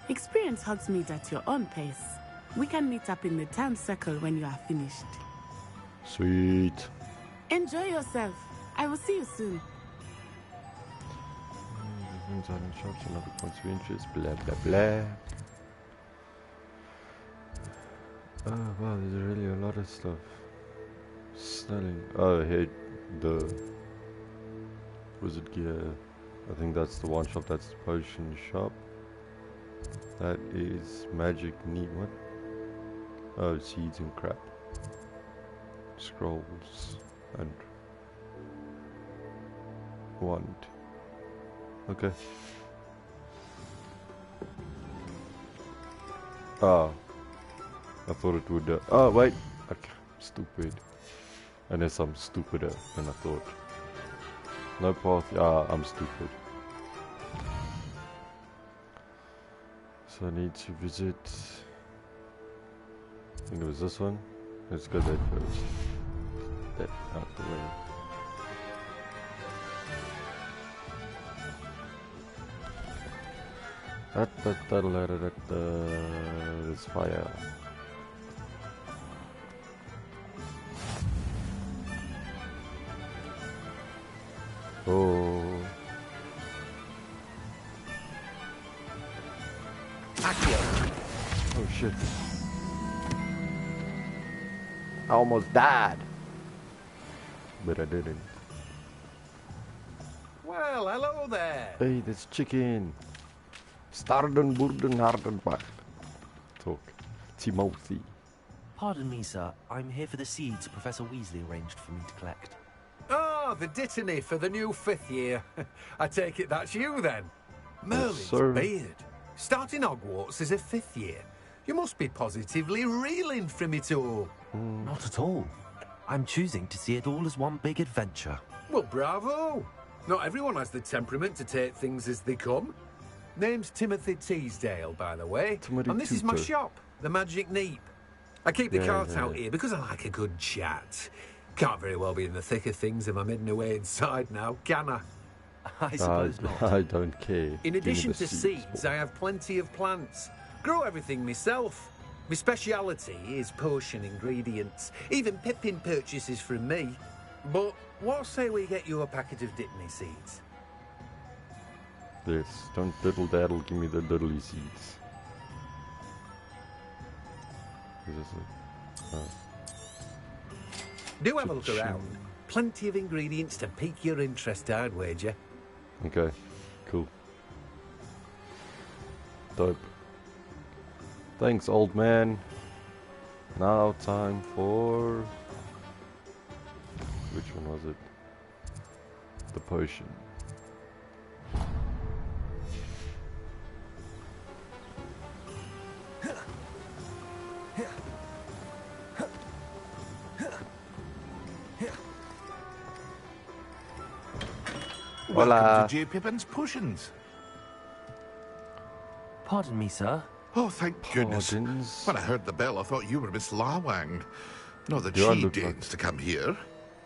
Experience Hogsmeade at your own pace. We can meet up in the town circle when you are finished. Sweet. Enjoy yourself. I will see you soon. Shops and other points of interest, blah blah blah. Oh wow, there's really a lot of stuff. Snelling. Oh, hey, the wizard gear. I think that's the one shop. That's the potion shop. That is magic need. What? Oh, seeds and crap. Scrolls and wand. Okay. Ah. I thought it would. Oh, wait. Okay. Stupid. And there's some stupider than I thought. No path. Ah, I'm stupid. So I need to visit. I think it was this one. Let's go there first. That out the way. There's fire. Oh. Oh shit. I almost died. But I didn't. Well, hello there. Hey, there's chicken. Starden, Burden, Hardenbach. Talk. Timothy. Pardon me, sir. I'm here for the seeds Professor Weasley arranged for me to collect. Oh, the dittany for the new 5th year. I take it that's you then. Merlin's beard. Starting Hogwarts as a 5th year. You must be positively reeling from it all. Not at all. I'm choosing to see it all as one big adventure. Well, bravo. Not everyone has the temperament to take things as they come. Name's Timothy Teasdale, by the way. And this is my shop, the Magic Neep. I keep the cart out here because I like a good chat. Can't very well be in the thick of things if I'm hidden away inside now, can I? I suppose not. I don't care. In addition to seeds, I have plenty of plants. Grow everything myself. My speciality is potion ingredients. Even Pippin purchases from me. But what say we get you a packet of Dittany seeds? Yes, don't diddle daddle, give me the diddly seeds. Is this it? Oh. Do have a look around. Plenty of ingredients to pique your interest, I'd wager. Okay, cool. Dope. Thanks, old man. Now time for... Which one was it? The potion. Welcome to J. Pippin's Potions. Pardon me, sir. Oh, thank goodness. When I heard the bell, I thought you were Miss Lawang. Not that she deigns to come here.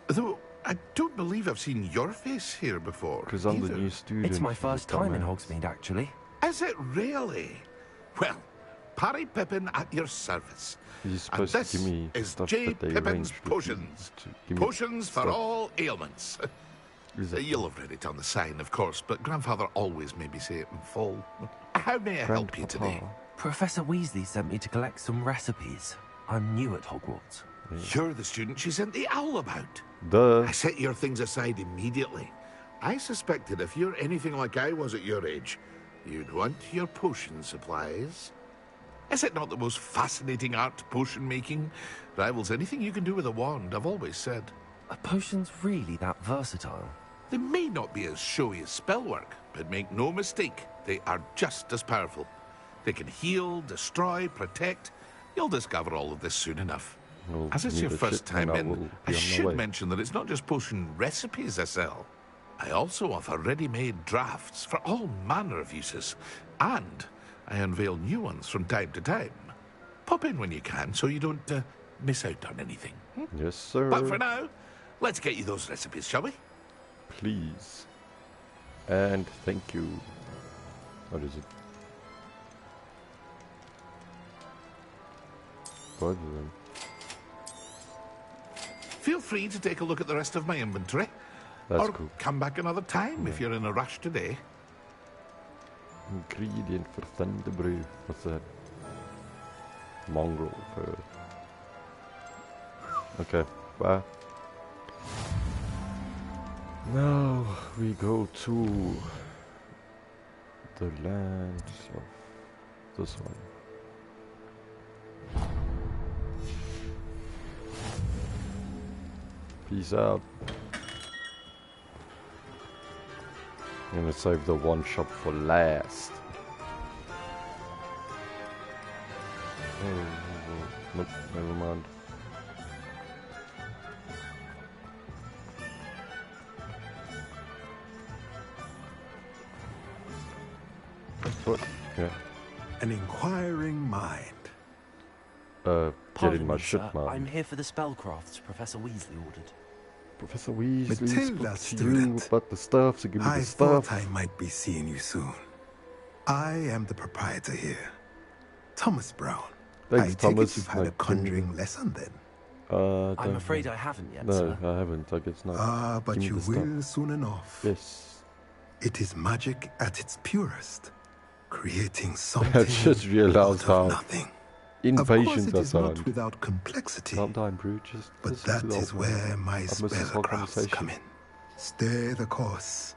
Though, I don't believe I've seen your face here before. Because I'm the new student. It's my first time in Hogsmeade, actually. Is it really? Well, Parry Pippin at your service. He's supposed to give me is stuff J. that they Pippin's arranged Potions. Potions for all ailments. You'll have read it on the sign, of course, but Grandfather always made me say it in full. How may I help you today? Professor Weasley sent me to collect some recipes. I'm new at Hogwarts. You're the student she sent the owl about. Duh. I set your things aside immediately. I suspected if you're anything like I was at your age, you'd want your potion supplies. Is it not the most fascinating art, potion making? Rivals anything you can do with a wand, I've always said. Are potions really that versatile? They may not be as showy as spellwork, but make no mistake, they are just as powerful. They can heal, destroy, protect. You'll discover all of this soon enough. Well, as it's your first time in, I should mention that it's not just potion recipes I sell. I also offer ready-made drafts for all manner of uses, and I unveil new ones from time to time. Pop in when you can so you don't miss out on anything. Yes, sir. But for now, let's get you those recipes, shall we? Please. And thank you. What is it? What is it? Feel free to take a look at the rest of my inventory. That's or cool. Come back another time if you're in a rush today. Ingredient for Thunderbrew. What's that? Mongrel for... Okay, bye. Now we go to the land of this one. Peace out. I'm gonna save the one shop for last. Oh, nope, never mind. What? Yeah. An inquiring mind. Getting my shit, man. I'm here for the spellcrafts Professor Weasley ordered. Professor Weasley Matilda, spoke to you about the stuff, so give me the stuff. I thought I might be seeing you soon. I am the proprietor here, Thomas Brown. Thanks, I Thomas. Take it you've had a conjuring lesson then. I'm afraid I haven't yet, no, sir. I haven't. I guess not. But you will soon enough. Yes. It is magic at its purest, creating something I just realized how nothing. impatient I is sound. not without complexity. Calm down, bro. But that is where my spellcrafts come in. Stay the course,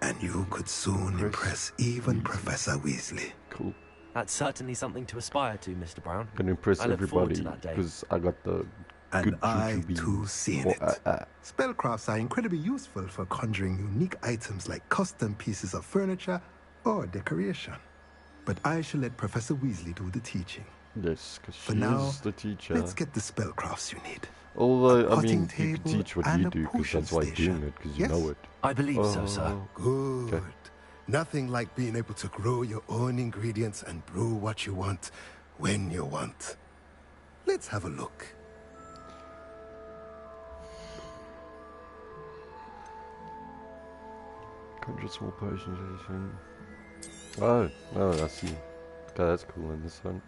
and you could soon impress even Professor Weasley. Cool. That's certainly something to aspire to, Mr. Brown. Can impress I look forward everybody to that day. because I got the And good I too seen it. Oh, Spellcrafts are incredibly useful for conjuring unique items like custom pieces of furniture or decoration. But I shall let Professor Weasley do the teaching. Yes, because For she now, is the teacher. let's get the spellcrafts you need. Although, I potting mean, you can table teach what and you a do because that's why you're potion doing it, because you Yes? know it. I believe so, sir. Good. Okay. Nothing like being able to grow your own ingredients and brew what you want when you want. Let's have a look. Conjure small potions, anything. Oh, I see. Okay, that's cool in this one.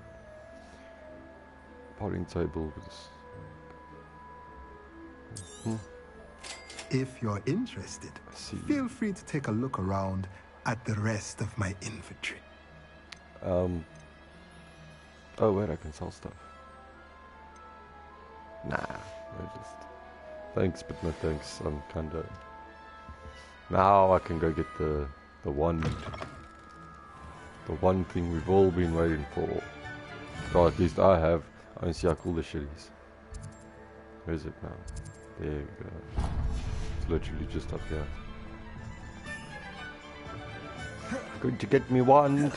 Potting table with If you're interested, feel free to take a look around at the rest of my inventory. Oh wait, I can sell stuff. Nah, I just... Thanks, but no thanks. I'm kinda... Now I can go get the one thing we've all been waiting for. Or at least I have. I see how cool this shit is. Where is it now? There we go. It's literally just up here. Going to get me wand.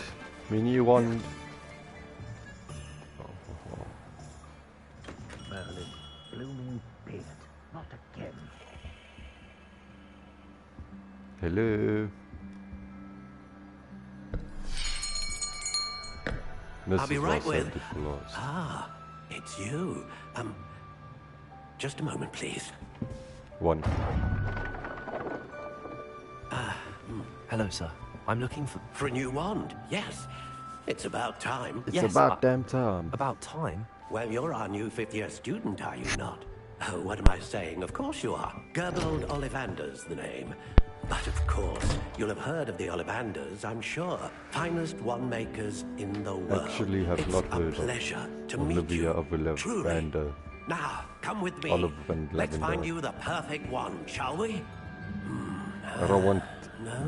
Me new wand. Merlin, blooming beard. Not again. Hello. I'll be right with. Ah, it's you. Just a moment, please. One. Hello, sir. I'm looking for a new wand. Yes, it's about time. It's about damn time. About time? Well, you're our new fifth-year student, are you not? Oh, what am I saying? Of course you are. Gerbold Ollivander's the name. But of course, you'll have heard of the Ollivanders, I'm sure. Finest wand makers in the world. Actually, have it's not a heard pleasure of to meet Olivia you. of Ollivander. Now, come with me. Olive Let's find you the perfect wand, shall we? I don't want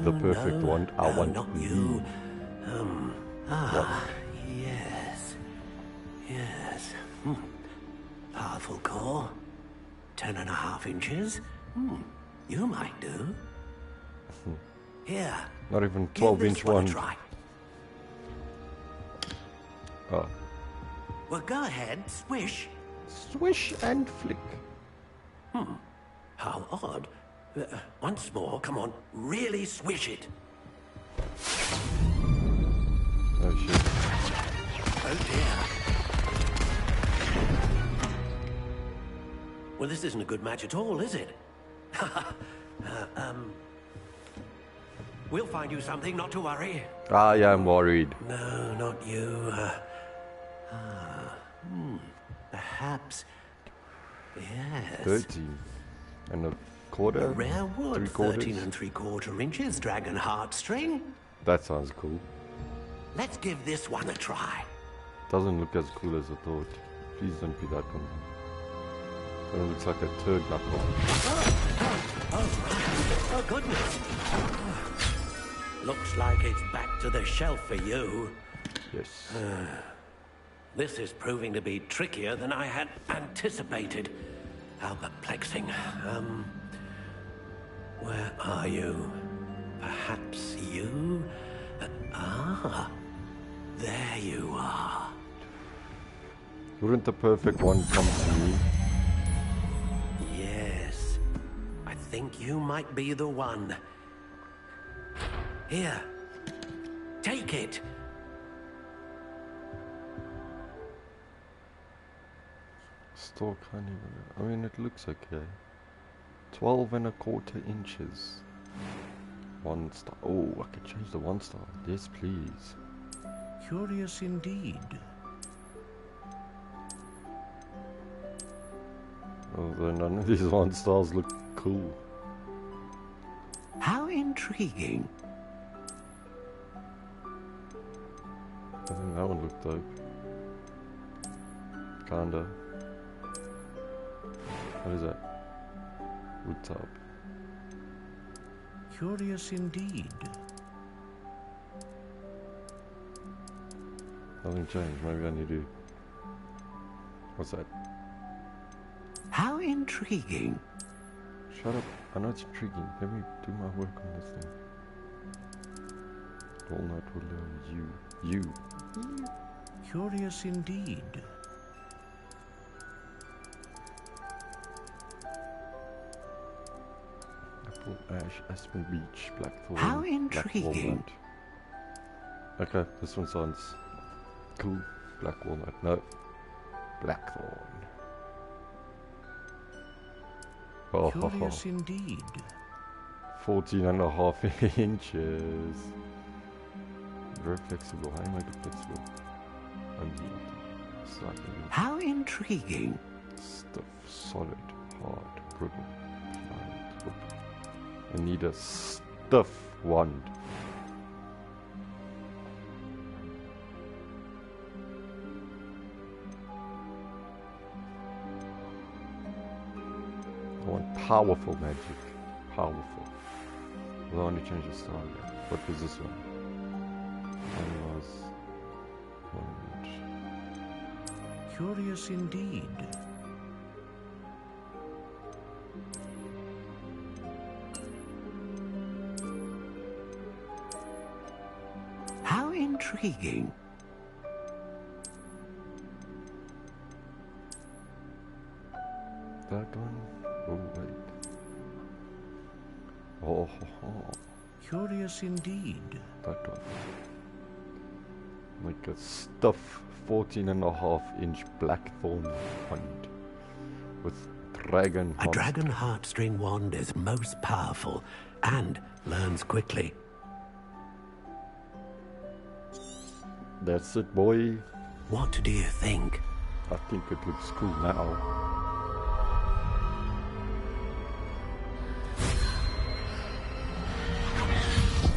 the perfect wand. I want not the you. wand. Yes. Yes. Powerful core. 10.5 inches. You might do. Here. Not even 12-inch one. Try. Oh. Well, go ahead. Swish. Swish and flick. How odd. Once more, come on. Really swish it. Oh, shit. Oh, dear. Well, this isn't a good match at all, is it? We'll find you something, not to worry. I am worried. No, not you. Perhaps. Yes. 13 and a quarter. Rare wood, 3/4. 13 3/4 inches, dragon heartstring. That sounds cool. Let's give this one a try. Doesn't look as cool as I thought. Please don't be that one. It looks like a turd knuckle. Oh, right. Oh, goodness. Looks like it's back to the shelf for you. Yes. This is proving to be trickier than I had anticipated. How perplexing. Where are you? Perhaps you? There you are. Wouldn't the perfect one come to me? Yes. I think you might be the one. Here. Take it. Still can't even. I mean, it looks okay. 12 1/4 inches. 1 star. Oh, I can change the 1 star. Yes, please. Curious indeed. Although none of these 1 stars look cool. How intriguing. I think that one looked dope. Kinda. What is that? Wood top. Curious indeed. Nothing changed. Maybe I need to. What's that? How intriguing. Shut up. I know it's intriguing. Let me do my work on this thing. Walnut willow. You. Curious indeed. Apple, ash, aspen, beech, blackthorn. How intriguing. Black walnut. Okay, this one sounds cool. Black walnut. No. Blackthorn. Oh, Curious indeed. 14.5 inches. Very flexible. How am I flexible? Slightly. How intriguing. Stuff. Solid. Hard. Brittle. Pliant. Wood. I need a stuff wand. I want powerful magic. Powerful. Well, I want to change the style. What was this one? Curious indeed. How intriguing. That one? Oh, wait. Oh, Curious indeed. That one. Like a stuff 14.5-inch blackthorn wand with dragon A dragon heartstring wand is most powerful and learns quickly. That's it, boy. What do you think? I think it looks cool now.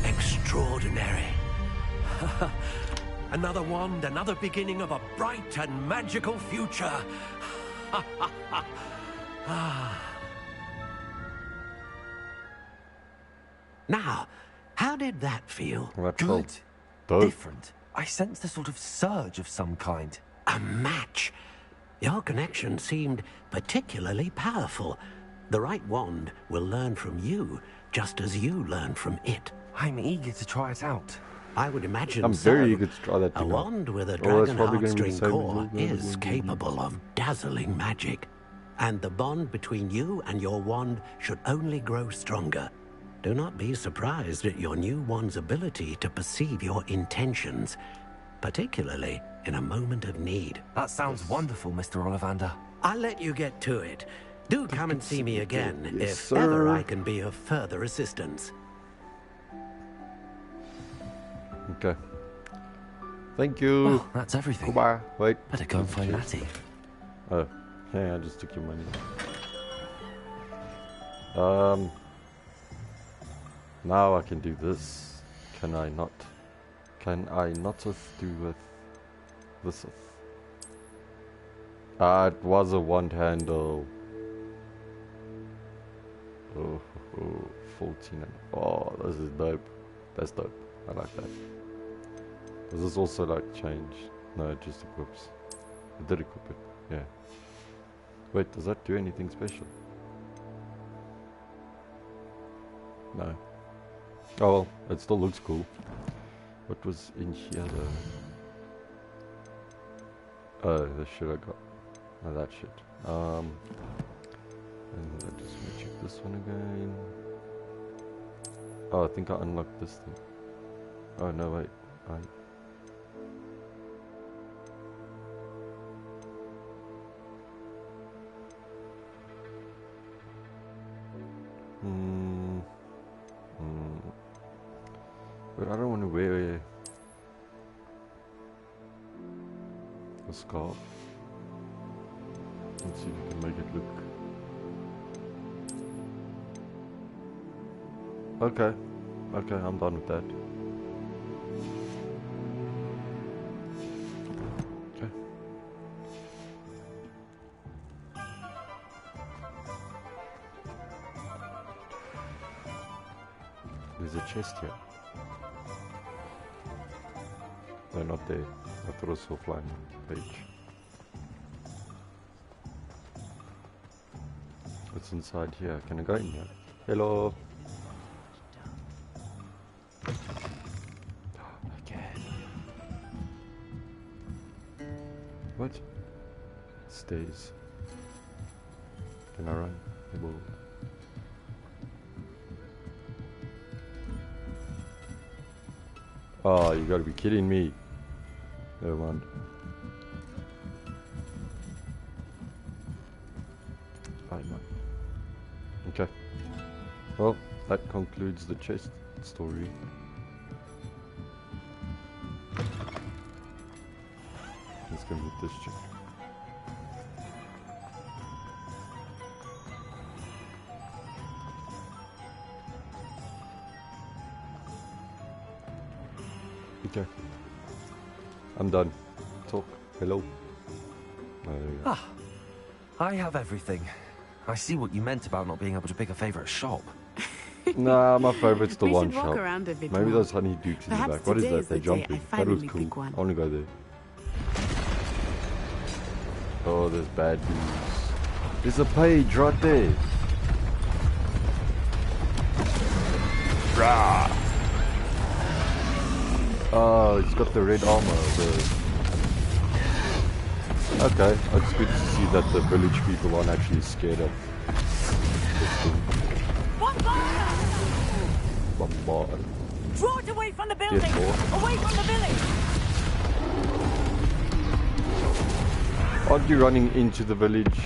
Extraordinary. Another wand, another beginning of a bright and magical future. Now, how did that feel? Good. Different. I sensed a sort of surge of some kind. A match. Your connection seemed particularly powerful. The right wand will learn from you, just as you learn from it. I'm eager to try it out. I would imagine I'm very eager to try that a thing wand out. with a Oh, that's dragon probably gonna be the heartstring same core as is capable of dazzling magic. And the bond between you and your wand should only grow stronger. Do not be surprised at your new wand's ability to perceive your intentions, particularly in a moment of need. That sounds wonderful, Mr. Ollivander. I'll let you get to it. Do come and see me again Yes, if ever sir. I can be of further assistance. Okay. Thank you. Well, that's everything. Goodbye. Wait. Better go and find Natty. Oh, yeah, I just took your money. Now I can do this. Can I not? Can I not do with this? It was a wand handle. Oh, 14 and oh, this is dope. That's dope. I like that. Does this also like change? No, it just equips. It did equip it. Yeah. Wait, does that do anything special? No. Oh well, it still looks cool. What was in here though? Oh, the shit I got. No, that shit. And I just want to check this one again. Oh, I think I unlocked this thing. Oh no, wait. But I don't want to wear a scarf. Let's see if we can make it look. Okay. Okay, I'm done with that. Okay. There's a chest here. No, not there. I thought I saw a flying page. What's inside here? Can I go in here? Hello. Again. What? It stays. Can I run? Hello. Oh, you gotta be kidding me. Never mind. Okay. Well, that concludes the chest story. Let's go with this chick. Okay. I'm done. Talk. Hello. Ah, I have everything. I see what you meant about not being able to pick a favourite shop. Nah, my favourite's the one walk shop. around a bit Maybe more. those honey dukes in the Perhaps back. What is today that? is They're the day jumping. I That was finally cool. pick one. I want to go there. Oh, there's bad dudes. There's a page right there. Rah! Oh, he's got the red armor. Okay, it's good to see that the village people aren't actually scared of this thing. Bombard. Draw it away from the building! Away from the village! Aren't you running into the village?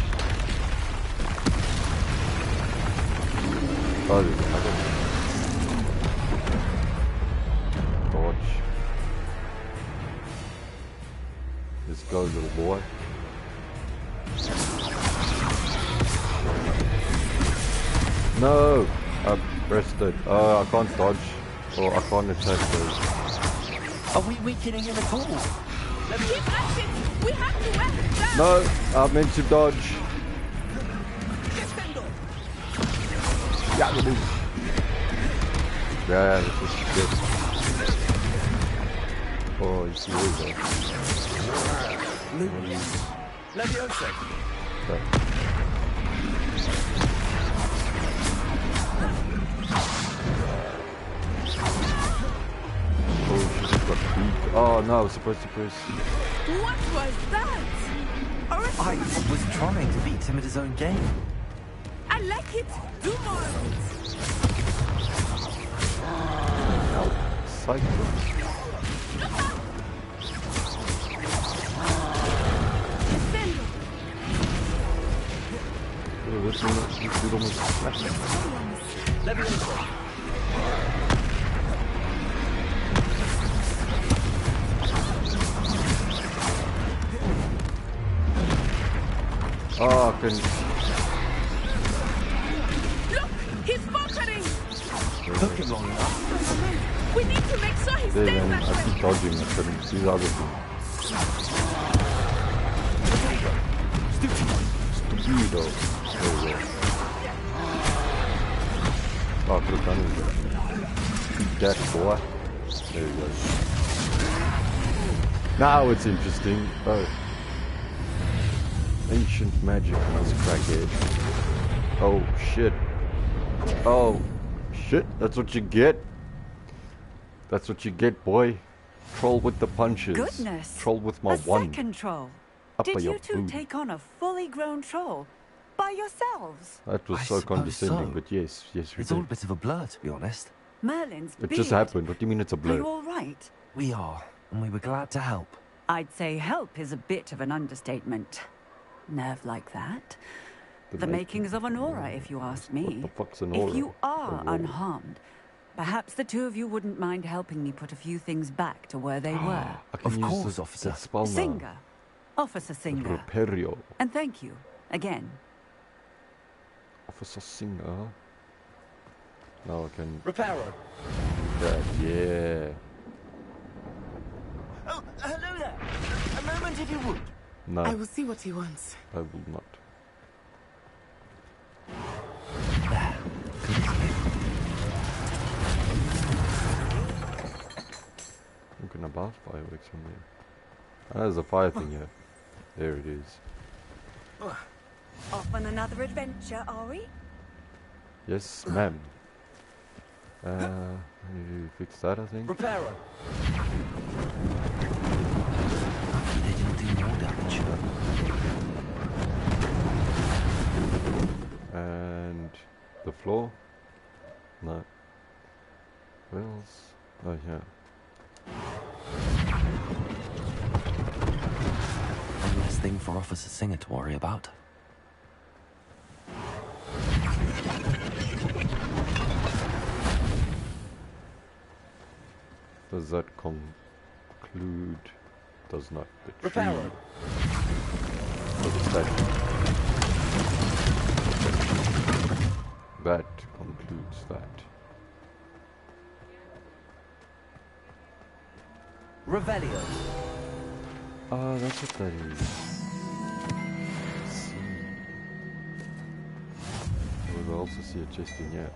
Oh, there's another one. Dodge. Let's go, little boy. No! I pressed it. Oh, I can't dodge. Or I can't attack those. Are we weakening him at all? Keep at it! We have to wear it down! No! I meant to dodge. Yeah, we do. Yeah, this is good. Oh, you see where Leviosa. Okay. Oh, she's got beat. Oh no, I was supposed to press. What was that? I was trying to beat him at his own game. I like it. Do more of it. Psycho. Oh, this dude almost smashed me. Oh, I couldn't. Look, he's faltering. Took him long enough. We need to make sure he stays Then that I way. keep dodging. I couldn't see the other thing. Stupido. There we go. Oh, I could have done it. Beat that boy. There we go. Now it's interesting. Oh. Ancient magic, nice crackhead. Oh shit. Oh shit, that's what you get. That's what you get, boy. Troll with the punches. Goodness. Troll with my a one. second troll. Up Did your you two boob. take on a fully grown troll by yourselves? That was I so suppose condescending, so. but yes, yes, we It's all a did. bit of a blur, to be honest. Merlin's It beard. just happened. What do you mean it's a Are blur? you all right? We are, and we were glad to help. I'd say help is a bit of an understatement. Nerve like that. The makings of an aura, if you ask me. What the fuck's an aura? If you are Aurora. unharmed, perhaps the two of you wouldn't mind helping me put a few things back to where they were. I can Of use course, the officer. spell now. Singer. Officer Singer. Reperio. And thank you, again. Officer Singer. Now I can... Reparo. That, yeah. Oh, hello there. A moment if you would. No, I will see what he wants. I will not. I'm gonna blast fireworks from there. Ah, there's a fire thing here. There it is. Off on another adventure, are we? Yes, ma'am. You fix that, I think. Reparo. They didn't do more damage. And the floor? No. Where else? Oh, yeah. One less thing for Officer Singer to worry about. Does that conclude? Does not. The tree. Reparo. Oh, the statue. That concludes that. Revelio. Ah, that's what that is. See. We'll also see a chest in here.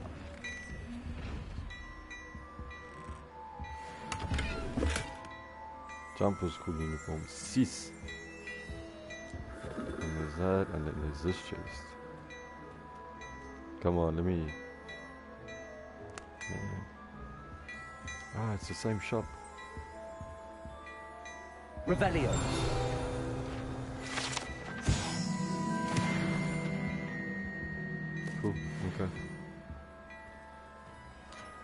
Jumper school uniform. Sis. that, and then there's this chest. Come on, let me... Ah, it's the same shop. Revelio. Cool, okay.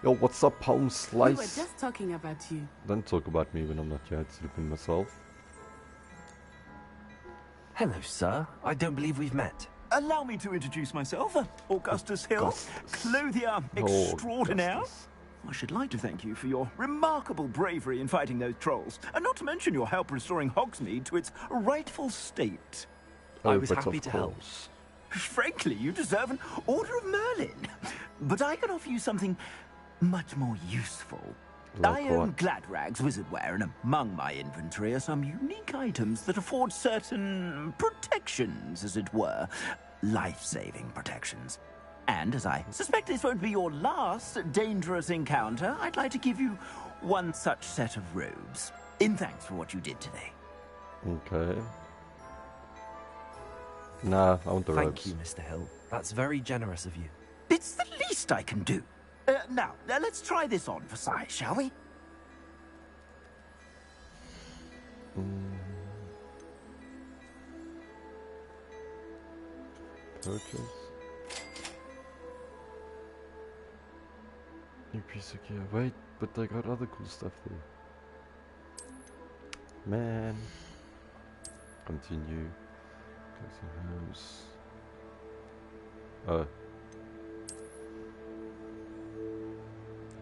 Yo, what's up, home slice? We were just talking about you. Don't talk about me when I'm not here sleeping myself. Hello, sir. I don't believe we've met. Allow me to introduce myself, Augustus Hill, clothier extraordinaire. I should like to thank you for your remarkable bravery in fighting those trolls, and not to mention your help restoring Hogsmeade to its rightful state. I was happy to help. Frankly, you deserve an Order of Merlin. But I can offer you something much more useful. I own Gladrag's wizardware, and among my inventory are some unique items that afford certain protections, as it were. Life-saving protections. And as I suspect this won't be your last dangerous encounter, I'd like to give you one such set of robes, in thanks for what you did today. Okay. Nah, I want the robes. Thank you, Mr. Hill. That's very generous of you. It's the least I can do. Now, let's try this on for size, shall we? Purchase. New piece of gear. Wait, but they got other cool stuff there. Man. Continue. House.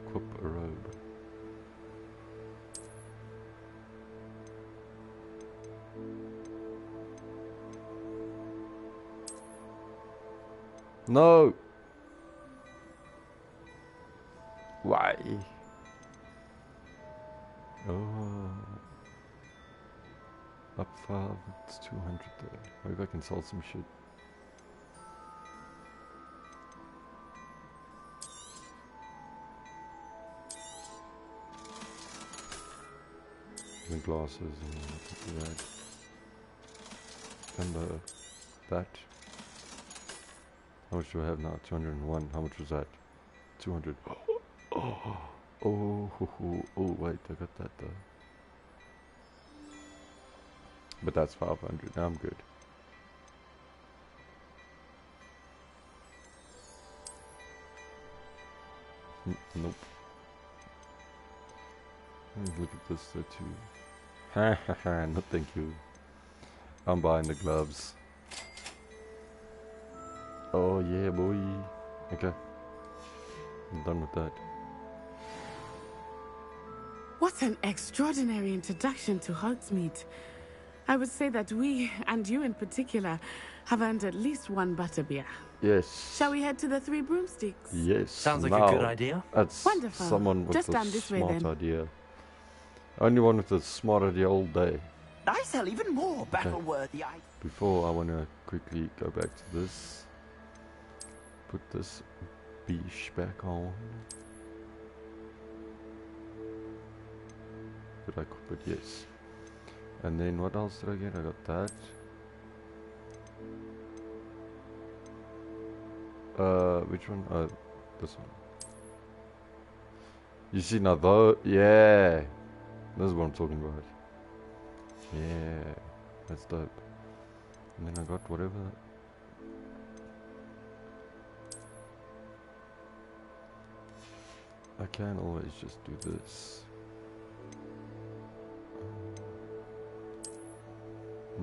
Equip a robe. No! Why? Oh. Up 5, it's 200 there. Maybe I can sell some shit. The glasses and that. And that. How much do I have now? 201. How much was that? 200. Oh, wait, I got that though. But that's 500. Now I'm good. Nope. Look at this though too. Hahaha, no thank you. I'm buying the gloves. Oh yeah, boy. Okay. I'm done with that. What an extraordinary introduction to Hogsmeade. I would say that we, and you in particular, have earned at least one butterbeer. Yes. Shall we head to the Three Broomsticks? Yes. Sounds like a good idea. That's wonderful. Someone with just a down this way, smart then. idea. Only one with a smart idea all day. I sell even more battle-worthy items. Before I want to quickly go back to this. Put this beach back on. Did I equip it? Yes. And then what else did I get? I got that. Which one? This one. You see now though? Yeah. This is what I'm talking about. Yeah. That's dope. And then I got whatever. I can always just do this.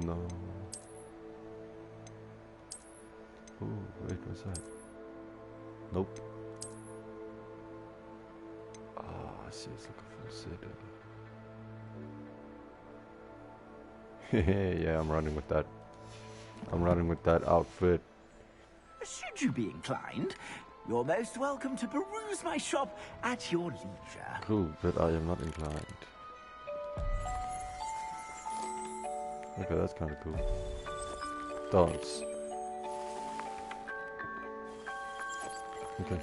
No. Oh, wait, what's that? Nope. Ah, I see, it's like a full set. Yeah, I'm running with that. I'm running with that outfit. Should you be inclined, you're most welcome to peruse my shop at your leisure. Cool, but I am not inclined. Okay, that's kind of cool. Dance. Okay.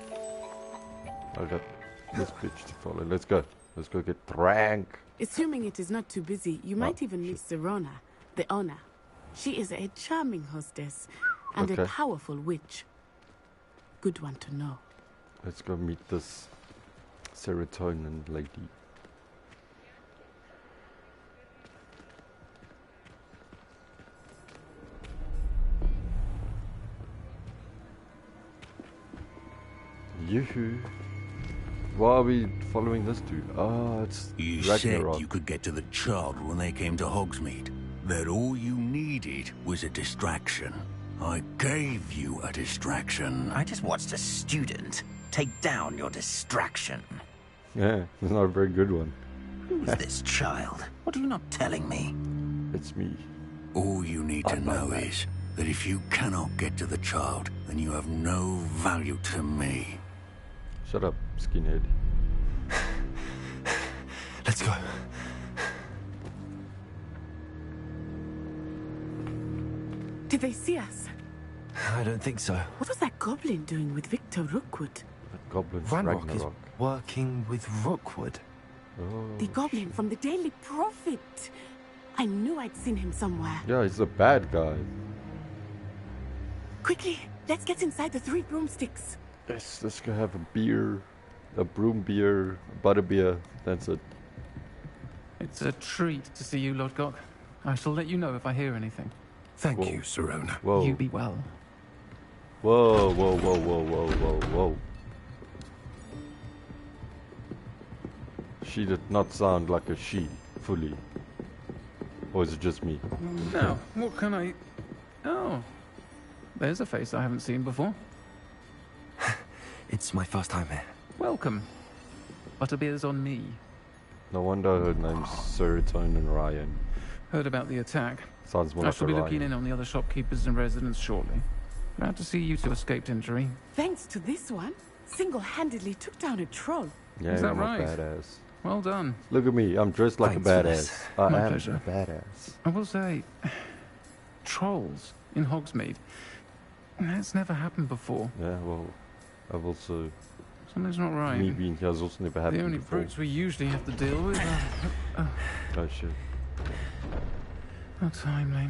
I got this bitch to follow. Let's go. Let's go get drank. Assuming it is not too busy, you might even meet Serona, the owner. She is a charming hostess and a powerful witch. Good one to know. Let's go meet this serotonin lady. Yoo-hoo. Why are we following this dude? Oh, it's You Ragnarok. said you could get to the child when they came to Hogsmeade. That all you needed was a distraction. I gave you a distraction. I just watched a student take down your distraction. Yeah, it's not a very good one. Who's this child? What are you not telling me? It's me. All you need to know is that if you cannot get to the child, then you have no value to me. Shut up, skinhead. Let's go. Did they see us? I don't think so. What was that goblin doing with Victor Rookwood? That goblin's Ragnarok is Ragnarok. working with Rookwood. Oh, The goblin from the Daily Prophet. I knew I'd seen him somewhere. yeah, he's a bad guy. Quickly, let's get inside the 3 broomsticks. Yes, let's go have a beer, a broom beer, a butter beer. That's it. It's a treat to see you, Lodgok. I shall let you know if I hear anything. Thank you, Sirona. Whoa. You be well. Whoa, whoa, whoa, whoa, whoa, whoa, whoa. She did not sound like a she, fully. Or is it just me? Now, what can I... Oh, there's a face I haven't seen before. It's my first time here. Welcome. Butterbeer's on me. No wonder her name's Serotonin Ryan. Heard about the attack. Sounds more I like shall a be looking Ryan. in on the other shopkeepers and residents shortly. Glad to see you two escaped injury. Thanks to this one, single-handedly took down a troll. Yeah, Is that I'm a right? badass. Well done. Look at me, I'm dressed like Thanks a for badass. this. I My am pleasure. a badass. I will say, trolls in Hogsmeade. That's never happened before. Yeah, well, I've also... Something's not right. Me being here has also never happened The only before. brutes we usually have to deal with are... Oh shit. How timely.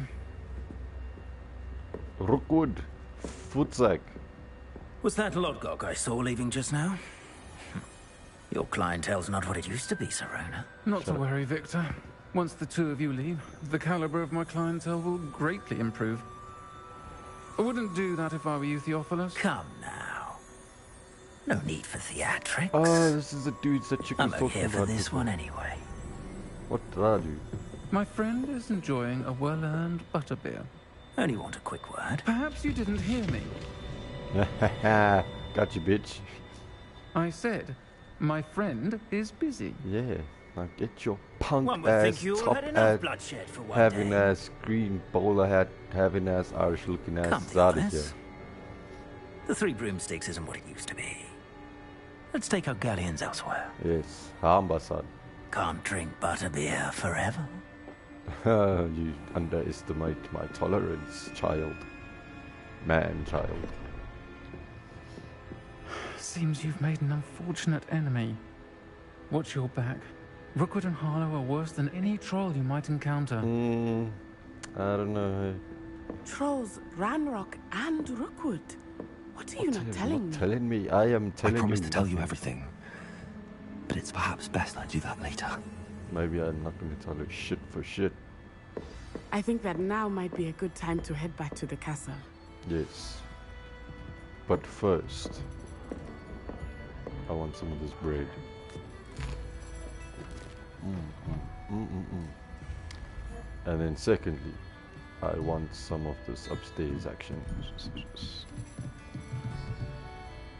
Rookwood, Footsack. Was that Lodgok I saw leaving just now? Your clientele's not what it used to be, Sirona. Not to worry, Victor. Once the two of you leave, the caliber of my clientele will greatly improve. I wouldn't do that if I were you, Theophilus. Come now. No need for theatrics. Oh, this is the dudes that you I'm was talking here for about this before. one anyway. What did I do? My friend is enjoying a well-earned butterbeer. Only want a quick word. Perhaps you didn't hear me. Got you, bitch. I said, my friend is busy. Yeah, now get your punk One would ass, think you top had enough ass, bloodshed for one having day. ass, green bowler hat, having ass, Irish looking ass Come, is out of here. Theophilus. The 3 broomsticks isn't what it used to be. Let's take our galleons elsewhere. Yes, Hambasan. Can't drink butterbeer forever. You underestimate my tolerance, child. Man-child. Seems you've made an unfortunate enemy. Watch your back. Rookwood and Harlow are worse than any troll you might encounter. I don't know. Trolls, Ranrock, and Rookwood. What are you not telling me? Telling me. I am telling you. I promise to tell you everything. But it's perhaps best I do that later. Maybe I'm not going to tell you shit for shit. I think that now might be a good time to head back to the castle. Yes. But first, I want some of this bread. And then secondly, I want some of this upstairs action.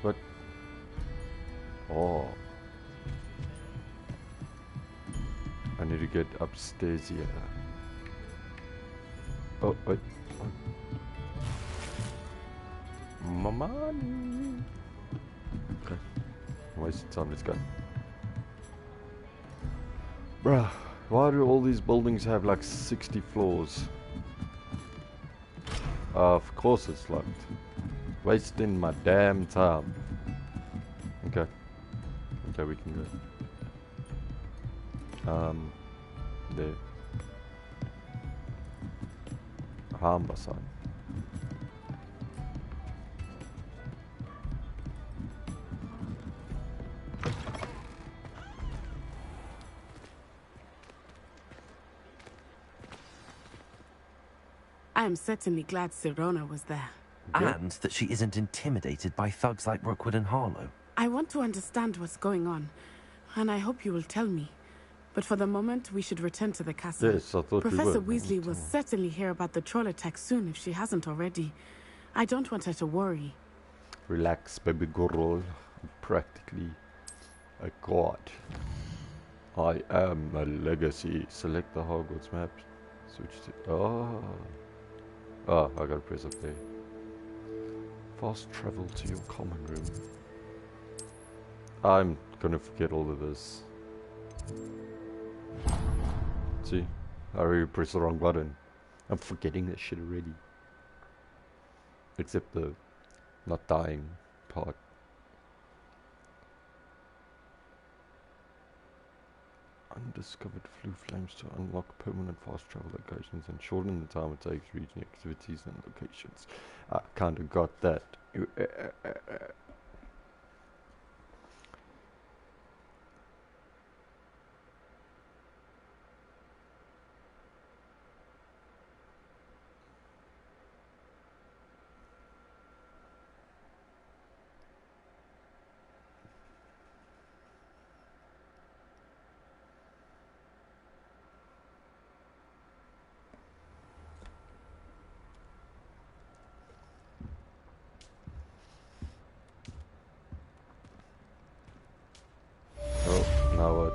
But oh, I need to get upstairs here. Oh, wait. Mama. Okay. Wasted time, let's go. Bruh, why do all these buildings have like 60 floors? Of course it's locked. Wasting my damn time. Okay. Okay, we can go. There. Hamba-san. I am certainly glad Sirona was there. And that she isn't intimidated by thugs like Rookwood and Harlow. I want to understand what's going on, and I hope you will tell me. But for the moment, we should return to the castle. Yes, I thought Professor we Weasley will certainly hear about the troll attack soon if she hasn't already. I don't want her to worry. Relax, baby girl. I'm practically a god. I am a legacy. Select the Hogwarts map. Switch to... Oh, I gotta press up there. Fast travel to your common room. I'm gonna forget all of this. See? I already pressed the wrong button. I'm forgetting that shit already. Except the not dying part. Undiscovered flue flames to unlock permanent fast travel locations and shorten the time it takes reaching activities and locations. I kinda got that. Now what?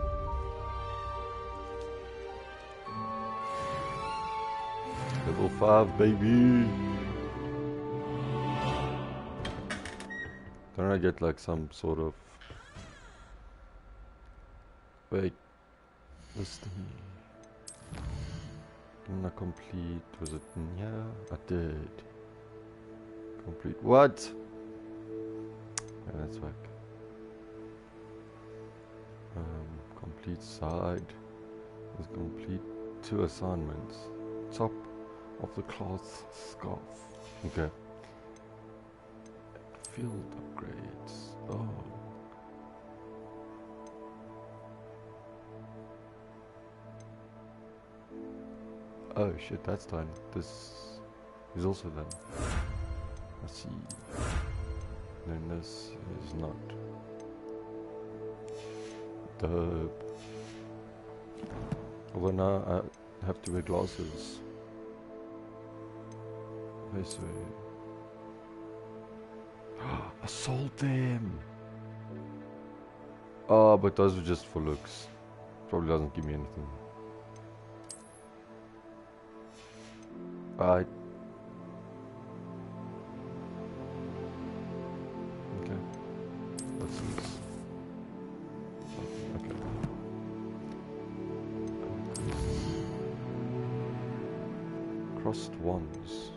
Level 5, baby! Don't I get like some sort of... Wait. This thing... Didn't I complete... Was it in here? I did. Complete... What? Yeah, that's whack. Complete side is complete 2 assignments. Top of the cloth scarf. Okay. Field upgrades. Oh. Oh shit, that's done. This is also done. I see. Then this is not. Dope. Although now I have to wear glasses. I swear. I sold them! Oh, but those were just for looks. Probably doesn't give me anything. Alright. Okay. What's this? Okay. Crossed wands.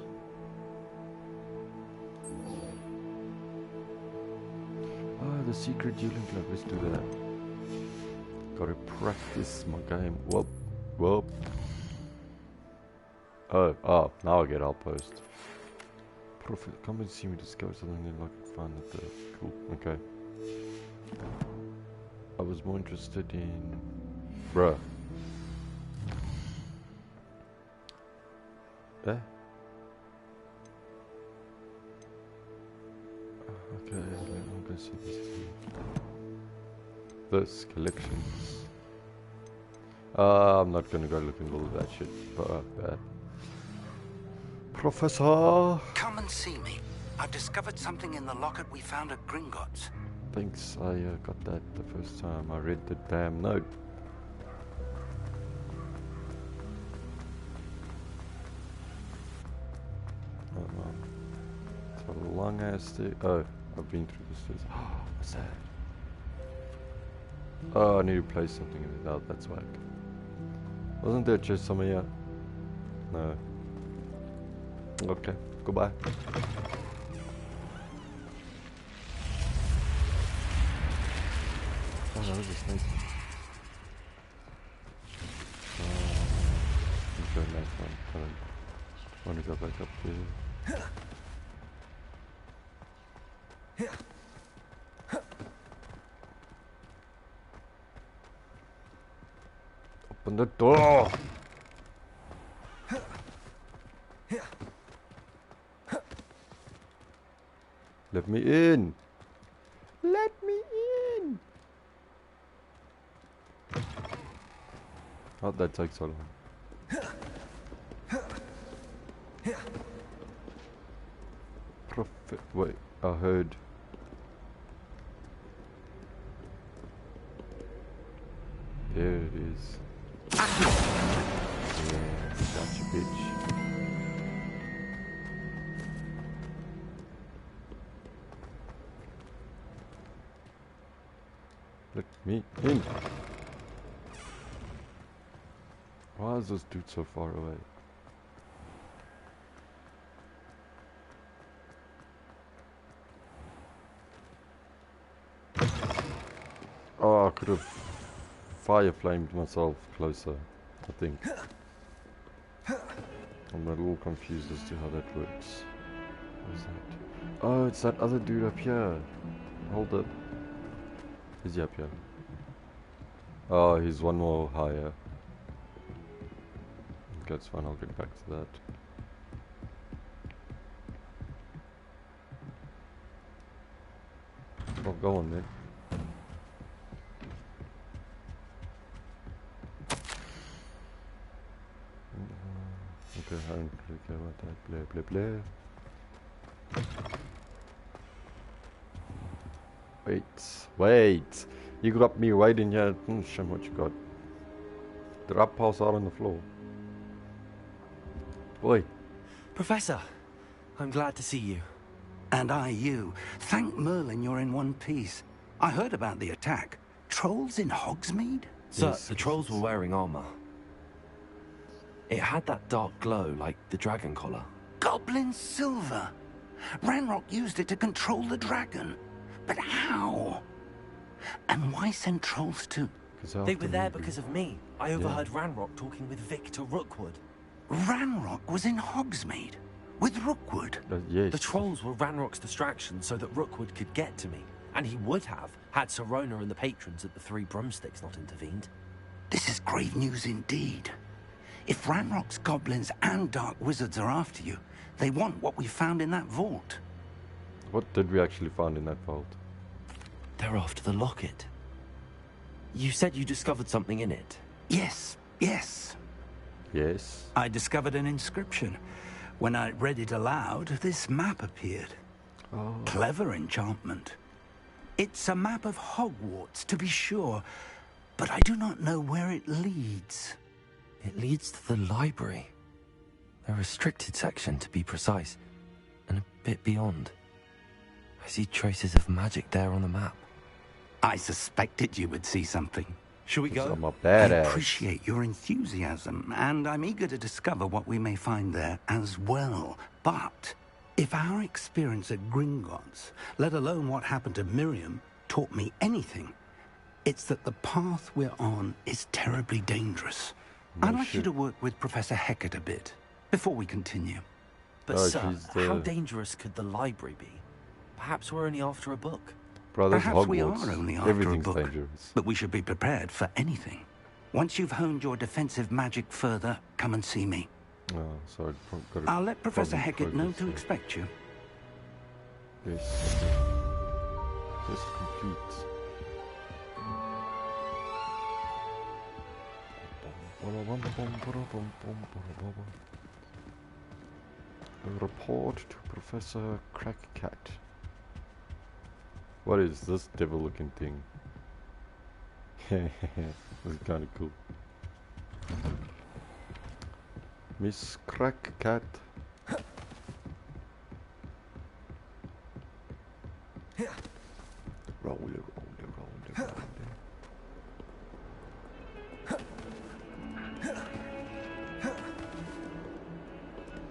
Oh, the secret dueling club. Let's do that. Gotta practice my game. Whoop. Whoop. Oh, now I get outpost. Prophet, come and see me discover something you like fun at the... Cool, okay. I was more interested in... Bruh. Eh? Okay, I'm gonna see this thing. This, collections. I'm not gonna go looking at all of that shit. Bad. Professor! Come and see me. I've discovered something in the locket we found at Gringotts. Thanks, I got that the first time I read the damn note. Oh no. It's a long ass stay. Oh, I've been through this stairs. What's that? Oh, I need to place something in it. Oh, that's whack. Wasn't there just some here? No. Okay, goodbye. Oh, that was a snake. Okay, nice one. I want to go back up there. Open the door! Let me in! Let me in! How'd that take so long? Wait, I heard. There it is. Yeah, gotcha, bitch. Let me in. Why is this dude so far away? Oh, I could have fire flamed myself closer, I think. I'm a little confused as to how that works. What is that? Oh, it's that other dude up here. Hold up. Is he up here? Oh, he's one more higher. Okay, it's fine, I'll get back to that. Well, go on then. Okay, I don't really care about that. Blah, blah, blah. Wait. You got me right in here. Show me what you got. Did I pass out on the floor? Boy. Professor, I'm glad to see you. And I you. Thank Merlin you're in one piece. I heard about the attack. Trolls in Hogsmeade? Sir, the trolls were wearing armor. It had that dark glow, like the dragon collar. Goblin silver. Ranrock used it to control the dragon. But how? And why send trolls to... They were there because of me. I overheard Ranrock talking with Victor Rookwood. Ranrock was in Hogsmeade? With Rookwood? Yes. The trolls were Ranrock's distraction so that Rookwood could get to me. And he would have, had Sirona and the patrons at the Three Broomsticks not intervened. This is grave news indeed. If Ranrock's goblins and dark wizards are after you, they want what we found in that vault. What did we actually find in that vault? They're after the locket. You said you discovered something in it. Yes. Yes? I discovered an inscription. When I read it aloud, this map appeared. Oh. Clever enchantment. It's a map of Hogwarts, to be sure, but I do not know where it leads. It leads to the library. A restricted section, to be precise, and a bit beyond. I see traces of magic there on the map. I suspected you would see something. Shall we go? I'm a badass. I appreciate your enthusiasm, and I'm eager to discover what we may find there as well. But if our experience at Gringotts, let alone what happened to Miriam, taught me anything, it's that the path we're on is terribly dangerous. I'd like you to work with Professor Hecat a bit, before we continue. But sir, how dangerous could the library be? Perhaps we're only after a book. Brothers, Perhaps Hogwarts. we are only after Everything's a book, dangerous. but we should be prepared for anything. Once you've honed your defensive magic further, come and see me. Oh, so I'll let Professor Hecat know to expect you. Yes. Yes, complete. A report to Professor Crackcat. What is this devil-looking thing? This is kind of cool. Miss Crackcat. Roll it.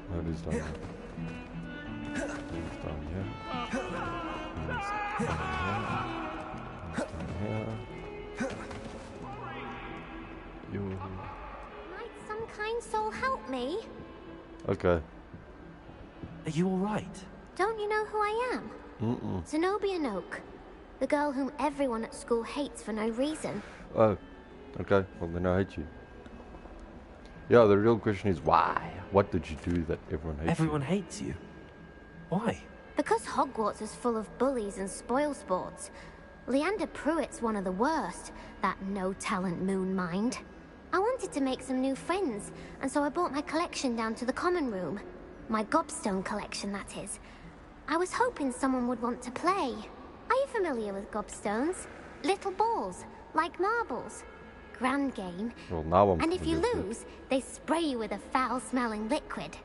That is down here. That is down here. That is down here. You. Might some kind soul help me? Okay, Are you alright? Don't you know who I am? Zenobia Noak. The girl whom everyone at school hates for no reason. Oh, okay. Well, then I hate you. Yeah, the real question is why? What did you do that everyone hates Everyone hates you? Why? Because Hogwarts is full of bullies and spoilsports. Leander Pruitt's one of the worst, that no-talent moon mind. I wanted to make some new friends, and so I brought my collection down to the common room. My gobstone collection, that is. I was hoping someone would want to play. Are you familiar with gobstones? Little balls, like marbles. Grand game. Well, now I'm and if you familiar with lose, they spray you with a foul-smelling liquid.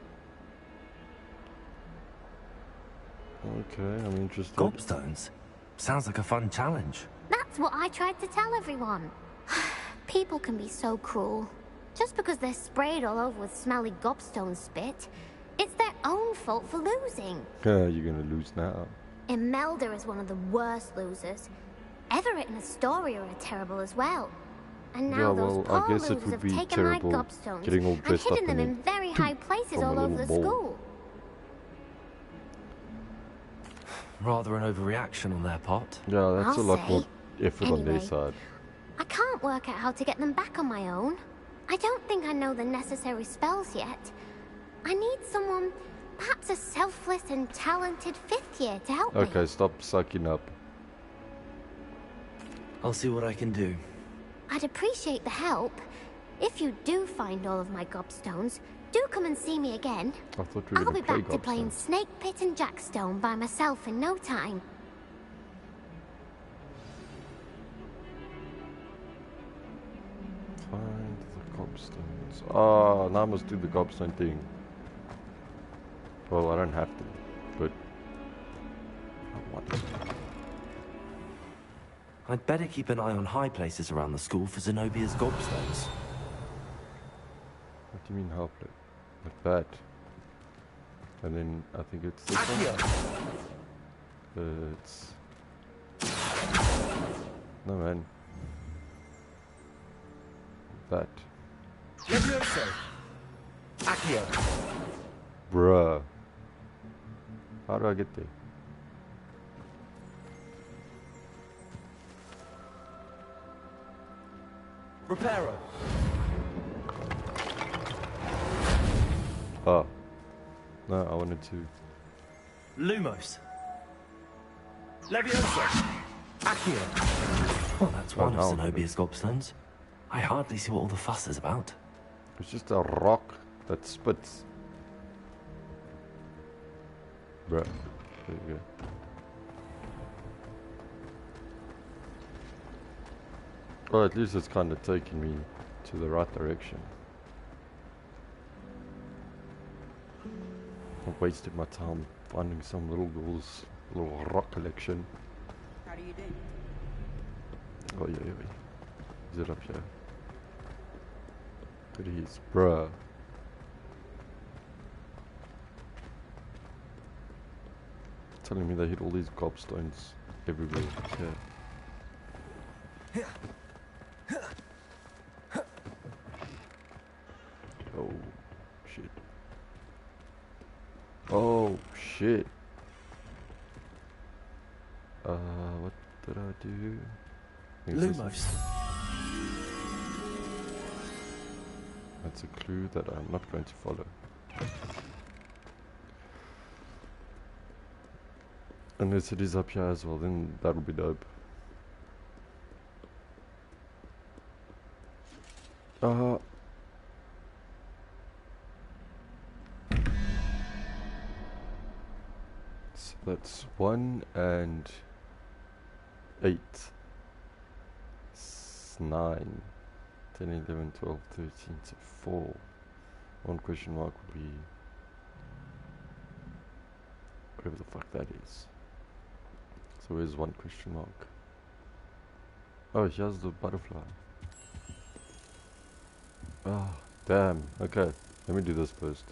Okay, I'm interested. Gobstones? Sounds like a fun challenge. That's what I tried to tell everyone. People can be so cruel. Just because they're sprayed all over with smelly gobstone spit, it's their own fault for losing. You're gonna lose now. Imelda is one of the worst losers. Everett and Astoria are terrible as well. And now those poor losers have taken my gobstones and hidden them in very high places all over the school. Rather an overreaction on their part. Yeah, that's a lot more effort Anyway, on their side. I can't work out how to get them back on my own. I don't think I know the necessary spells yet. I need someone, perhaps a selfless and talented 5th year to help me. Okay, stop sucking up. I'll see what I can do. I'd appreciate the help. If you do find all of my gobstones, do come and see me again. I thought we were I'll be gonna back to playing gobstones. Snake Pit and Jackstone by myself in no time. Find the gobstones. Oh, now I must do the gobstone thing. Well, I don't have to, but I want to. I'd better keep an eye on high places around the school for Zenobia's gobstones. What do you mean help it? Like that. And then I think it's this one. It's... No man. That. Levioso. Accio. Bruh. How do I get there? Reparo. Oh. No, I wanted to. Lumos. Levioso. Accio. Well, that's one of Zenobia's gobstones. I hardly see what all the fuss is about. It's just a rock that spits. Bruh. There you go. Well, at least it's kind of taking me to the right direction. I wasted my time finding some little girl's little rock collection. How do you do? Oh yeah. Is it up here? It is, bruh. Telling me they hit all these gobstones everywhere. Yeah. Oh shit. Oh shit. What did I do? Lumos. That's a clue that I'm not going to follow. Unless it is up here as well, then that'll be dope. So that's 1 and 8. 9. 10, 11, 12, 13, so 4. One question mark would be whatever the fuck that is. So where's one question mark? Oh, here's the butterfly. Oh, damn. Okay, let me do this first.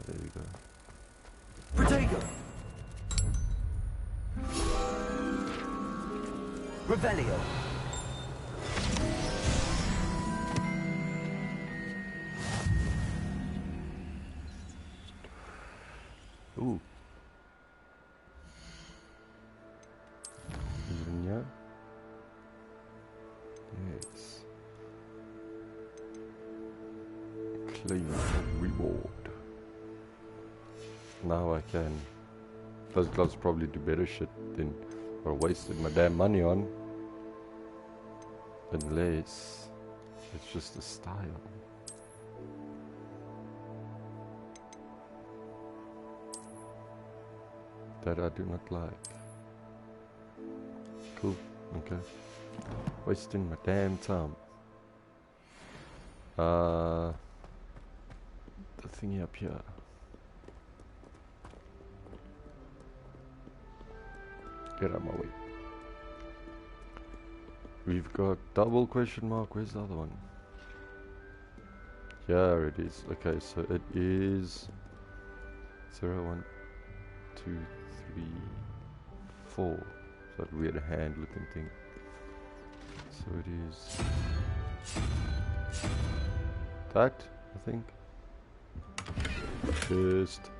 There you go. Protego. Revelio. Ooh. Yeah. Yes. Claim reward. Now I can. Those gloves probably do better shit than I wasted my damn money on. Unless it's just a style. That I do not like. Cool, okay. Wasting my damn time. The thingy up here. Get out of my way. We've got double question mark. Where's the other one? Here it is. Okay, so it is 0, 1, 2, 3, 4. That weird hand looking thing. So it is that, I think. First.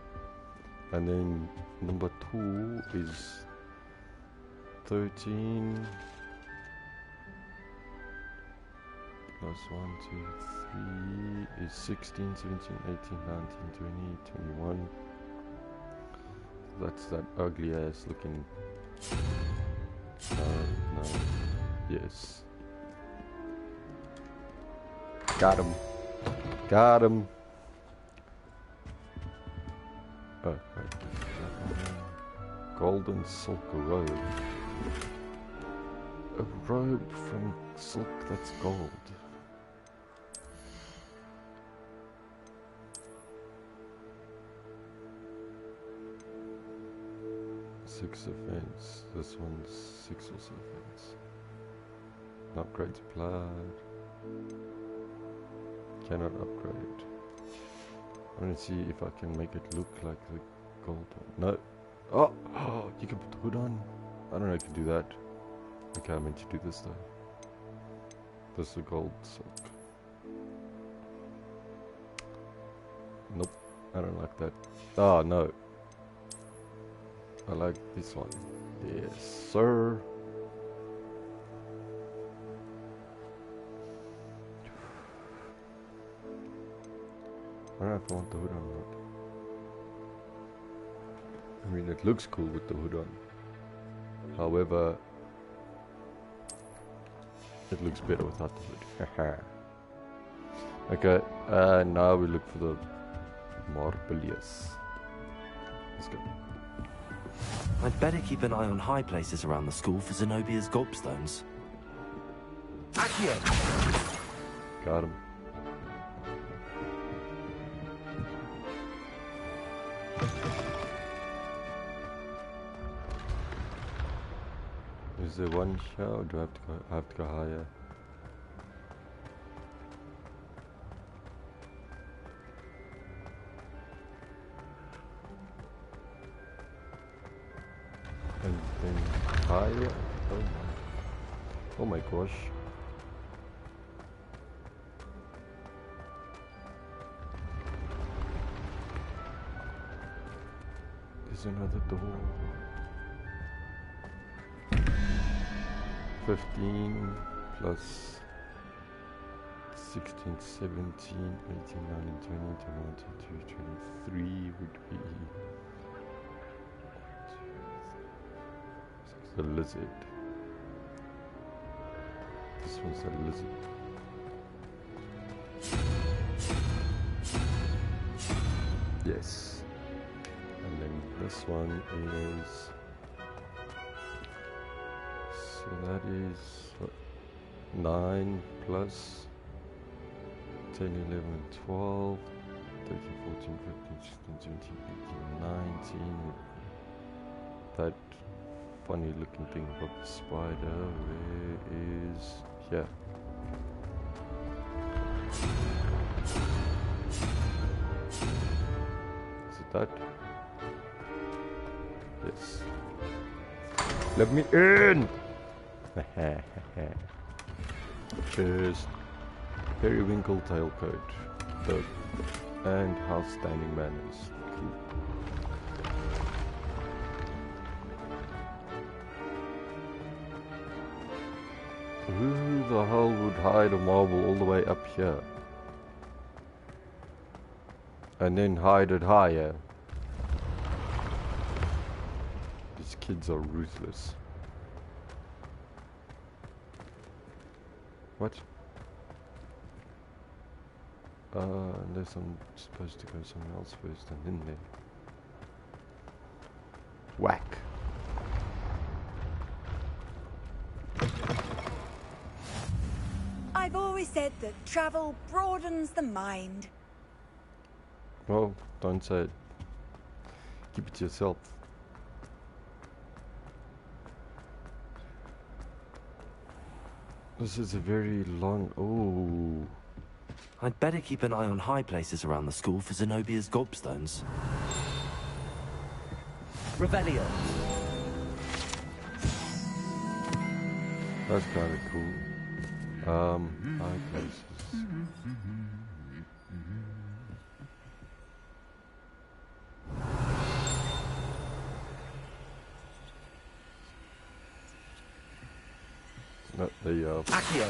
And then number 2 is 13 plus 1, 2, 3 is 16, 17, 18, 19, 20, 21. That's that ugly ass looking. No. Yes. Got him. Got him. Oh, right. Golden silk robe. A robe from silk that's gold. Six offense. This one's 6 also offense. Upgrade applied. Cannot upgrade. I want to see if I can make it look like the gold one. No. Oh, you can put the hood on. I don't know if I can do that. Okay, I meant to do this though. This is the gold silk. Nope, I don't like that. Oh no. I like this one. Yes, sir. I don't know if I want the hood on or not. I mean, it looks cool with the hood on. However, it looks better without the hood. Okay, now we look for the Marbilius. Let's go. I'd better keep an eye on high places around the school for Zenobia's gobstones. Accio! Got him. Is there one shot or do I have to go higher? And then higher? Oh my gosh. There's another door. 15 plus 16, 17, 18, 19, 20, 21, 22, 23 would be the lizard. This one's a lizard. Yes. And then this one is... So that is what, 9 plus 10, 11, 12, 13, 14, 15, 16, 17, 18, 19. That funny looking thing about the spider, where is... here. Is it that? Yes. Let me in! Just periwinkle tailcoat, and outstanding manners. Cool. Who the hell would hide a marble all the way up here? And then hide it higher? These kids are ruthless. What? Unless I'm supposed to go somewhere else first and then there. Whack. I've always said that travel broadens the mind. Well, don't say it. Keep it to yourself. This is a very long... Oh. I'd better keep an eye on high places around the school for Zenobia's gobstones. Revelio. That's kind of cool. High places. No, there you are. Accio.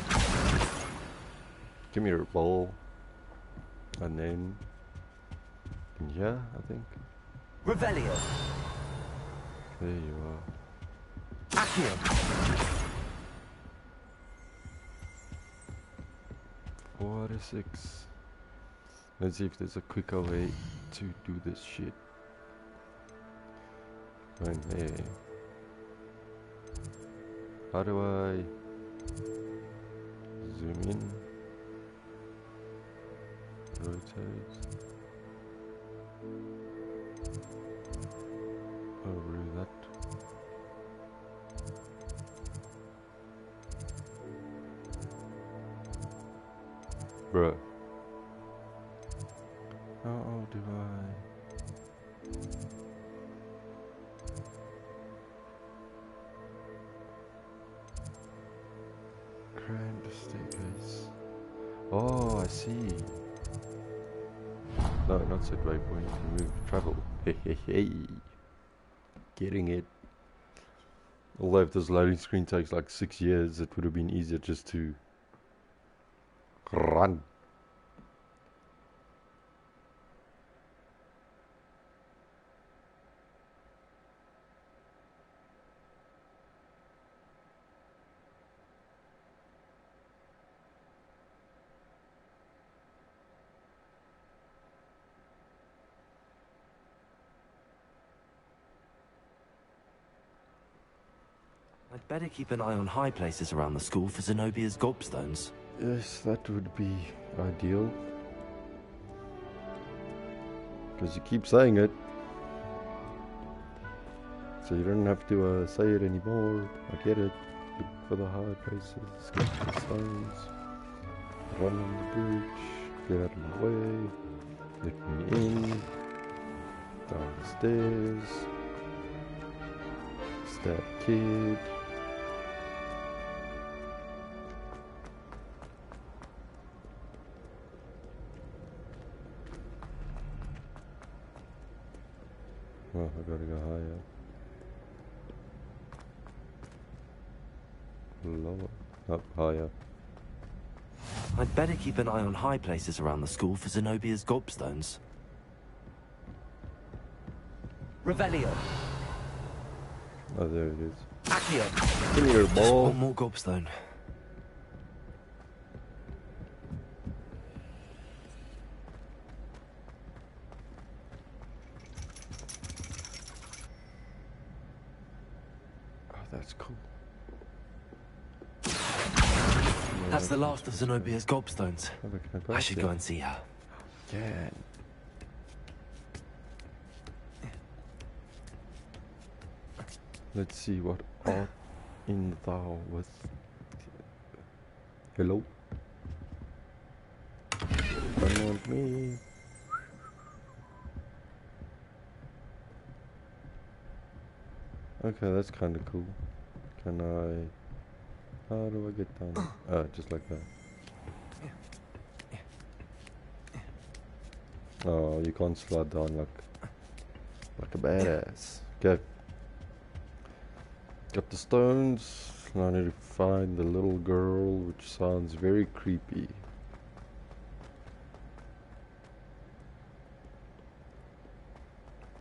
Give me your ball. And then... Yeah, I think. Revelio. There you are. Accio. 4 out of 6. Let's see if there's a quicker way to do this shit. Right there. How do I zoom in? Rotate. Over that. Bruh. How do I... Grand staircase. Oh, I see. No, not set waypoint. Move, travel. Hey, hey, hey. Getting it. Although if this loading screen takes like 6 years, it would have been easier just to run. I'd better keep an eye on high places around the school for Zenobia's gobstones. Yes, that would be ideal. Because you keep saying it. So you don't have to say it anymore. I get it. Look for the high places, get the stones, run on the bridge, get out of my way, let me in, down the stairs, stab kid. Oh, I gotta go higher. Lower. Up higher. I'd better keep an eye on high places around the school for Zenobia's gobstones. Revelio. Oh, there it is. Accio. Give me your Just ball. one more gobstone. That's cool. That's the last of Zenobia's gobstones. I should go and see her. Yeah. Let's see what art in thou with. Hello. Don't want me. Okay, that's kind of cool. Can I... How do I get down? Just like that. Oh, you can't slide down like a badass. Okay. Got the stones. I need to find the little girl, which sounds very creepy.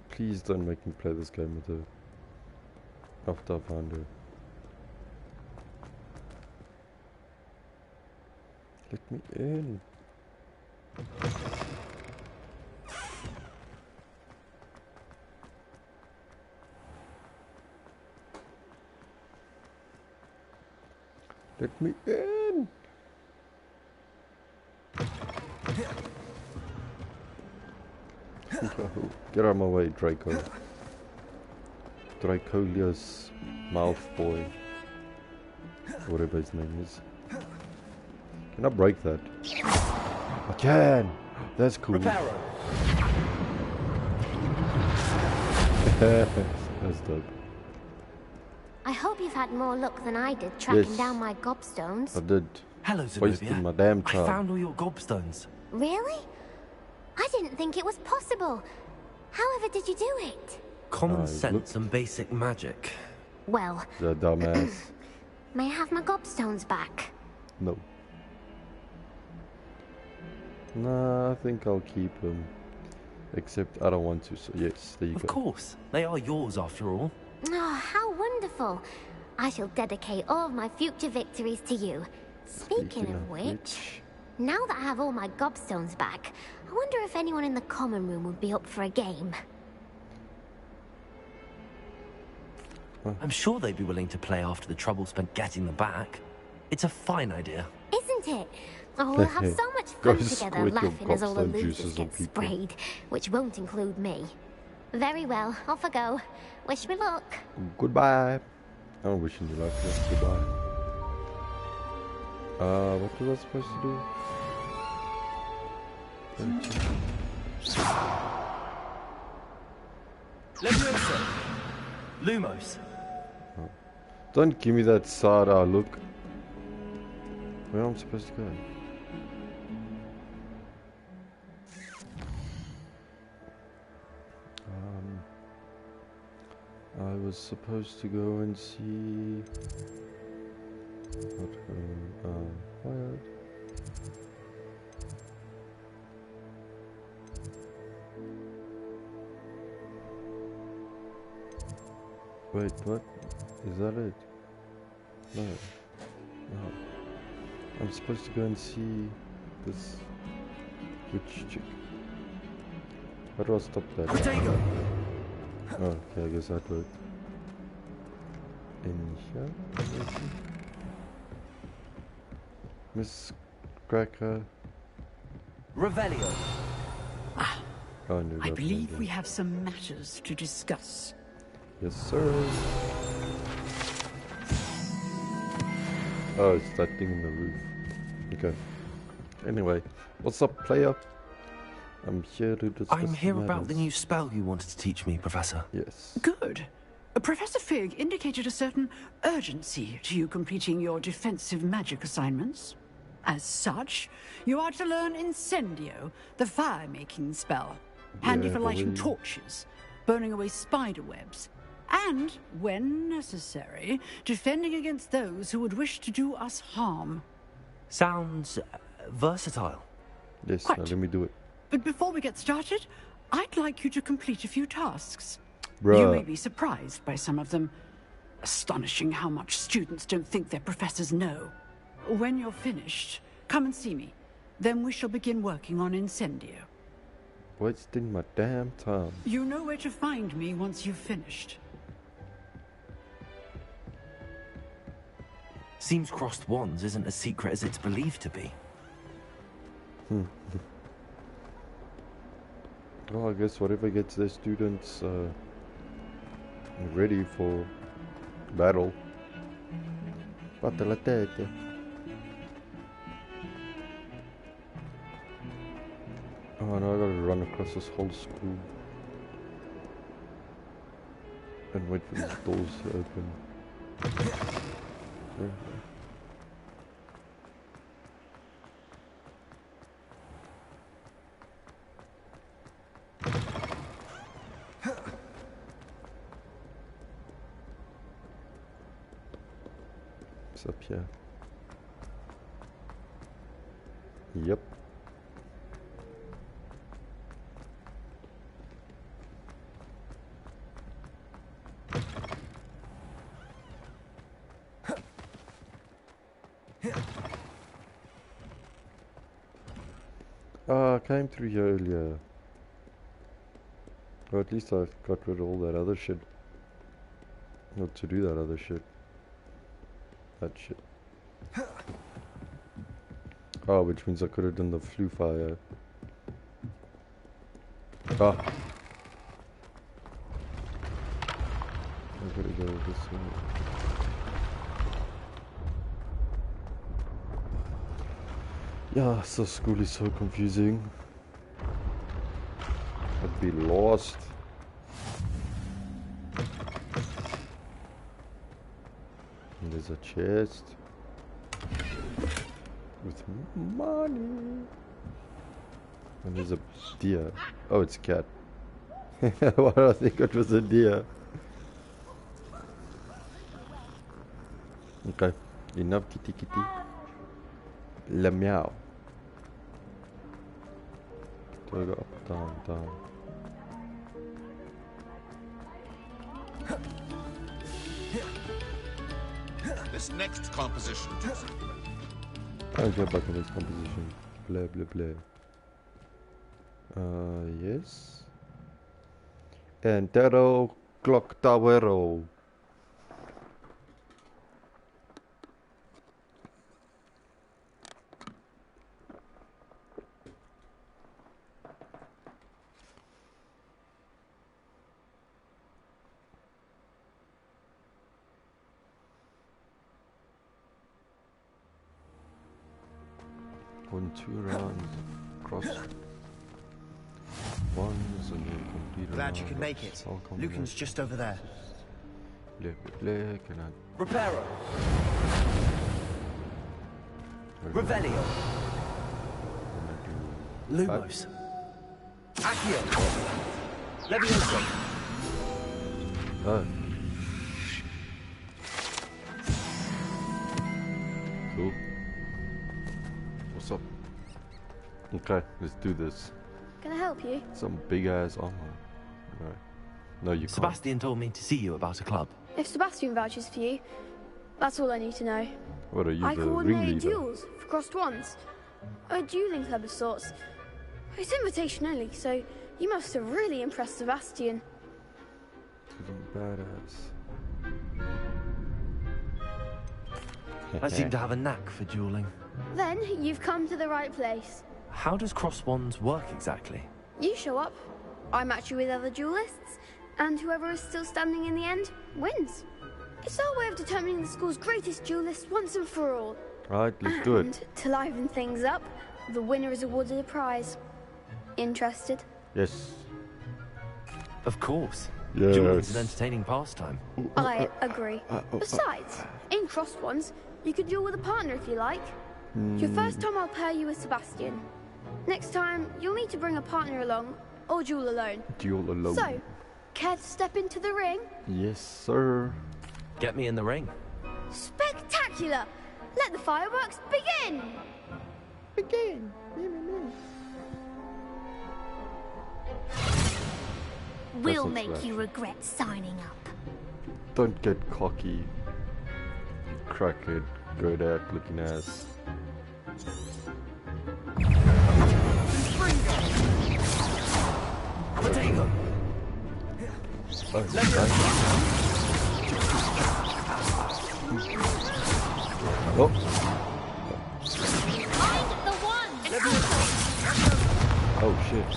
Please don't make me play this game with her after I find her. Let me in. Let me in. Get out of my way, Draco. Dracolia's mouth boy. Whatever his name is. Can I break that? I can! That's cool. That's dope. I hope you've had more luck than I did tracking down my gobstones. I did. Hello, Zenobia. Wasting my damn time. I found all your gobstones. Really? I didn't think it was possible. However did you do it? Common sense and basic magic. Well... The dumbass. May I have my gobstones back? No. Nah, I think I'll keep them. Except I don't want to, so yes, there you go. Of course. They are yours after all. Oh, how wonderful. I shall dedicate all of my future victories to you. Speaking of which, now that I have all my gobstones back, I wonder if anyone in the common room would be up for a game. I'm sure they'd be willing to play after the trouble spent getting them back. It's a fine idea. Isn't it? Oh, we'll have so much fun together laughing as all the losers get sprayed, which won't include me. Very well, off I go. Wish me luck. Goodbye. I'm wishing you luck. Yes, goodbye. What was I supposed to do? Leviosa! Lumos! Oh. Don't give me that sad look. Where am I supposed to go? I was supposed to go and see what what? Wait, what? Is that it? No. No. I'm supposed to go and see this witch chick. How do I stop that? Protego! Oh, okay, I guess that worked. In here? Miss Cracker. Revelio. Oh, no, I believe we have some matters to discuss. Yes, sir. Oh, it's that thing in the roof. Okay. Anyway, what's up, player? I'm here to discuss. I'm here about the new spell you wanted to teach me, Professor. Yes. Good. Professor Fig indicated a certain urgency to you completing your defensive magic assignments. As such, you are to learn Incendio, the fire-making spell. Handy for lighting torches, burning away spider webs, and, when necessary, defending against those who would wish to do us harm. Sounds versatile. Yes, now let me do it. But before we get started, I'd like you to complete a few tasks. Bruh. You may be surprised by some of them. Astonishing how much students don't think their professors know. When you're finished, come and see me. Then we shall begin working on Incendio. Wasting my damn time. You know where to find me once you've finished. Seems crossed wands isn't as secret as it's believed to be. Well, I guess whatever gets their students ready for battle. Battle at that. Oh no, I gotta run across this whole school and wait for these doors to open. There. It's up here. Yep. I came through here earlier. Or at least I've got rid of all that other shit. Not to do that other shit. That shit. Oh, which means I could have done the flue fire. Ah. I gotta go this way. Yeah, so school is so confusing. I'd be lost. And there's a chest with money. And there's a deer. Oh, it's a cat. Why do I think it was a deer? Okay, enough kitty kitty. Le meow. Do I go up, down, down? This next composition. I'll get back in this composition. Blah blah blah. Yes. Entero clock towero. Won 2 rounds, cross ones, and then complete. Glad you could make it. Lucan's just over there. Can I? Reparo. Revelio. Lumos. Accio. Levioso. Oh. Cool. What's up? Okay, let's do this. Can I help you? Some big ass armor. Right. No, you Sebastian told me to see you about a club. If Sebastian vouches for you, that's all I need to know. What are you, I the coordinate ringleader? duels for crossed ones. A dueling club of sorts. It's invitation only, so you must have really impressed Sebastian. Badass. I seem to have a knack for dueling. Then you've come to the right place. How does cross wands work exactly? You show up, I match you with other duelists, and whoever is still standing in the end wins. It's our way of determining the school's greatest duelist once and for all. Right, let's do it. And to liven things up, the winner is awarded a prize. Interested? Yes. Of course. Yes. Dueling's an entertaining pastime. I agree. Besides, in crossed ones, you could duel with a partner if you like. Your first time I'll pair you with Sebastian. Next time, you'll need to bring a partner along, or duel alone. Duel alone. So, care to step into the ring? Yes, sir. Get me in the ring. Spectacular! Let the fireworks begin! Begin! We'll make you regret signing up. Don't get cocky. Crackhead, good at looking ass. Potato. Oh. Oh shit.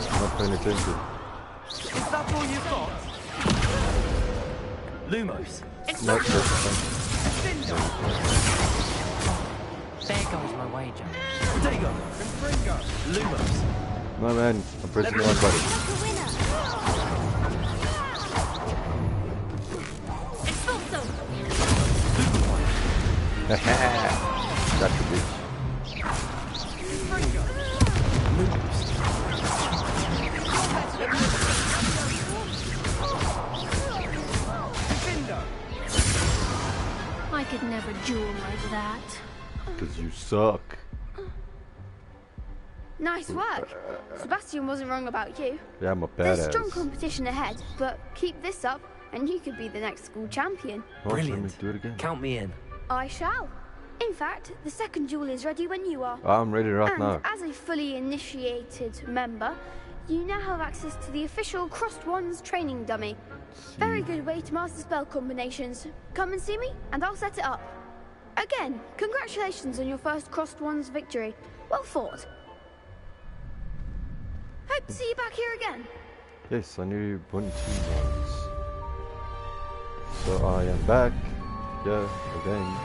I'm not paying attention. Is that all you've got? Lumos. No, There goes my wager. Potato. Lumos. no man, I'm pressing the wrong button. Haha. That's a bitch. I could never duel like that. Because you suck. Nice work. Sebastian wasn't wrong about you. Yeah, I'm a badass. There's strong competition ahead, but keep this up and you could be the next school champion. Brilliant. Let me do it again. Count me in. I shall. In fact, the second duel is ready when you are. I'm ready right now. And as a fully initiated member, you now have access to the official Crossed Wands training dummy. Very good way to master spell combinations. Come and see me, and I'll set it up. Again, congratulations on your first Crossed Wands victory. Well fought. Hope to see you back here again. Yes, I knew you won 2 rounds. So I am back. Yeah, again.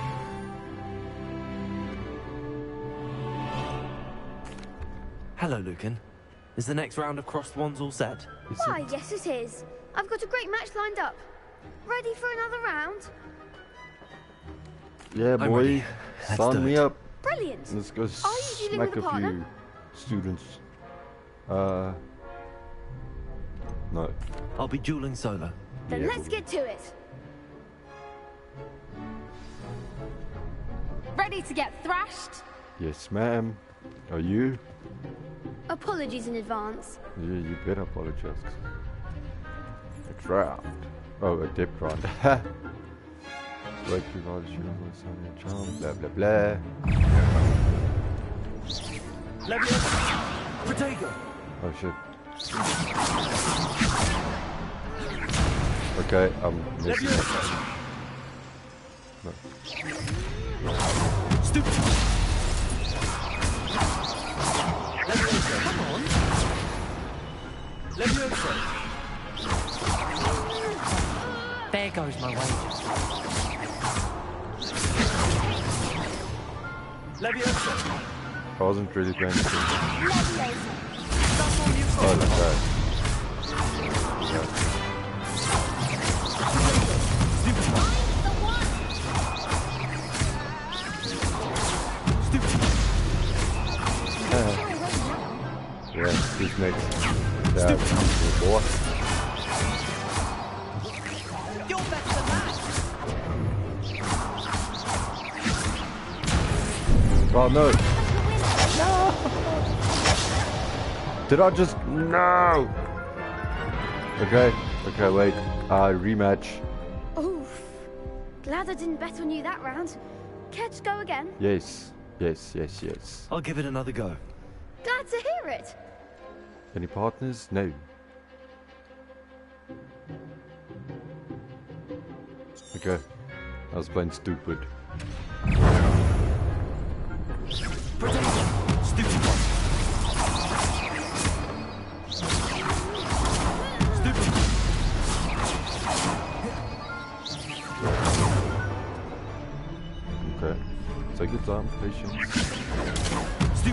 Hello, Lucan. Is the next round of Crossed Wands all set? Why, yes it is. I've got a great match lined up. Ready for another round? Yeah, boy. Sign me up. Brilliant. Let's go dealing smack with a a partner? few students. No. I'll be dueling solo. Then Yeah, let's get to it. Ready to get thrashed? Yes, ma'am. Are you? Apologies in advance. Yeah, you better apologize. Next round. Oh, a dip round. Wait, you guys, you know what's on your charm. Blah, blah, blah. Potato. Oh, shit. Okay, I'm missing. No. Stupid. Come on. There goes my wages. I wasn't really paying attention. Oh, like that. Yeah. Yeah, who's next? Yeah, boy. You're better than that. Oh no! No! Did I just no? Okay, wait. Rematch. Oof. Glad I didn't bet on you that round. Care to go again? Yes. I'll give it another go. Glad to hear it. Any partners? No. Okay. I was playing stupid. Okay. Take your time, patience. See,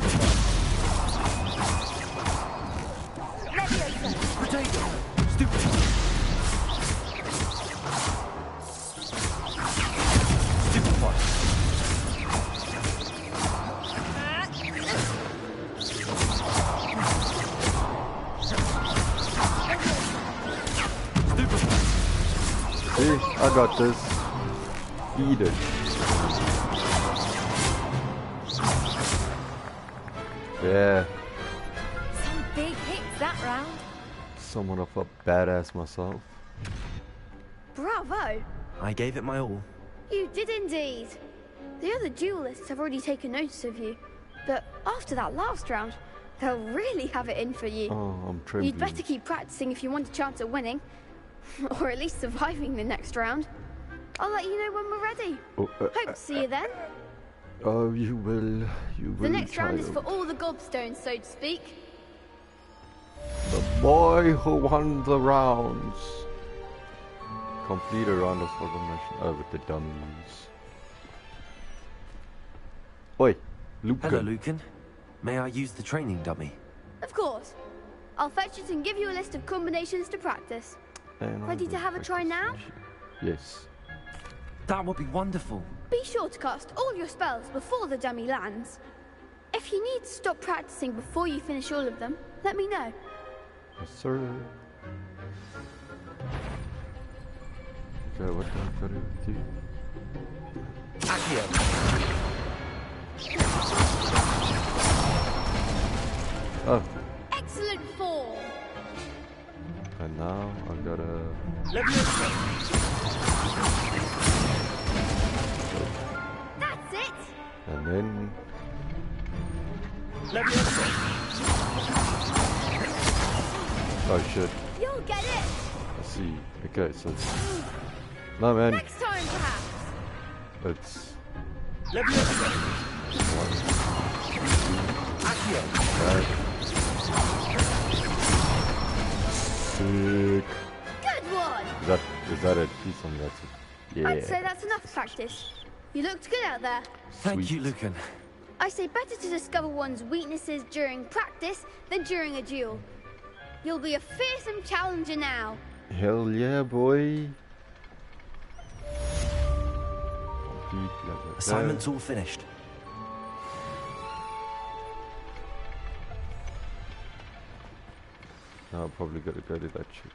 I got this. Eat it. Yeah. Some big hits that round. Somewhat of a badass myself. Bravo. I gave it my all. You did indeed. The other duelists have already taken notice of you. But after that last round, they'll really have it in for you. Oh, I'm trembling. You'd better keep practicing if you want a chance at winning. Or at least surviving the next round. I'll let you know when we're ready. Hope to see you then. Oh, you will. The next round is for all the gobstones, so to speak. The boy who won the rounds. Complete a round of formation with the dummies. Oi, Lucan. Hello, Lucan. May I use the training dummy? Of course. I'll fetch it and give you a list of combinations to practice. Ready to have a try now? Yes. That would be wonderful. Be sure to cast all your spells before the dummy lands. If you need to stop practicing before you finish all of them, let me know. Yes, sir. Okay, what can I do with you? Accio. Oh. Excellent form. And now I gotta. That's it. And then. Oh shit. You'll get it. I see. Okay, so it's. No, man. Next time, perhaps. It's. Sick. Good one. Is that it? Peace on that. Yeah. I'd say that's enough practice. You looked good out there. Thank you, Lucan. I say better to discover one's weaknesses during practice than during a duel. You'll be a fearsome challenger now. Hell yeah, boy. Assignment's all finished. Now I'll probably gotta go to that shit.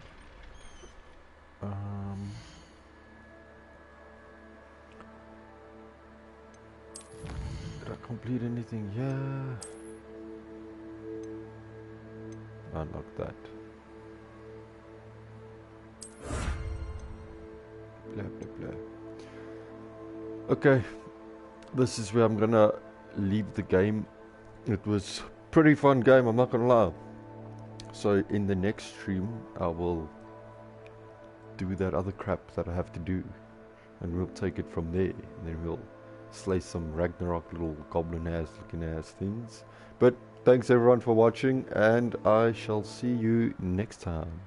Did I complete anything? Yeah. Unlock that. Blah blah blah. Okay, this is where I'm gonna leave the game. It was a pretty fun game, I'm not gonna lie. So in the next stream I will do that other crap that I have to do, and we'll take it from there, and then we'll slay some Ragnarok little goblin ass looking ass things. But thanks everyone for watching, and I shall see you next time.